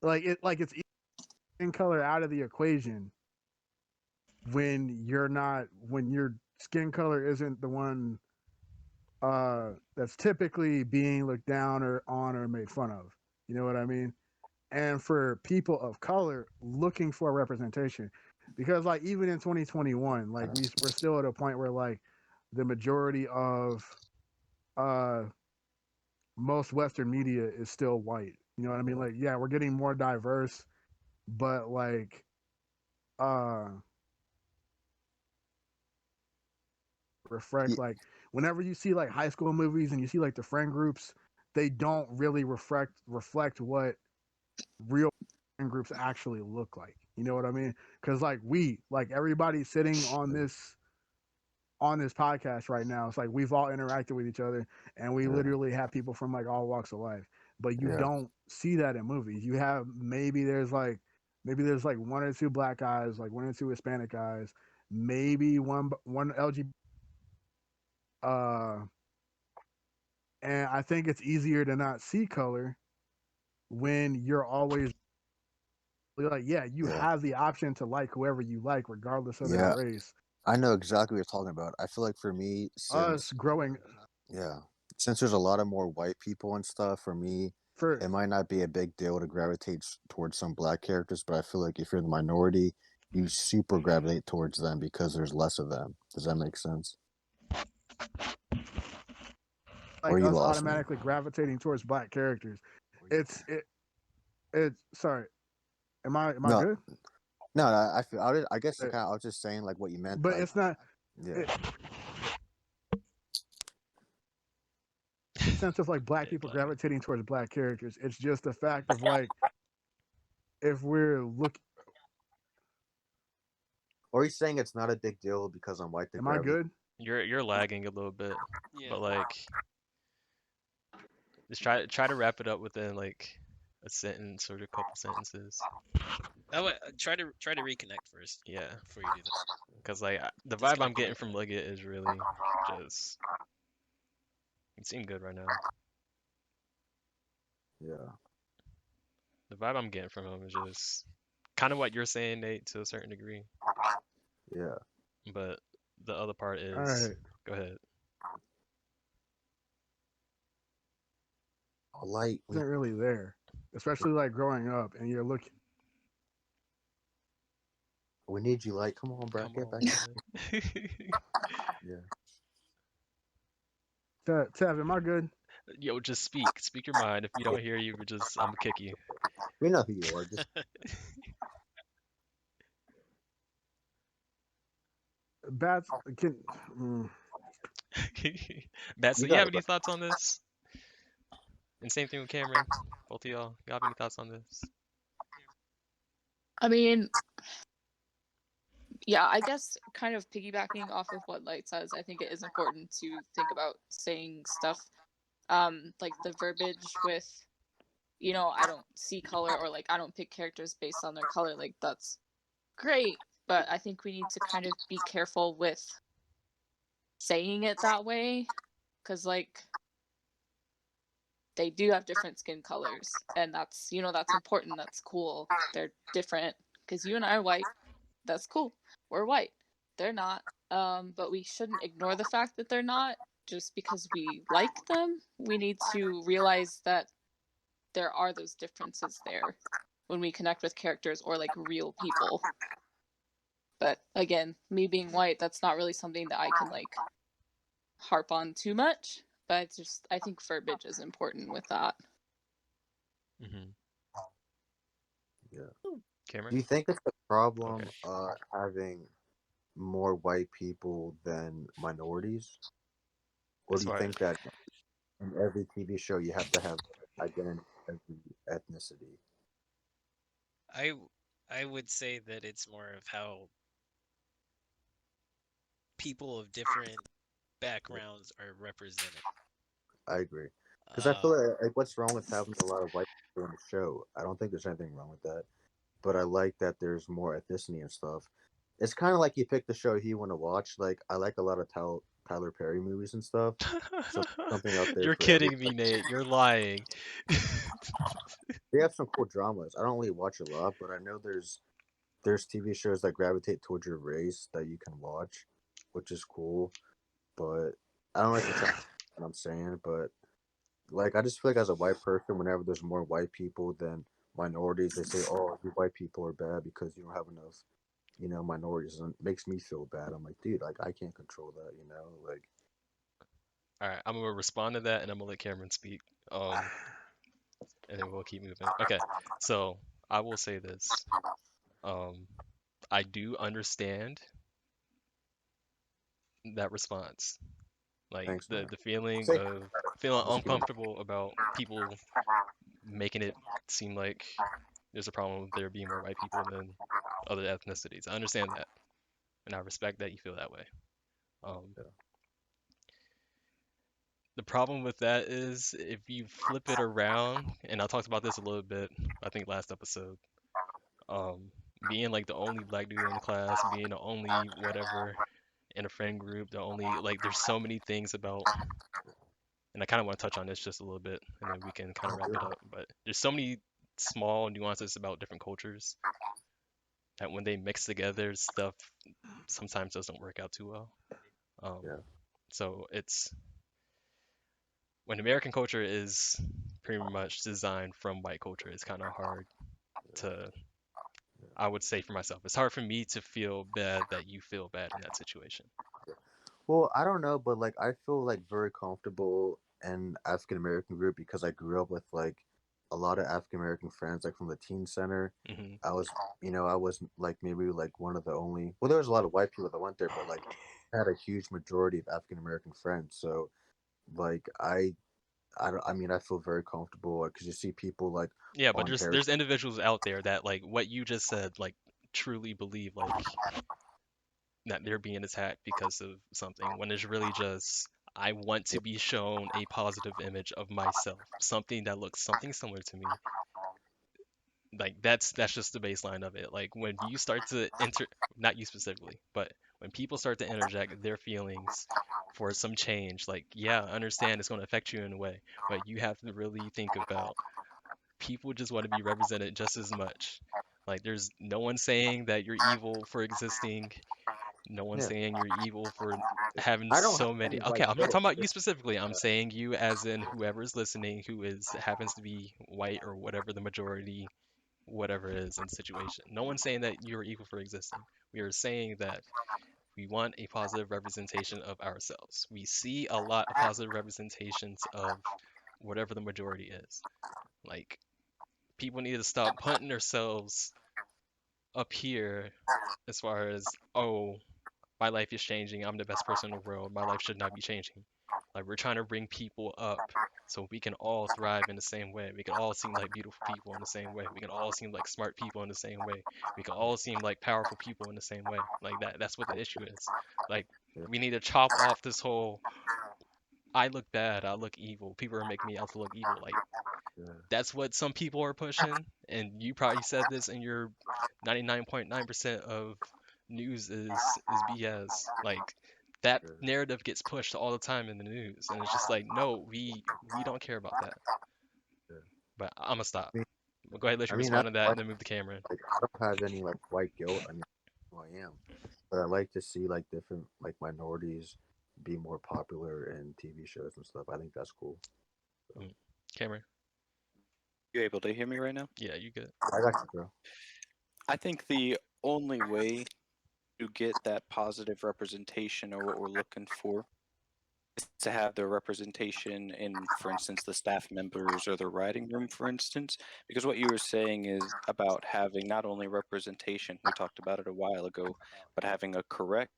It's easy to skin color out of the equation when your skin color isn't the one that's typically being looked down or on or made fun of. You know what I mean? And for people of color looking for representation, because like even in 2021, like we're still at a point where like the majority of uh most Western media is still white. You know what I mean? Like yeah, we're getting more diverse, but like uh reflect like whenever you see like high school movies and you see like the friend groups, they don't really reflect what real friend groups actually look like. You know what I mean? Because like everybody sitting on this podcast right now, it's like we've all interacted with each other and we literally have people from like all walks of life. But you don't see that in movies. You have maybe there's like one or two black guys, like one or two Hispanic guys, maybe one LGBT. Uh, and I think it's easier to not see color when you're always like, yeah, you have the option to like whoever you like, regardless of their race. I know exactly what you're talking about. I feel like for me, Us growing, since there's a lot of more white people and stuff, for me, for it might not be a big deal to gravitate towards some black characters, but I feel like if you're the minority, you super gravitate towards them because there's less of them. Does that make sense? Or like you us lost me? automatically gravitating towards black characters. It's sorry. Am I No, good? no, I guess I was just saying like what you meant. But like, it's not. Yeah. Sense of like black people gravitating towards black characters. It's just the fact of like if we're looking. Or he's saying it's not a big deal because I'm white. Am I good? You're lagging a little bit, Yeah. but like just try to wrap it up within like a sentence or a couple sentences. Oh, try to reconnect first. Yeah, Before you do that. because like the vibe I'm getting from Liggett is really just it seemed good right now. Yeah. The vibe I'm getting from him is just kind of what you're saying, Nate, to a certain degree. Yeah. But the other part is, All right. Go ahead. Light Isn't really there, especially like growing up, and you're looking. We need you, Light. Come on, bro. Get back. Yeah. Tev, am I good? Yo, just speak your mind. If you don't hear you, I'm gonna kick you. We know who you are. Just Bats can. Bats, so you have any thoughts on this? And same thing with Cameron. Both of y'all, you have any thoughts on this? I mean, yeah, I guess kind of piggybacking off of what Light says, I think it is important to think about saying stuff like the verbiage with, you know, I don't see color, or like I don't pick characters based on their color. Like that's great, but I think we need to kind of be careful with saying it that way, because like they do have different skin colors, and that's, you know, that's important, that's cool, they're different, because you and I are white, that's cool, we're white, they're not, but we shouldn't ignore the fact that they're not just because we like them. We need to realize that there are those differences there when we connect with characters or like real people. But again, me being white, that's not really something that I can like harp on too much, but it's just, I think verbiage is important with that. Mm-hmm. Yeah. Cameron? Do you think it's a problem having more white people than minorities? Or do you think that in every TV show you have to have identity every ethnicity. I I would say that it's more of how people of different backgrounds are represented. I agree. Because I Uh, feel like what's wrong with having a lot of white people on the show? I don't think there's anything wrong with that. But I like that there's more ethnicity and stuff. It's kind of like you pick the show you want to watch. Like I like a lot of Tyler Perry movies and stuff. So something out there You're for every. kidding me, Nate. You're lying. They have some cool dramas. I don't really watch a lot, but I know there's TV shows that gravitate towards your race that you can watch, which is cool. But I don't like to tell what I'm saying, but like I just feel like as a white person, whenever there's more white people than minorities, they say, "Oh, you white people are bad because you don't have enough, minorities," and it makes me feel bad. I'm like, dude, like I can't control that, like All right, I'm gonna respond to that, and I'm gonna let Cameron speak. And then we'll keep moving. Okay, so I will say this. Um, I do understand that response, like thanks, the man. the feeling Say, of feeling just kidding. uncomfortable about people making it seem like there's a problem with there being more white people than other ethnicities. I understand that, and I respect that you feel that way. Um, Yeah. the problem with that is if you flip it around, and I talked about this a little bit, I think last episode, um, being like the only black dude in the class, being the only whatever in a friend group, the only like there's so many things about, and I kind of want to touch on this just a little bit, and then we can kind of wrap it up. But there's so many small nuances about different cultures that when they mix together, stuff sometimes doesn't work out too well. Um, Yeah. so it's when American culture is pretty much designed from white culture, it's kind of hard to, I would say for myself, it's hard for me to feel bad that you feel bad in that situation. Well, I don't know, but like I feel like very comfortable in African American group because I grew up with like a lot of African American friends, like from the teen center. Hmm. I was, I was like maybe like one of the only. Well, there was a lot of white people that went there, but like I had a huge majority of African American friends. So like I don't. I mean, I feel very comfortable because you see people like Yeah, but on Harris. there's individuals out there that like what you just said, like truly believe like that they're being attacked because of something when it's really just I want to be shown a positive image of myself, something that looks something similar to me. Like that's just the baseline of it. Like when you start to not you specifically, but when people start to interject their feelings for some change, like yeah, I understand it's going to affect you in a way, but you have to really think about people just want to be represented just as much. Like there's no one saying that you're evil for existing. No one's Yeah, saying you're evil for having I don't have so many. any Okay, white I'm not guilt. talking about you specifically. I'm saying you as in whoever's listening who is happens to be white or whatever the majority whatever it is in the situation. No one's saying that you're evil for existing. We are saying that we want a positive representation of ourselves. We see a lot of positive representations of whatever the majority is. Like people need to stop putting themselves up here as far as, oh, my life is changing. I'm the best person in the world. My life should not be changing. Like we're trying to bring people up so we can all thrive in the same way. We can all seem like beautiful people in the same way. We can all seem like smart people in the same way. We can all seem like powerful people in the same way. Like that's what the issue is. Like Yeah, we need to chop off this whole I look bad, I look evil. People are making me out to look evil. Like yeah, that's what some people are pushing, and you probably said this in your 99.9% of news is BS. Like that yeah, narrative gets pushed all the time in the news, and it's just like, no, we don't care about that. yeah. But I'm gonna stop. I mean, We'll go ahead and let I you mean, respond that's to that, why and then move to Cameron. like I don't have any like white guilt. I mean, who I am, but I like to see like different like minorities be more popular in TV shows and stuff. I think that's cool. So, Mm. Cameron, You able to hear me right now? yeah, you good. I got you, bro. I think the only way to get that positive representation or what we're looking for is to have the representation in, for instance, the staff members or the writing room, for instance, because what you were saying is about having not only representation, we talked about it a while ago, but having a correct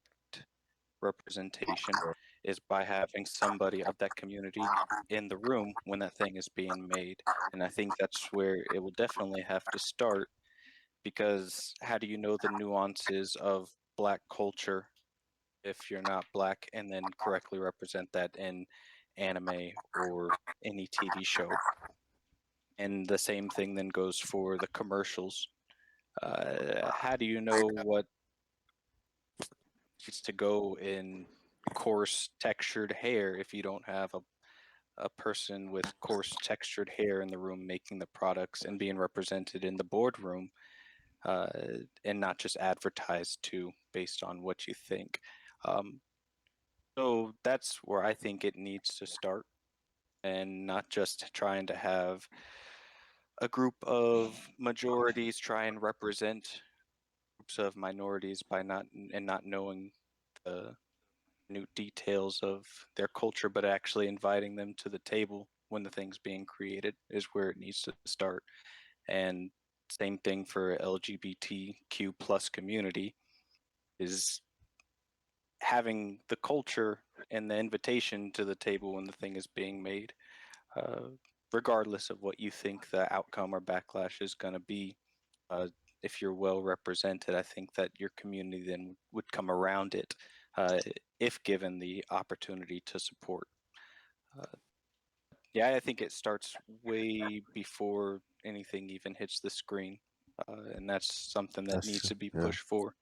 representation is by having somebody of that community in the room when that thing is being made. And I think that's where it will definitely have to start, because how do you know the nuances of Black culture if you're not Black, and then correctly represent that in anime or any TV show? And the same thing then goes for the commercials. How do you know what needs to go in coarse textured hair if you don't have a person with coarse textured hair in the room making the products and being represented in the boardroom, uh, and not just advertised to based on what you think? Um, so that's where I think it needs to start, and not just trying to have a group of majorities try and represent groups of minorities by not knowing the new details of their culture, but actually inviting them to the table when the thing's being created is where it needs to start. And same thing for LGBTQ plus community, is having the culture and the invitation to the table when the thing is being made, uh, regardless of what you think the outcome or backlash is going to be. If you're well represented, I think that your community then would come around it, uh, if given the opportunity to support. Uh, yeah, I think it starts way before anything even hits the screen, and that's something that That's needs true. to be Yeah. pushed for.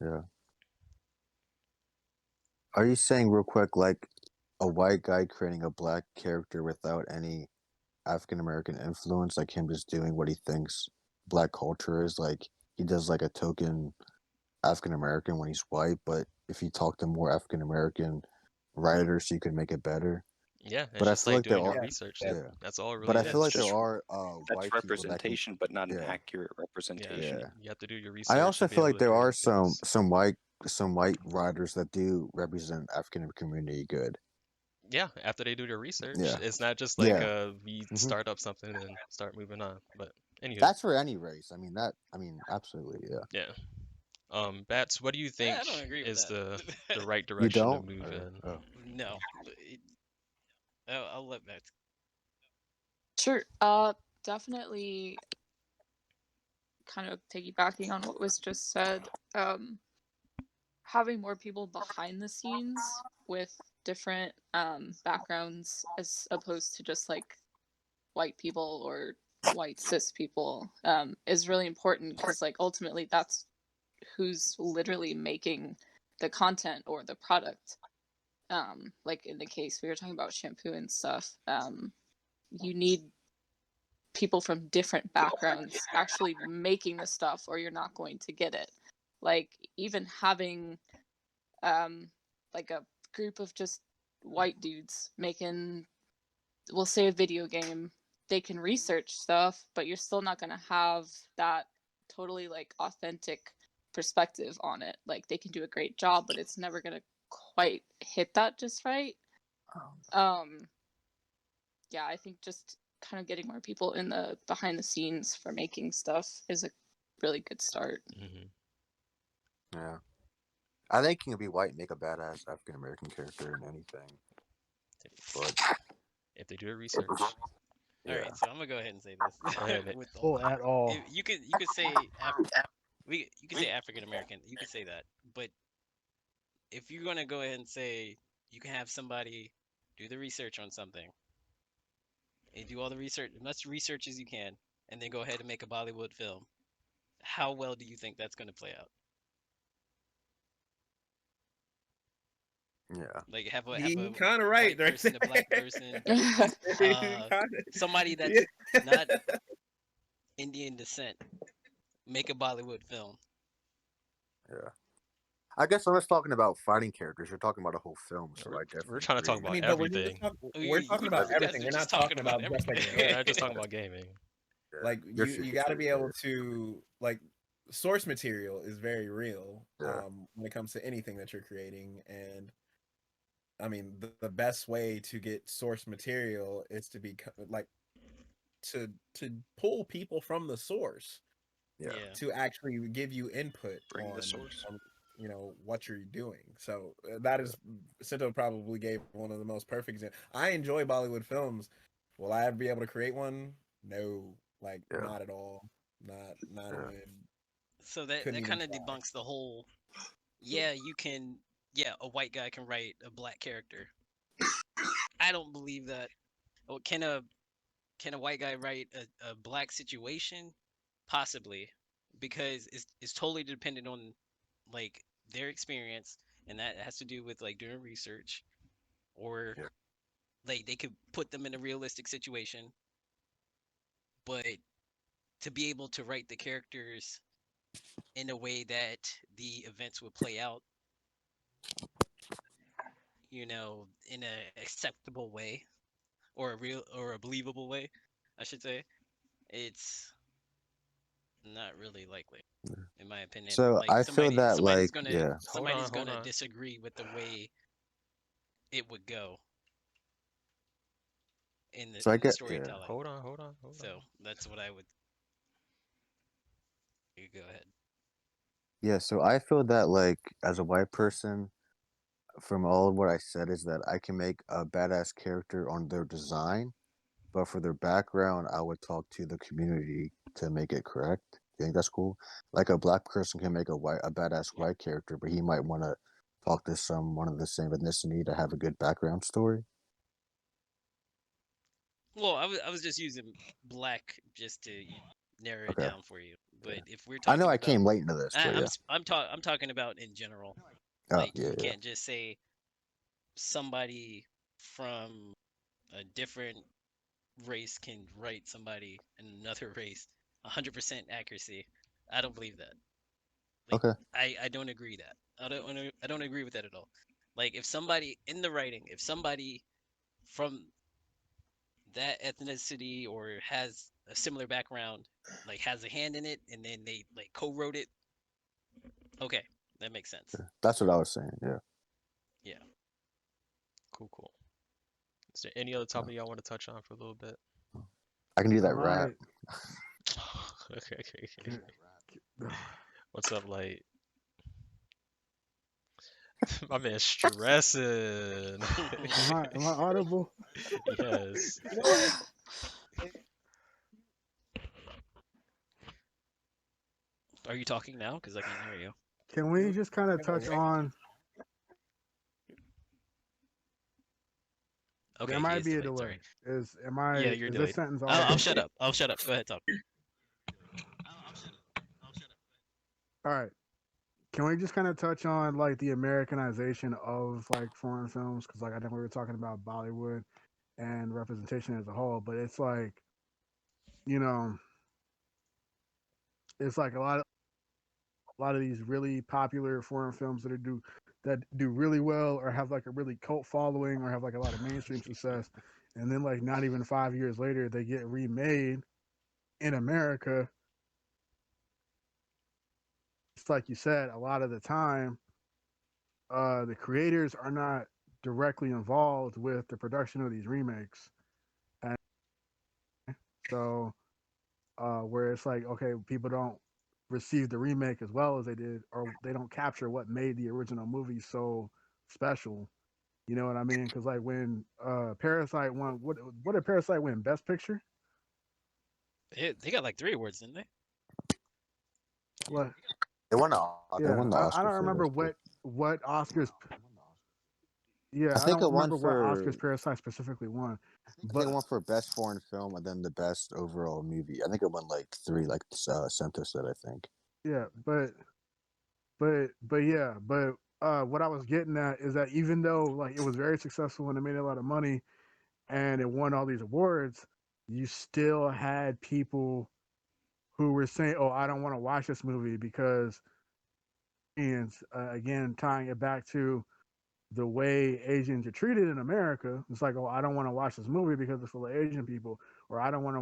Yeah. Are you saying real quick, like a white guy creating a Black character without any African American influence, like him just doing what he thinks Black culture is, like he does like a token African American when he's white, but if you talk to more African American writers, you could make it better. Yeah, But it's I just feel like like there doing your are, research. yeah, That's all it but really I feel That's like is. there just are that's white people that can, representation, but not an yeah, accurate Yeah, representation. yeah. you have to do your I research also and be feel able like to there do are interviews. some white writers that do represent African community good. Yeah, after they do their research, Yeah, it's not just like yeah. we hmm start up something and start moving on. But anywho, That's for any race. I mean absolutely, yeah. yeah. Bats, what do you Yeah, think I don't agree with is that. the right You direction to don't? move Or, in? oh. No, I'll let that. Sure. Definitely kind of piggybacking on what was just said. Having more people behind the scenes with different backgrounds as opposed to just like white people or white cis people is really important, because like ultimately that's who's literally making the content or the product. Like in the case we were talking about shampoo and stuff, you need people from different backgrounds actually making the stuff or you're not going to get it. Like even having like a group of just white dudes making, we'll say, a video game, they can research stuff, but you're still not going to have that totally like authentic perspective on it. Like they can do a great job, but it's never going to quite hit that just right. um yeah, I think just kind of getting more people in the behind the scenes for making stuff is a really good start. Hmm. Yeah. I think you can be white and make a badass African American character in anything. But If they do their research. All yeah. right, so I'm gonna go ahead and say this. Go ahead, Nick. With all, Well, at all. you could say you could say African American, you could say that, but if you're gonna go ahead and say you can have somebody do the research on something and do all the research, as much research as you can, and then go ahead and make a Bollywood film, how well do you think that's gonna play out? Yeah. Like have He a kind of right white right person, a there. black person, Kinda- somebody yeah. that's not Indian descent, make a Bollywood film. Yeah. I guess when we're talking about fighting characters, you're talking about a whole film, so We're, I we're definitely trying to talk agree. I about mean, but everything. we're talking about You guys everything. are We're just not talking talking about about just like everything. We're the not just talking anime. about gaming. Yeah. Like Your you future got to too, be yeah. able to, like, source material is very real Yeah. when it comes to anything that you're creating. And I mean, the best way to get source material is to be like to pull people from the source Yeah. Yeah. to actually give you input Bring the source. on what you're doing. So that is Sento probably gave one of the most perfect examples. I enjoy Bollywood films. Will I ever be able to create one? No, like Yeah. not at all. Not Yeah. even. So that Couldn't that even kind of try. debunks the whole. Yeah, you can. Yeah, a white guy can write a black character. I don't believe that. Oh, can a white guy write a black situation? Possibly, because it's totally dependent on like their experience, and that has to do with like doing research, or Yeah. like they could put them in a realistic situation, but to be able to write the characters in a way that the events would play out, in a acceptable way, or a real or a believable way, I should say, it's not really likely, in my opinion. So Like I feel that somebody's like gonna yeah. somebody's Hold gonna on. disagree with the way it would go in the So I in the get yeah. storytelling. Hold on. So that's what I would. You go ahead. Yeah, so I feel that like as a white person, from all of what I said is that I can make a badass character on their design, but for their background, I would talk to the community to make it correct. You think that's cool? Like a black person can make a badass white character, but he might want to talk to someone of the same ethnicity to have a good background story. Well, I was just using black just to narrow it Okay. down for you. But Yeah. if we're I know talking I about, came late into this, but yeah. I'm talking about in general. Oh, Like yeah, you yeah. can't just say somebody from a different race can write somebody in another race 100% accuracy. I don't believe that. Like Okay. I don't agree that. I don't agree with that at all. Like if somebody in the writing, if somebody from that ethnicity or has a similar background, like has a hand in it, and then they like co-wrote it, okay, that makes sense. Yeah. That's what I was saying, yeah. Yeah. Cool. Is there any other topic y'all want to touch on for a little bit? I can do that rap. Right. Okay. What's up, Light? My man stressing. Am I audible? Yes. Are you talking now? Because I can't hear you. Can we just kind of touch on? Okay, There he might is be a delayed. delay. Sorry. Yeah, you're Is this delayed. sentence I'll audible? shut up. I'll shut up. Go ahead, talk. All right. Can we just kind of touch on like the Americanization of like foreign films? Because like I think we were talking about Bollywood and representation as a whole, but it's like you know, it's like a lot of these really popular foreign films that do really well or have like a really cult following or have like a lot of mainstream success, and then like not even 5 years later they get remade in America. It's like you said, a lot of the time, the creators are not directly involved with the production of these remakes, and so where it's like okay, people don't receive the remake as well as they did, or they don't capture what made the original movie so special. You know what I mean? Because like when Parasite won, what did Parasite win? Best Picture? They got like 3 awards, didn't they? What? They won Yeah, the I Oscar don't for remember Best Picture. what Oscars. I Yeah, I think don't it won remember what for Oscars Parasite specifically won, I think but it won for best foreign film and then the best overall movie. I think it won like three, like Sento said. I think. yeah, but what I was getting at is that even though like it was very successful and it made a lot of money and it won all these awards, you still had people who were saying, "Oh, I don't want to watch this movie because," and again, tying it back to the way Asians are treated in America, it's like, "Oh, I don't want to watch this movie because it's full of Asian people," or I don't want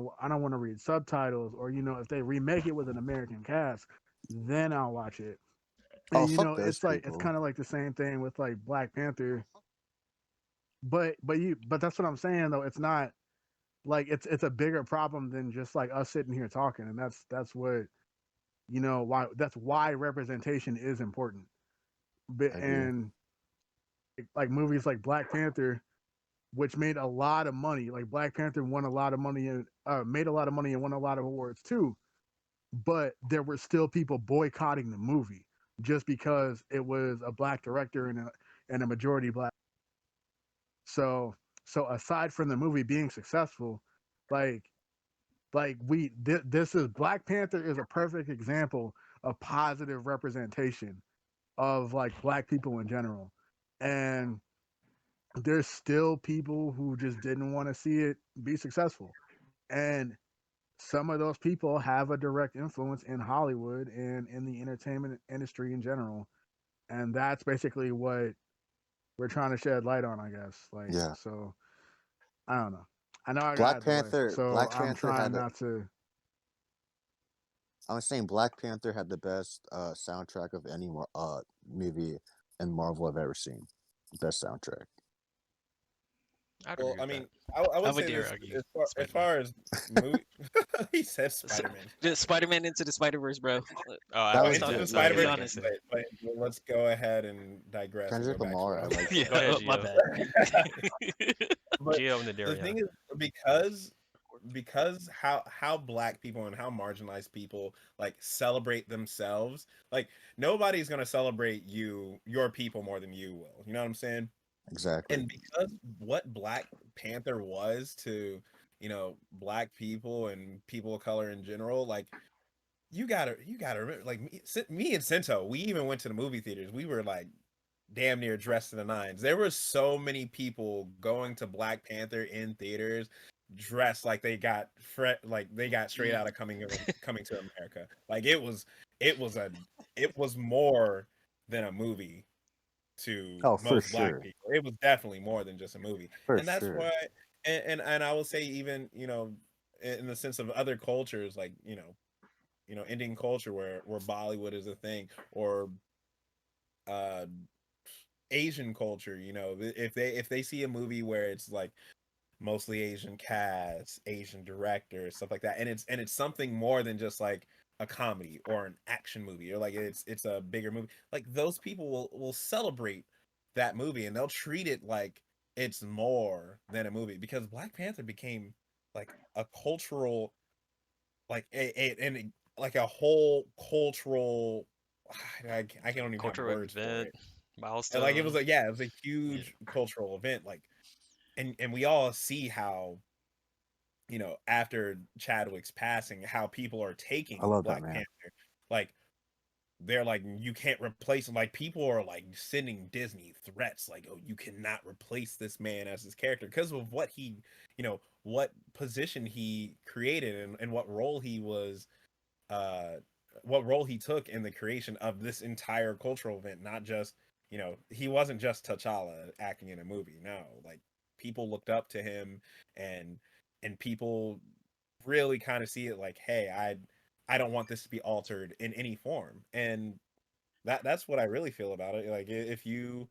to read subtitles," or if they remake it with an American cast, then I'll watch it. Oh, And fuck those it's like it's people. kind of like the same thing with like Black Panther, but that's what I'm saying though. It's not like it's a bigger problem than just like us sitting here talking, and that's what why that's why representation is important. But I agree. and like movies like Black Panther, which made a lot of money. Like Black Panther won a lot of money and made a lot of money and won a lot of awards too. But there were still people boycotting the movie just because it was a black director and a majority black. So aside from the movie being successful, like this is Black Panther is a perfect example of positive representation of like black people in general. And there's still people who just didn't want to see it be successful. And some of those people have a direct influence in Hollywood and in the entertainment industry in general. And that's basically what we're trying to shed light on, I guess. Like, Yeah. so I don't know. I know I got Black out the way, Panther. so Black I'm Panther trying had. not to. I was saying Black Panther had the best soundtrack of any movie in Marvel I've ever seen. Best soundtrack. I'd Well, agree I with mean, that. I I would would say dare this argue. as Spider-Man. far as movie. He said Spider-Man. The Spider-Man into the Spider-Verse, bro. Oh, I That was was Into talking. the good. Sorry, Yeah, Spider-Verse, be yeah. honest. but let's go ahead and digress and go Kendrick back Lamar, I to like Yeah, Go ahead, my Gio. bad. But Gio and the the thing Darion. is, because how black people and how marginalized people like celebrate themselves, like nobody's gonna celebrate your people more than you will. You know what I'm saying? Exactly. And because what Black Panther was to black people and people of color in general, like you gotta remember, like me and Sento, we even went to the movie theaters. We were like damn near dressed to the nines. There were so many people going to Black Panther in theaters dressed like like they got straight out of coming to America. Like it was a it was more than a movie to Oh, for most black sure. people. It was definitely more than just a movie. For And that's sure. why and I will say, even, in the sense of other cultures, like, Indian culture where Bollywood is a thing, or uh Asian culture, if they see a movie where it's like mostly Asian cast, Asian director, stuff like that, and it's something more than just like a comedy or an action movie, or like it's a bigger movie, like those people will celebrate that movie, and they'll treat it like it's more than a movie, because Black Panther became like a cultural, like like a whole cultural. I don't even have Cultural words for event, it. And like it was milestone. like, yeah, it was a Yeah. huge cultural event. Like, and we all see how, after Chadwick's passing, how people are I taking love that Black man. Panther. Like, they're like, you can't replace him. Like, people are like sending Disney threats, like, oh, you cannot replace this man as his character, because of what he, what position he created, and uh what role he took in the creation of this entire cultural event. Not just, he wasn't just T'Challa acting in a movie. No, like, people looked up to him, and people really kind of see it like, hey, I don't want this to be altered in any form. And that's what I really feel about it. Like, if you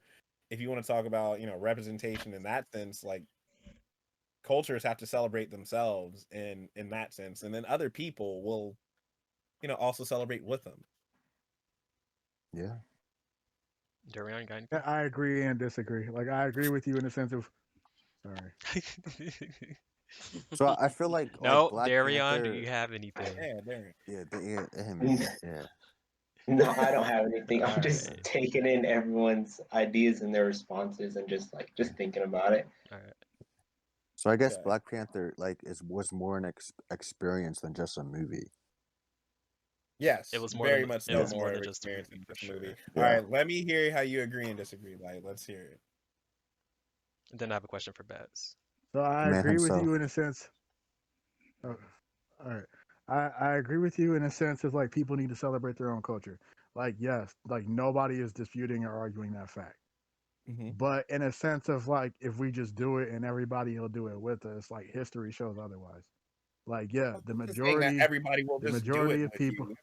want to talk about, representation in that sense, like, cultures have to celebrate themselves in that sense, and then other people will, also celebrate with them. Yeah. Darion, got Yeah, anything? I agree and disagree. Like I agree with you in the sense of sorry. So I feel like No, Black Darion, do Panther. you have anything? Yeah, there. Yeah, him. Yeah. No, I don't have anything. All I'm just right, taking in everyone's ideas and their responses and just thinking about it. all right. So I guess Okay. Black Panther was more an experience than just a movie. Yes, It was more very than much it so, was more more than of just a experience movie than for just a movie. sure. All Yeah. right, let me hear how you agree and disagree. Like, let's hear it. And then I have a question for Baz. So The I man agree with himself. you in a sense. Oh, all right. I agree with you in a sense of like people need to celebrate their own culture. Like yes, like nobody is disputing or arguing that fact. Mm-hmm. But in a sense of like if we just do it and everybody will do it with us, like history shows otherwise. Like yeah, I was saying that everybody will the just do it majority of with people, you.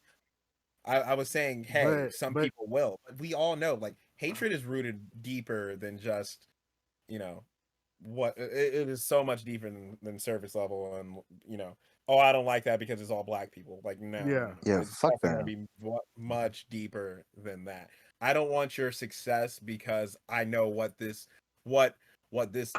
I was saying, hey, some but people will, but we all know, like, hatred is rooted deeper than just, you know, it is so much deeper than surface level, and, oh, I don't like that because it's all black people. Like, no, no, yeah, no. Yeah, It's fuck definitely them. gonna be much deeper than that. I don't want your success because I know what this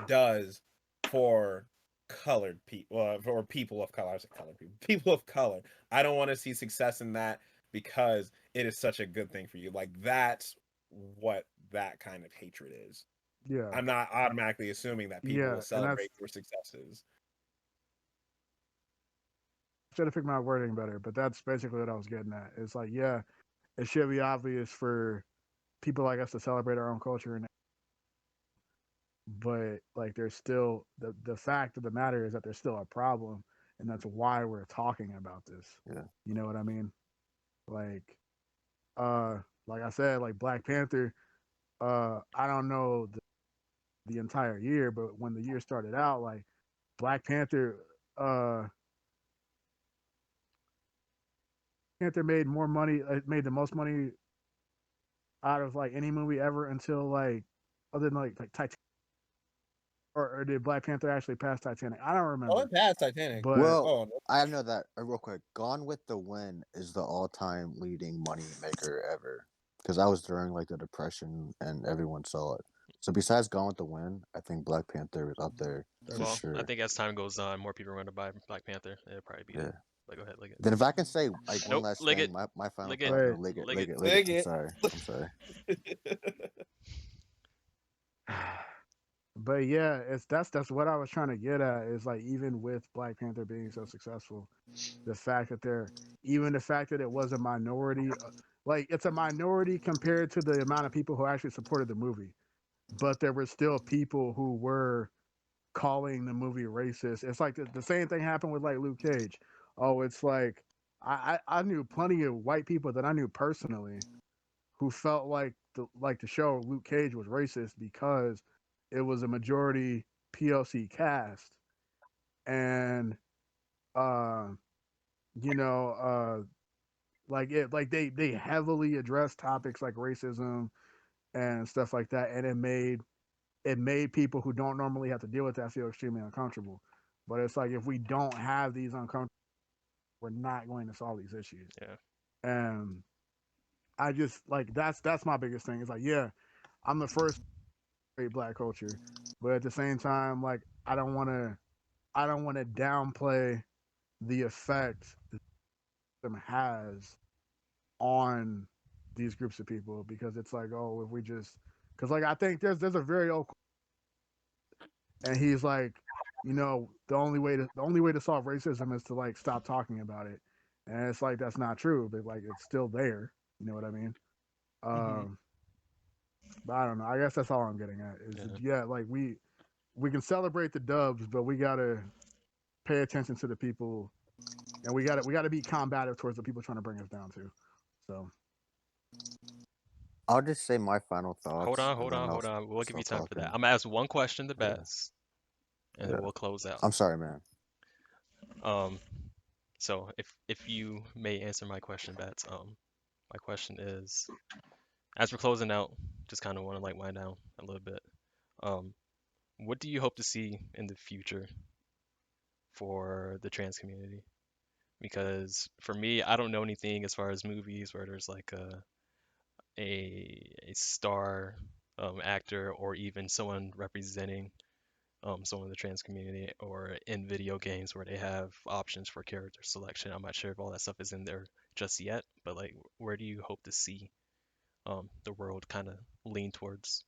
does for colored people, or people of color. I said colored people of color. I don't want to see success in that because it is such a good thing for you. Like, that's what that kind of hatred is. Yeah, I'm not automatically assuming that people yeah, will and that's celebrate your successes. should have picked my wording better, but that's basically what I was getting at. It's like, yeah, it should be obvious for people like us to celebrate our own culture, and but like there's still the fact of the matter is that there's still a problem, and that's why we're talking about this. Yeah. You know what I mean? Like, uh, like I said, like Black Panther. I don't know the entire year, but when the year started out, like Black uh, Panther made more money, made the most money out of like any movie ever until like other than like Titanic, or did Black Panther actually pass Titanic? I don't Oh, remember, it passed Titanic. but Well, Oh, no. I know that real quick. Gone with the Wind is the all-time leading money maker ever, because that was during like the Depression and everyone saw it. So besides Gone with the Wind, I think Black Panther is up there for Well, I sure. think as time goes on, more people are going to buy Black Panther. It'll probably be Yeah. there. But go ahead, Liggett. Then if I can say like one Nope, last Liggett. thing, my final Liggett. thought. No, wait, Liggett, Liggett. Liggett. I'm Liggett. sorry. I'm sorry. but yeah, it's that's what I was trying to get at. Is like even with Black Panther being so successful, the fact that the fact that it was a minority, like it's a minority compared to the amount of people who actually supported the movie, but there were still people who were calling the movie racist. It's like the same thing happened with like Luke Cage. Oh, it's like I knew plenty of white people that I knew personally who felt like the show Luke Cage was racist because it was a majority PLC cast, and uh you know like they heavily addressed topics like racism and stuff like that, and it made people who don't normally have to deal with that feel extremely uncomfortable. But it's like if we don't have these uncomfortable, we're not going to solve these issues. Yeah. And I just like that's my biggest thing. It's like, yeah, I'm the first great Black culture, but at the same time, like I don't want to downplay the effect them has on these groups of people, because it's like, oh, if we just because like I think there's a very old, and he's like, the only way to solve racism is to like stop talking about it, and it's like that's not true, but like it's still there. You know what I mean? Um, but I don't know. I guess that's all I'm getting at. Is Yeah. like we can celebrate the dubs, but we gotta pay attention to the people, and we gotta be combative towards the people trying to bring us down too. So I'll just say my final Hold thoughts, on, and hold then on, I'll hold on. We'll give you stop time for that. talking. I'm gonna ask one question to Yeah. Bats, and then Yeah. we'll close out. I'm sorry, man. Um, so if you may answer my question, Bats. My question is, as we're closing out, just kind of want to like wind down a little bit. Um, what do you hope to see in the future for the trans community? Because for me, I don't know anything as far as movies where there's like a star actor or even someone representing someone in the trans community, or in video games where they have options for character selection. I'm not sure if all that stuff is in there just yet, but like, where do you hope to see the world kind of lean towards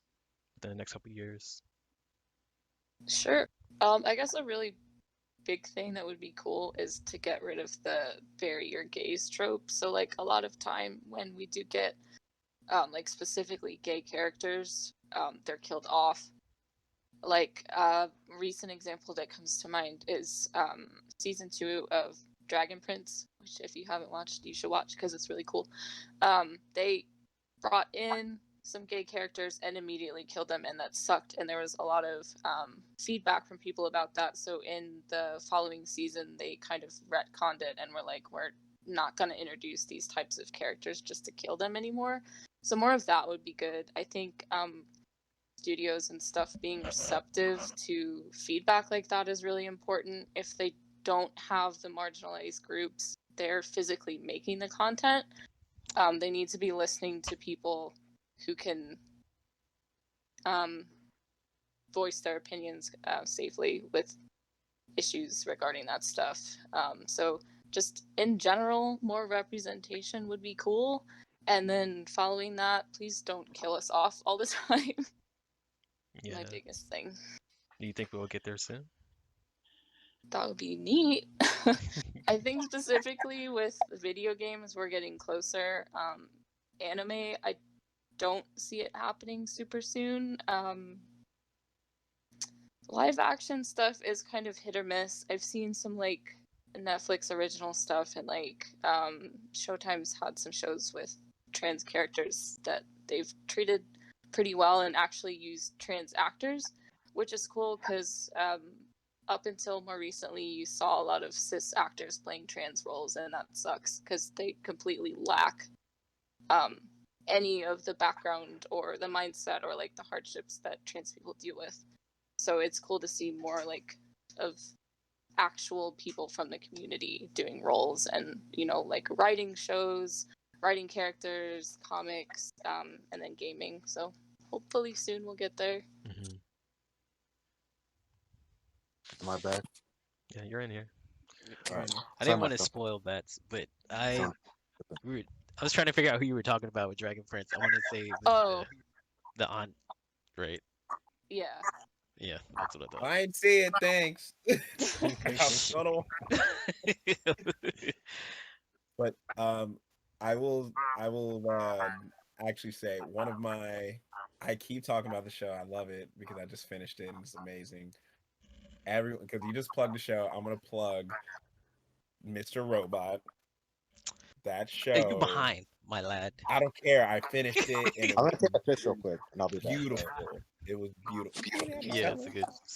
within the next couple of years? Sure. I guess a really big thing that would be cool is to get rid of the bury your gays trope. So like a lot of time when we do get like specifically gay characters, they're killed off. Like a recent example that comes to mind is season 2 of Dragon Prince, which if you haven't watched, you should watch because it's really cool. They brought in some gay characters and immediately killed them, and that sucked. And there was a lot of feedback from people about that. So in the following season, they kind of retconned it and were like, we're not going to introduce these types of characters just to kill them anymore. So more of that would be good. I think studios and stuff being receptive to feedback like that is really important. If they don't have the marginalized groups they're physically making the content, they need to be listening to people who can voice their opinions safely with issues regarding that stuff. So just in general, more representation would be cool. And then following that, please don't kill us off all the time. Yeah. My biggest thing. Do you think we'll get there soon? That would be neat. I think specifically with video games, we're getting closer. Anime, I don't see it happening super soon. Live action stuff is kind of hit or miss. I've seen some like Netflix original stuff, and like Showtime's had some shows with trans characters that they've treated pretty well and actually used trans actors, which is cool because up until more recently you saw a lot of cis actors playing trans roles, and that sucks because they completely lack any of the background or the mindset or like the hardships that trans people deal with. So it's cool to see more like of actual people from the community doing roles and, you know, like writing shows, writing characters, comics, and then gaming. So hopefully soon we'll get there. Mm-hmm. Am I back? Yeah, you're in here. All right. I Sorry, didn't my want to phone. spoil bets, but Sorry. I was trying to figure out who you were talking about with Dragon Prince. I want to say it was Oh, the aunt, right? yeah. Yeah, that's what I thought. I ain't see it. Thanks. I'm subtle. But I will actually say one of my. I keep talking about the show. I love it because I just finished it and it's amazing. Everyone, because you just plugged the show. I'm gonna plug Mr. Robot. That show. Hey, you behind, my lad. I don't care. I finished it and it I'm was gonna take a piss real quick, and I'll be back. beautiful. It was beautiful. Yeah, it's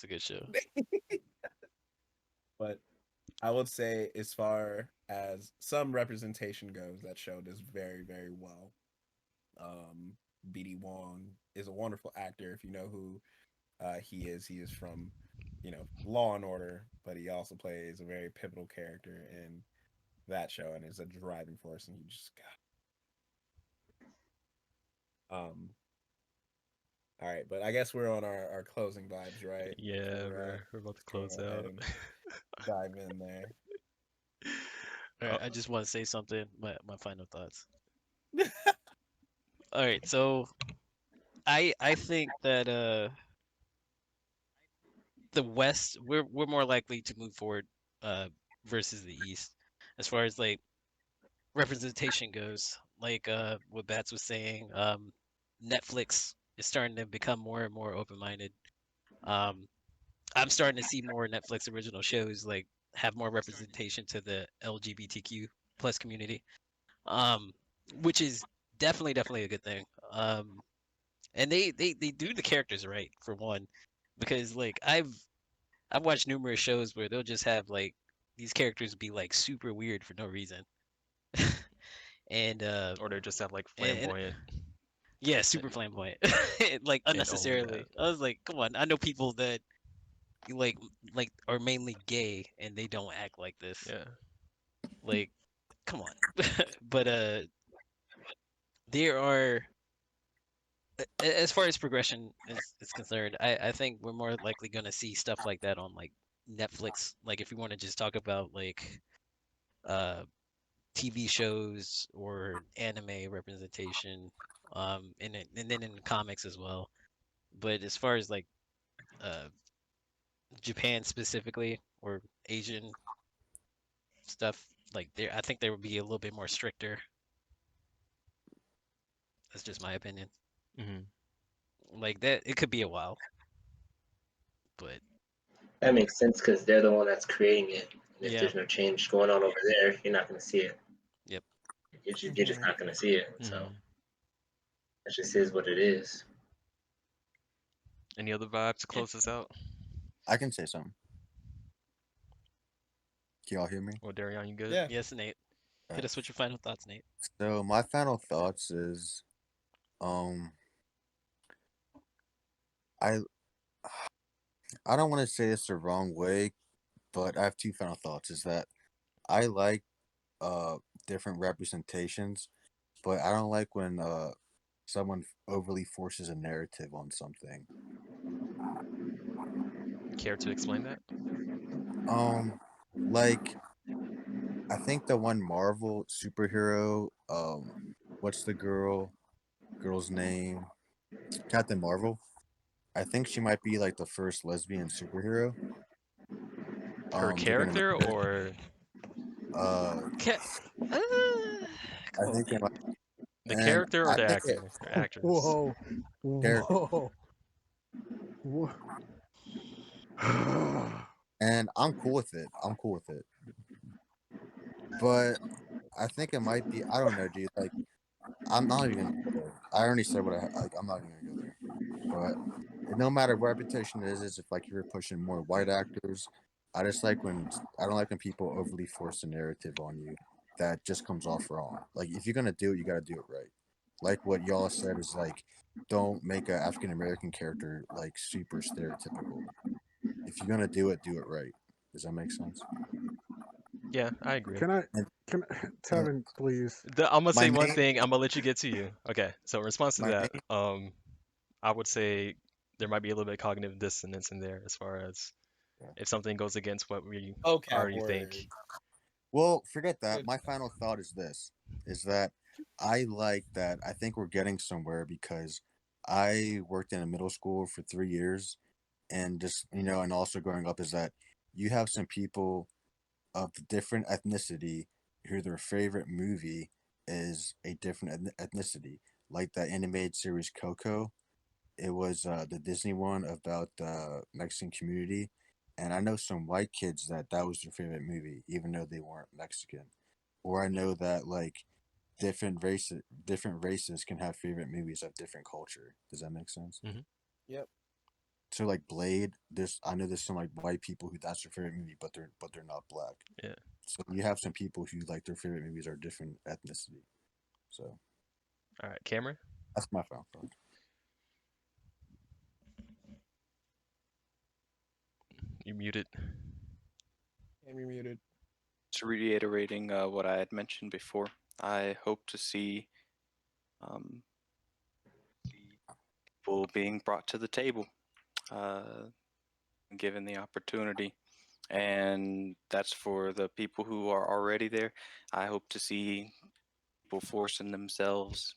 a good show. But I would say, as far as some representation goes, that show does very, very well. BD Wong is a wonderful actor. If you know who he is from, Law and Order, but he also plays a very pivotal character in that show and is a driving force. And you just got. All right, but I guess we're on our closing vibes, right? Yeah, Before, we're about to go close ahead out. and dive in there. All right, I just want to say something. My final thoughts. All right, so I think that the West we're more likely to move forward versus the East as far as like representation goes. Like what Bats was saying, Netflix is starting to become more and more open-minded. Um, I'm starting to see more Netflix original shows like have more representation to the LGBTQ plus community, um, which is definitely a good thing. And they do the characters right for one, because like I've watched numerous shows where they'll just have like these characters be like super weird for no reason, and Or they just have like and flamboyant yeah, super flamboyant, like and only unnecessarily. that. I was like, come on, I know people that like are mainly gay and they don't act like this. Yeah. Like, come on. But there are as far as progression is concerned, I think we're more likely gonna see stuff like that on like Netflix. Like if you want to just talk about like uh TV shows or anime representation, and then in comics as well. But as far as like uh Japan specifically or Asian stuff, like there I think there would be a little bit more stricter. That's just my opinion. Like that it could be a while. But That makes sense because they're the one that's creating it. And if yeah. there's no change going on over there, you're not going to see it. Yep. You're just not going to see it. So that just is what it is. Any other vibes to close this out? I can say something. Can y'all hear me? Well, Darion, you good? Yeah. Yes, Nate. Hit us with your final thoughts, Nate. So my final thoughts is, I don't want to say this the wrong way, but I have two final thoughts. Is that I like different representations, but I don't like when someone overly forces a narrative on something. Care to explain that? Like I think the one Marvel superhero, what's the girl's name? Captain Marvel. I think she might be like the first lesbian superhero. Her They're gonna character make or Ca- uh, I come on, think they man. might, the and character or I the think it actor or actress? Whoa, character, whoa, whoa. and I'm cool with it. I'm cool with it. But I think it might be. I don't know, dude. Like I'm not even gonna go there. I already said what like. I'm not even gonna go there. But no matter what reputation it is if like you're pushing more white actors, I just like when I don't like when people overly force a narrative on you that just comes off wrong. Like if you're gonna do it, you gotta do it right. Like what y'all said is like, don't make an African American character like super stereotypical. If you're gonna do it right. Does that make sense? Yeah, I agree. Can I, And, can and Tevin, please? I'm gonna my say one main, thing. I'm gonna let you get to you. Okay, so in response to my that, main, I would say there might be a little bit of cognitive dissonance in there as far as yeah. if something goes against what we Oh, cap already think. word. Well, forget that. My final thought is this: is that I like that. I think we're getting somewhere because I worked in a middle school for 3 years, and just and also growing up is that you have some people of the different ethnicity who their favorite movie is a different ethnicity, like that animated series Coco. It was the Disney one about the Mexican community, and I know some white kids that that was their favorite movie, even though they weren't Mexican. Or I know that like different races can have favorite movies of different culture. Does that make sense? Hmm. Yep. So like Blade, I know there's some like white people who that's their favorite movie, but they're not black. Yeah. So you have some people who like their favorite movies are different ethnicity. So All right, Cameron, that's my final thought. you muted. And we muted. Just reiterating what I had mentioned before, I hope to see um, people being brought to the table, uh, given the opportunity. And that's for the people who are already there. I hope to see people forcing themselves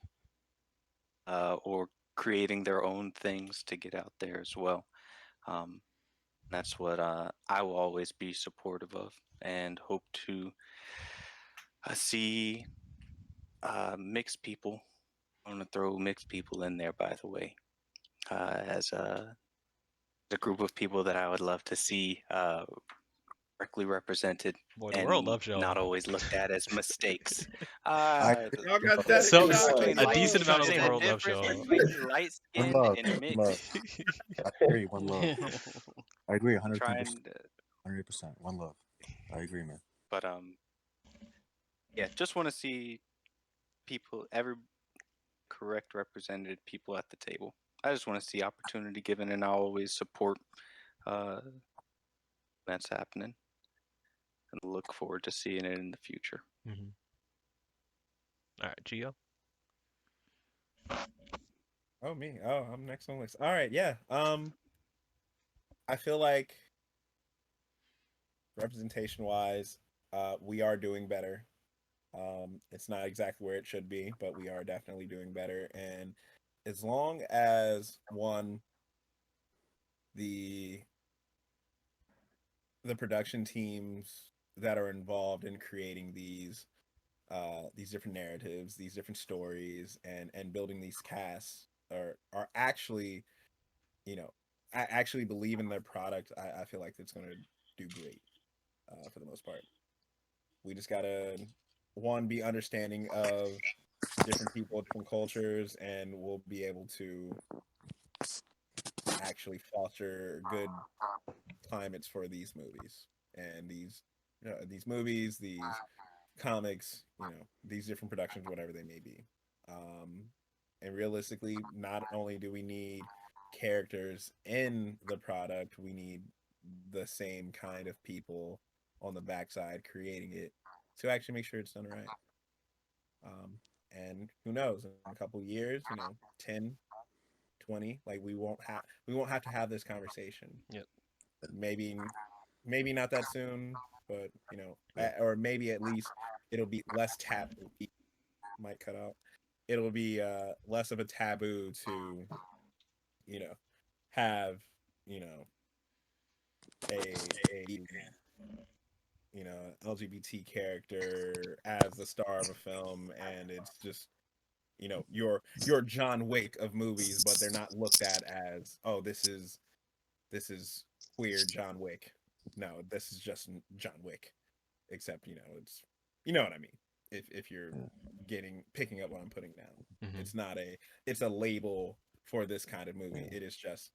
or creating their own things to get out there as well. Um, that's what I will always be supportive of and hope to see mixed people. I want to throw mixed people in there, by the way, as a group of people that I would love to see correctly represented Boy, the world and loves y'all. not always looked at as mistakes. I Y'all got There's that a So in difference y'all. between a light. decent amount of the There's a world loves difference y'all. between light one skinned love, and one love. mixed. I agree. One love. I agree. 110%. Trying, to, 100%. One love. I agree, man. but yeah, just want to see people, every correct represented people at the table. I just want to see opportunity given, and I'll always support uh, that's happening, and look forward to seeing it in the future. Hmm. All right, Gio. Oh, me. Oh, I'm next on the list. All right, yeah. I feel like representation wise, we are doing better. It's not exactly where it should be, but we are definitely doing better. And as long as one, the the production teams that are involved in creating these different narratives, these different stories, and building these casts are actually, I actually believe in their product. I feel like it's going to do great for the most part. We just gotta one be understanding of different people, different cultures, and we'll be able to actually foster good climates for these movies and these movies, these comics, these different productions, whatever they may be. Um, and realistically, not only do we need characters in the product, we need the same kind of people on the backside creating it to actually make sure it's done right. Um, And who knows, in a couple years, 10, 20, like we won't have to have this conversation. Yep. Maybe not that soon, but or maybe at least it'll be less taboo. Might cut out. It'll be less of a taboo to have a LGBT character as the star of a film, and it's just your John Wick of movies, but they're not looked at as, oh, this is queer John Wick. No, this is just John Wick, except it's what I mean. If you're picking up what I'm putting down, Mhm. it's a label for this kind of movie. It is just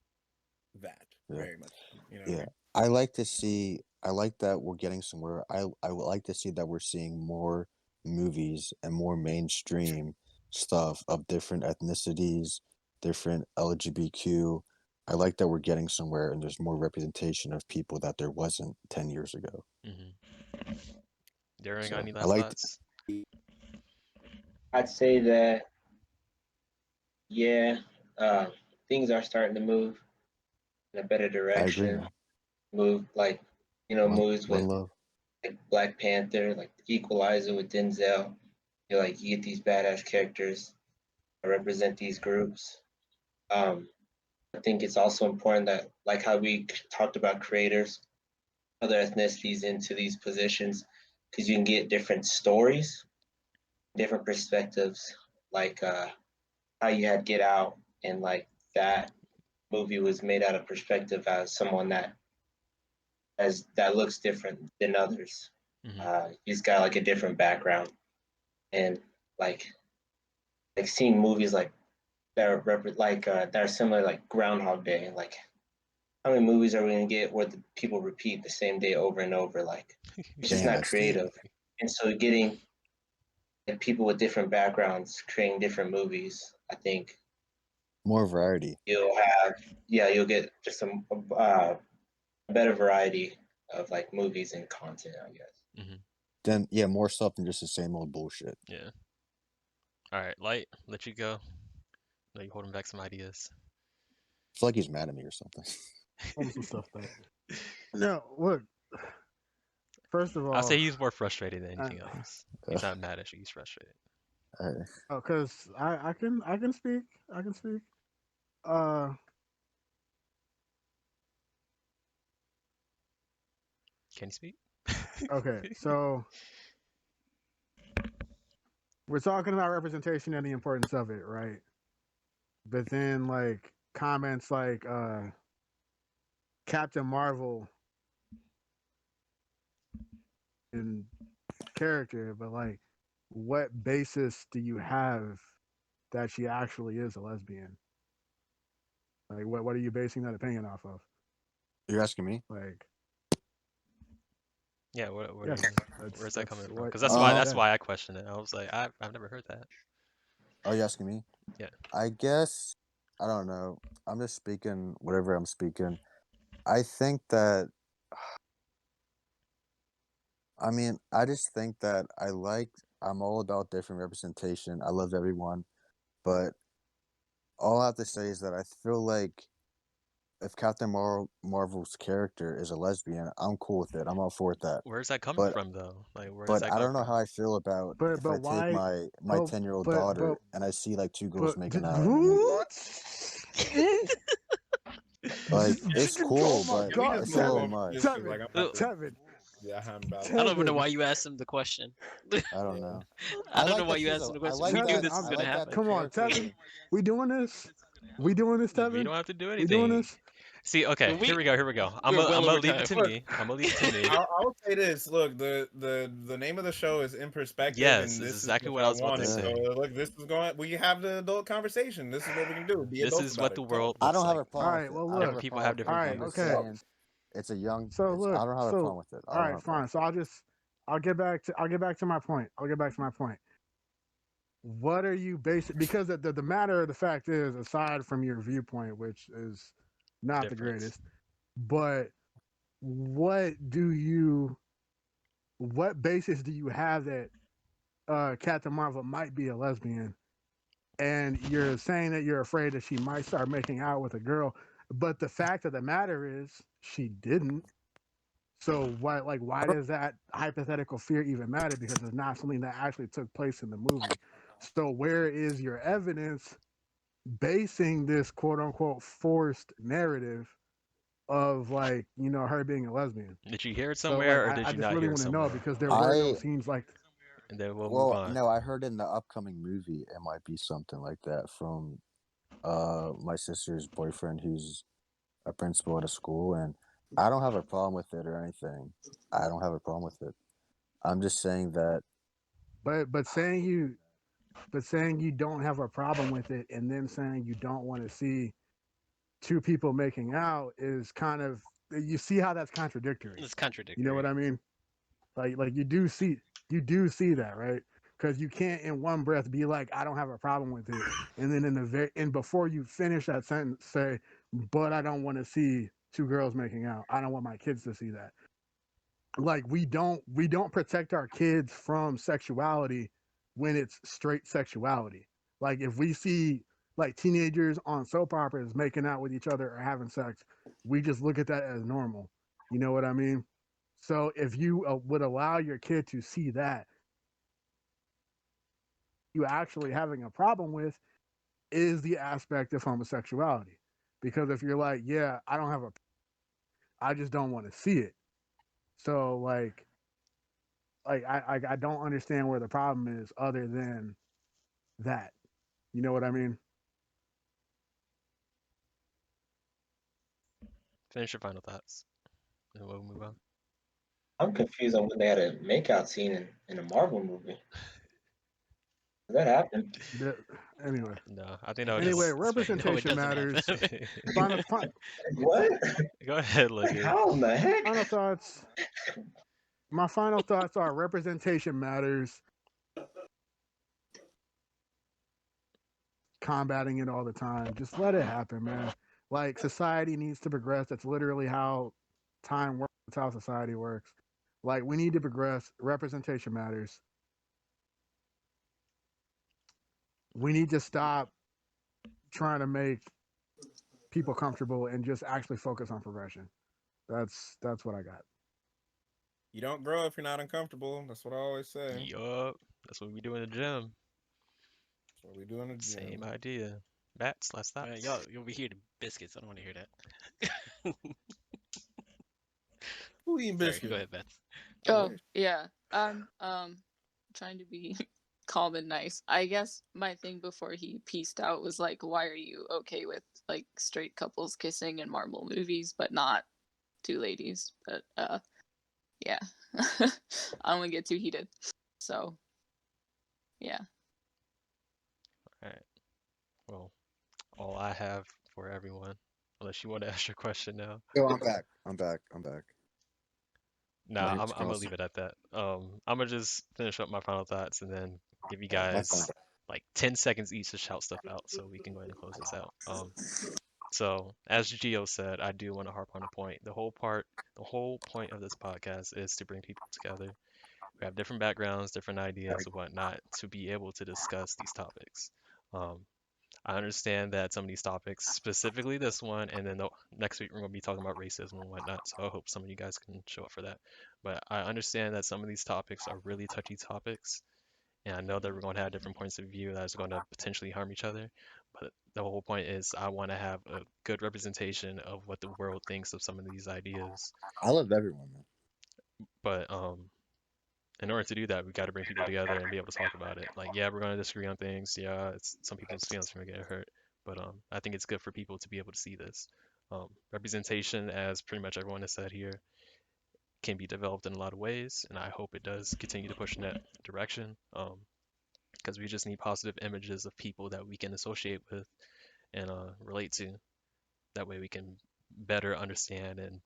that very much. Yeah, I like that we're getting somewhere. I would like to see that we're seeing more movies and more mainstream stuff of different ethnicities, different LGBTQ. I like that we're getting somewhere and there's more representation of people that there wasn't 10 years ago. Mhm. Darren, got So any I last like thoughts? I'd say that yeah, things are starting to move in a better I agree, direction. man. Move like movies One with love. like Black Panther, like Equalizer with Denzel. You get these badass characters that represent these groups. Um, I think it's also important that, like how we talked about creators, other ethnicities into these positions, because you can get different stories, different perspectives, like how you had Get Out, and like that movie was made out of perspective as someone that looks different than others. He's got like a different background, and like seeing movies like that are similar, like Groundhog Day. Like, how many movies are we gonna get where the people repeat the same day over and over? Like, it's just Damn, not that's deep. creative. And so, getting like people with different backgrounds creating different movies, I think More variety. you'll get just a better variety of like movies and content, I guess. Mhm. Then more stuff than just the same old bullshit. Yeah. All right, Light, let you go. No, you holding back some ideas. I feel like he's mad at me or something. Almost some stuff that. No, look. First of I'll say all, he's more frustrated than anything else. He's not mad at you, he's frustrated. because I can speak. I can speak. Uh, Can you speak? okay, so we're talking about representation and the importance of it, right? But then like comments like Captain Marvel in character, but like what basis do you have that she actually is a lesbian? Like what are you basing that opinion off of? You're asking me? Like Yeah, yes, where's that coming from? what Because you that's said. why I questioned it. I was like, I've never heard that. Are you asking me? Yeah. I guess I don't know. I'm just speaking whatever I'm speaking. I think that I just think that I'm all about different representation. I love everyone, but all I have to say is that I feel like if Marvel's character is a lesbian, I'm cool with it. I'm all for that. Where's that coming But from though? Like, where does but that I come don't know from? how I feel about if But I take why? my 10-year-old daughter and I see like two girls making out in like it's Oh cool, my but Can we God, just it's a move little Tevin, on from this? much. Because Tevin, like I'm about to. Tevin, Yeah, I'm about to. I don't even know Tevin, why you asked him the question. I don't Yeah. know. I don't know like why that you she's asked a him the I question. like We knew that Tevin, this was I gonna like that happen. the come on, character. Tevin, we doing this? We doing this, We Tevin? don't have to do We doing anything. this? See, okay, We here we go. Here we go. I'm we're well gonna over leave it time. to Look, me. I'm gonna leave it to me. I'll say this. Look, the name of the show is Inperspektev, Yes, and this is this is exactly what what I I was about to wanted. So say. look, this is going. We have the adult conversation. This is what we can do. Be This adults is about what the it. Talk. world I looks don't have like. a All problem right, with it. well I don't look. have Different a people problem have with it. All different right, I'm just views. okay. saying it's a young So it's, I look, don't have a problem with it. I all don't right, have a problem fine. with So it. I'll get back to my point. I'll get back to my point. What are you basing? Because the matter of the fact is, aside from your viewpoint, which is not the Difference. greatest, but what basis do you have that Captain Marvel might be a lesbian, and you're saying that you're afraid that she might start making out with a girl, but the fact of the matter is she didn't. So why does that hypothetical fear even matter? Because it's not something that actually took place in the movie. So where is your evidence basing this quote unquote forced narrative of her being a lesbian? Did you hear it So somewhere or I did you just not really hear it want to know somewhere? because there were no I scenes like. And then we'll move well, on. no, I heard in the upcoming movie it might be something like that from my sister's boyfriend who's a principal at a school, and I don't have a problem with it or anything. I don't have a problem with it. I'm just saying that But saying you don't have a problem with it and then saying you don't want to see two people making out is kind of, you see how that's contradictory. It's You know contradictory. what I mean? Like you do see that, right? Because you can't in one breath be like, I don't have a problem with it, and then and before you finish that sentence say, but I don't want to see two girls making out. I don't want my kids to see that. Like we don't protect our kids from sexuality when it's straight sexuality. Like if we see like teenagers on soap operas making out with each other or having sex, we just look at that as normal. You know what I mean? So if you would allow your kid to see that, you actually having a problem with is the aspect of homosexuality. Because if you're like, yeah, I just don't want to see it. So I don't understand where the problem is other than that. You know what I mean? Finish your final thoughts. And we'll move on. I'm confused on when they had a makeout scene in a Marvel movie. Does that happen? The, anyway, No, I think that was anyway, just No, it representation doesn't matters. happen. Final What? Go ahead, Like Liggett. how in the heck? final thoughts. My final thoughts are representation matters. Combating it all the time. Just let it happen, man. Like society needs to progress. That's literally how time works. That's how society works. Like we need to progress. Representation matters. We need to stop trying to make people comfortable and just actually focus on progression. That's what I got. You don't grow if you're not uncomfortable. That's what I always say. Yup. That's what we do in the gym. That's what we do in the Same gym. idea. Bats, last Man, thoughts. y'all, you'll be here to biscuits. I don't want to hear that. Who eating Sorry, biscuits? go ahead, Beth. Oh yeah. Trying to be calm and nice. I guess my thing before he pieced out was like, why are you okay with like straight couples kissing in Marvel movies, but not two ladies? But yeah. I don't want to get too heated. So yeah. All right. Well, all I have for everyone, unless you want to ask your question now. Yo, I'm back. I'm back. I'm back. My Nah, name's I'm gonna Carlson. leave it at that. I'm gonna just finish up my final thoughts and then give you My phone. guys like 10 seconds each to shout stuff out so we can go ahead and close this out. So as Gio said, I do want to harp on a point. The whole point of this podcast is to bring people together who have different backgrounds, different ideas, and whatnot, to be able to discuss these topics. Um, I understand that some of these topics, specifically this one, and then next week we're going to be talking about racism and whatnot. So I hope some of you guys can show up for that. But I understand that some of these topics are really touchy topics, and I know that we're going to have different points of view that's going to potentially harm each other. But the whole point is I want to have a good representation of what the world thinks of some of these ideas. I love everyone, man. But in order to do that, we got to bring people together and be able to talk about it. Like, yeah, we're going to disagree on things. Yeah, some people's feelings are going to get hurt. But I think it's good for people to be able to see this. Representation, as pretty much everyone has said here, can be developed in a lot of ways, and I hope it does continue to push in that direction. Because we just need positive images of people that we can associate with and relate to. That way, we can better understand and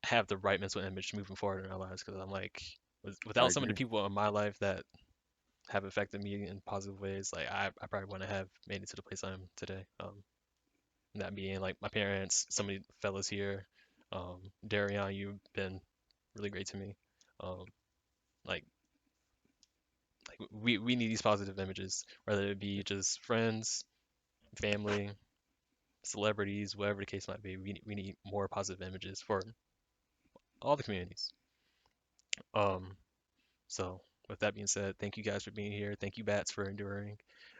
have the right mental image moving forward in our lives. Because I'm like, I without some of the agree. people in my life that have affected me in positive ways, like I probably wouldn't have made it to the place I'm today. That being like my parents, some of the fellas here, Darion, you've been really great to me. Um, like like we need these positive images, whether it be just friends, family, celebrities, whatever the case might be. We need more positive images for all the communities. Um, so with that being said, thank you guys for being here. Thank you, Bats, for enduring.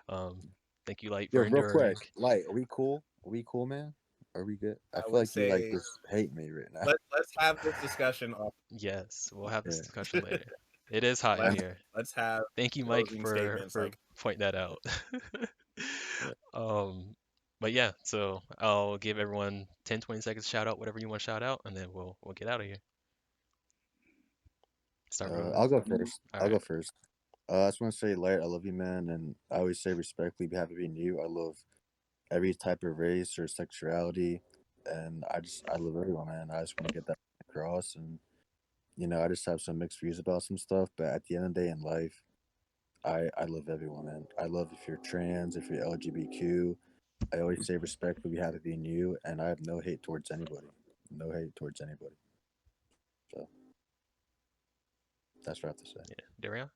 Um, thank you, Light, Yo, for real quick, enduring. Light, are we cool? Are we cool, man? Are we good? I I feel would like you like say just hate me right now. let's have this discussion off. Yes, we'll have this Yeah. discussion later. It is hot in Let's here. let's have Thank you, Mike, closing for statements. Like pointing that out. Yeah. But yeah, so I'll give everyone 10, 20 seconds shout out whatever you want to shout out, and then we'll get out of here. Start with I'll go first. all I'll go right. first. I just want to say, Light, I love you, man, and I always say respectfully, be happy being you. I love every type of race or sexuality, and I love everyone, man. I just want to get that across, and I just have some mixed views about some stuff, but at the end of the day in life, I love everyone, man. I love if you're trans, if you're LGBTQ. I always say respectfully, be happy being you, and I have no hate towards anybody. No hate towards anybody. So that's what I have to say. Yeah, Darian.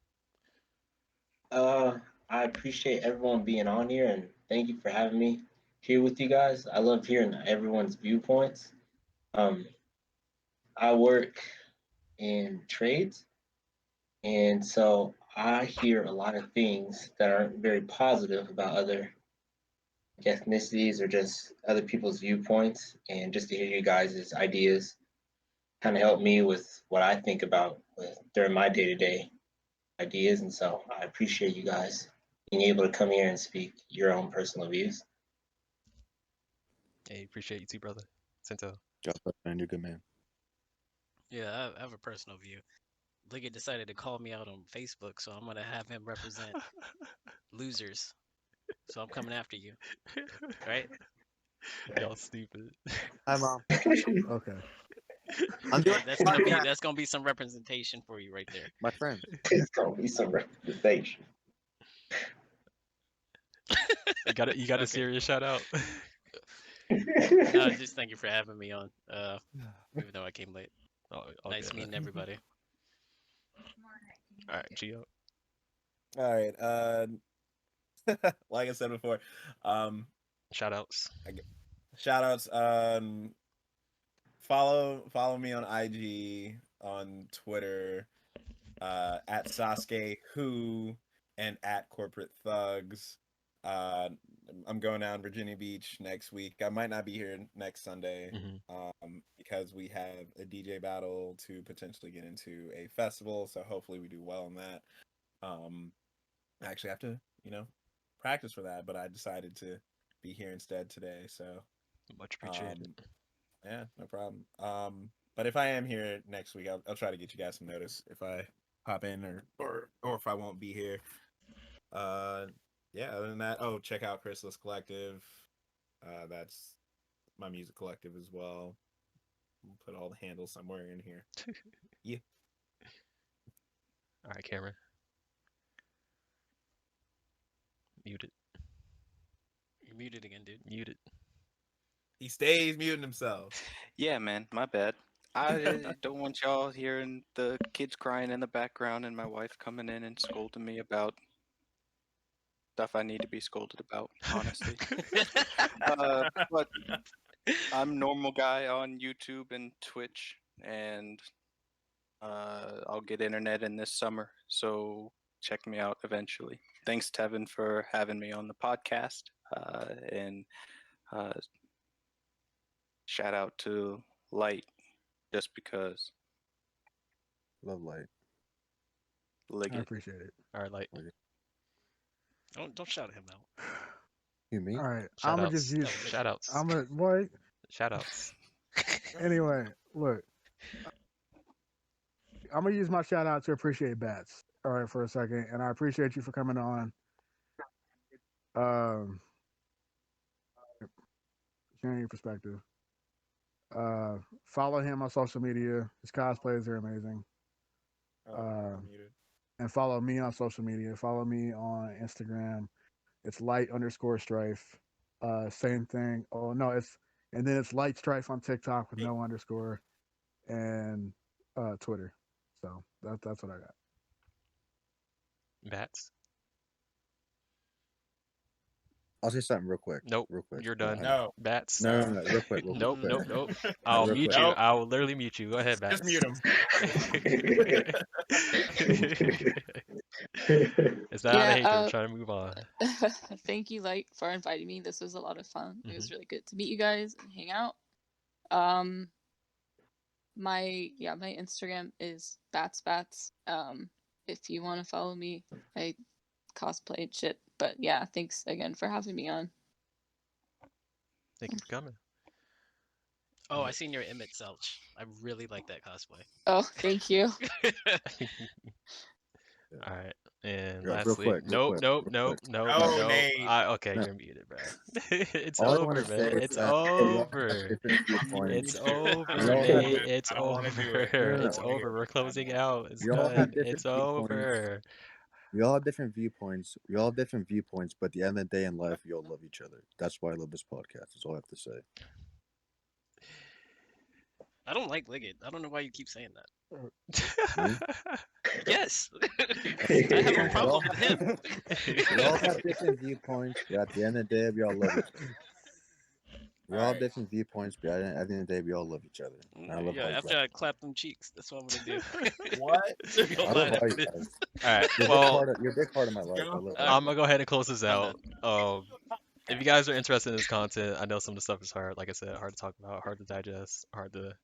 I appreciate everyone being on here and thank you for having me here with you guys. I love hearing everyone's viewpoints. Um, I work in trades, and so I hear a lot of things that aren't very positive about other ethnicities or just other people's viewpoints. And just to hear you guys' ideas kind of help me with what I think about during my day to day ideas. And so I appreciate you guys being able to come here and speak your own personal views. Hey, appreciate you too, brother. Sento. God bless, man. You're a good man. Yeah, I have a personal view. Liggett decided to call me out on Facebook, so I'm gonna have him represent losers. So I'm coming after you, right? Y'all stupid. Hi, Mom. Okay. I'm doing That's gonna be some representation for you right there. my friend. It's gonna be some representation. You got a Okay. serious shout out. No, just thank you for having me on. Even though I came late. Oh, Nice okay, meeting man. everybody. All right, Gio. All right. Like I said before, Shout outs. shout outs. Follow me on IG, on Twitter, at Sasuke Who, and at Corporate Thugs. I'm going down Virginia Beach next week. I might not be here next Sunday, because we have a DJ battle to potentially get into a festival. So hopefully we do well on that. I actually have to, practice for that, but I decided to be here instead today. So Much appreciated. yeah, no problem. But if I am here next week, I'll try to get you guys some notice if I pop in or if I won't be here. Yeah, other than that, check out Chrysalis Collective. That's my music collective as well. We'll put all the handles somewhere in here. Yeah. All right, Cameron. Muted. You're muted again, dude. Muted. He stays muting himself. Yeah, man, my bad. I don't want y'all hearing the kids crying in the background and my wife coming in and scolding me about stuff I need to be scolded about, honestly. But I'm normal guy on YouTube and Twitch, and I'll get internet in this summer, so check me out eventually. Thanks, Tevin, for having me on the podcast, and uh, shout out to Light, just because. Love Light. I Liggett. appreciate it. All right, Light. Don't shout at him now. You me? All right. Shout I'm gonna outs. just use. Shout outs. I'm gonna boy. Shout outs. Anyway, look. I'm gonna use my shout out to appreciate Bats. All right, for a second, and I appreciate you for coming on. Sharing your perspective. Follow him on social media. His cosplays are amazing. I'm muted. And follow me on social media. Follow me on Instagram. It's light_strife. Same thing. Oh no, and then it's light strife on TikTok with no underscore, and Twitter. So that's what I got. Bats? I'll say something real quick. Nope. Real quick. You're done. No. Bats? No. Real quick. Real Nope, quick. nope, nope. No, I'll real mute quick. you. Nope. I will literally mute you. Go ahead, Bats. Just mute him. It's not out of hatred. We're Yeah, trying to move on. thank you, Light, for inviting me. This was a lot of fun. It Mhm. was really good to meet you guys and hang out. My Instagram is batsbats. If you want to follow me, I cosplay and shit. But yeah, thanks again for having me on. Thank you for coming. Oh, I seen your Emmett Selch. I really like that cosplay. Oh, thank you. All right. And Real lastly, quick, real nope, quick, nope, real nope, quick. nope, No, nope. Nate. Okay, No. you're muted, bro. It's All I over, want to say man. is It's that we all have over. different viewpoints. It's I over, We all don't have Nate. wanna- It's I don't wanna over. do it. No, no, no. It's over. We're closing out. It's We all have done. different It's viewpoints. over. We all have different viewpoints. We all have different viewpoints, but at the end of the day in life, we all love each other. That's why I love this podcast. That's all I have to say. I don't like Liggett. I don't know why you keep saying that. Me? Yes. I have a We all problem with him. we all have different viewpoints, but at the end of the day, we all love each other. We all have Alright. different viewpoints, but at the end of the day, we all love each other. And I love Yeah, all you after guys. I clap them cheeks, that's what I'm gonna do. What? Go I line love all after you this. guys. All right. You're Well, a big part of my life. I love all I'm you gonna go ahead and close this I'm out. If you guys are interested in this content, I know some of the stuff is hard. Like I said, hard to talk about, hard to digest, hard to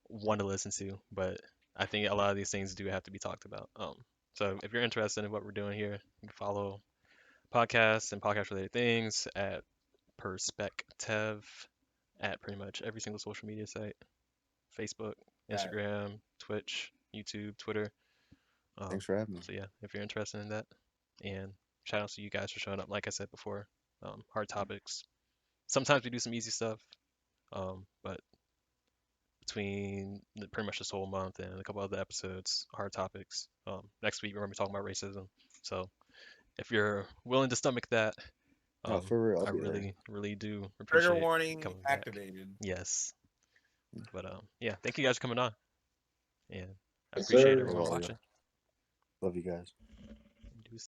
want to listen to. But I think a lot of these things do have to be talked about. So if you're interested in what we're doing here, you can follow podcasts and podcast related things at PerspekTev at pretty much every single social media site: Facebook, Got it. Instagram, Twitch, YouTube, Twitter. Thanks for having me. So yeah, if you're interested in that, and shout out to you guys for showing up. Like I said before, hard topics. Sometimes we do some easy stuff, but between pretty much this whole month and a couple other episodes, hard topics. Next week we're gonna be talking about racism. So if you're willing to stomach that, No, for real. I I'll be there. really do Trigger appreciate warning coming back. activated. Yes. But yeah, thank you guys for coming on, and I Yes, appreciate sir. everyone Love all watching. you. Love you guys.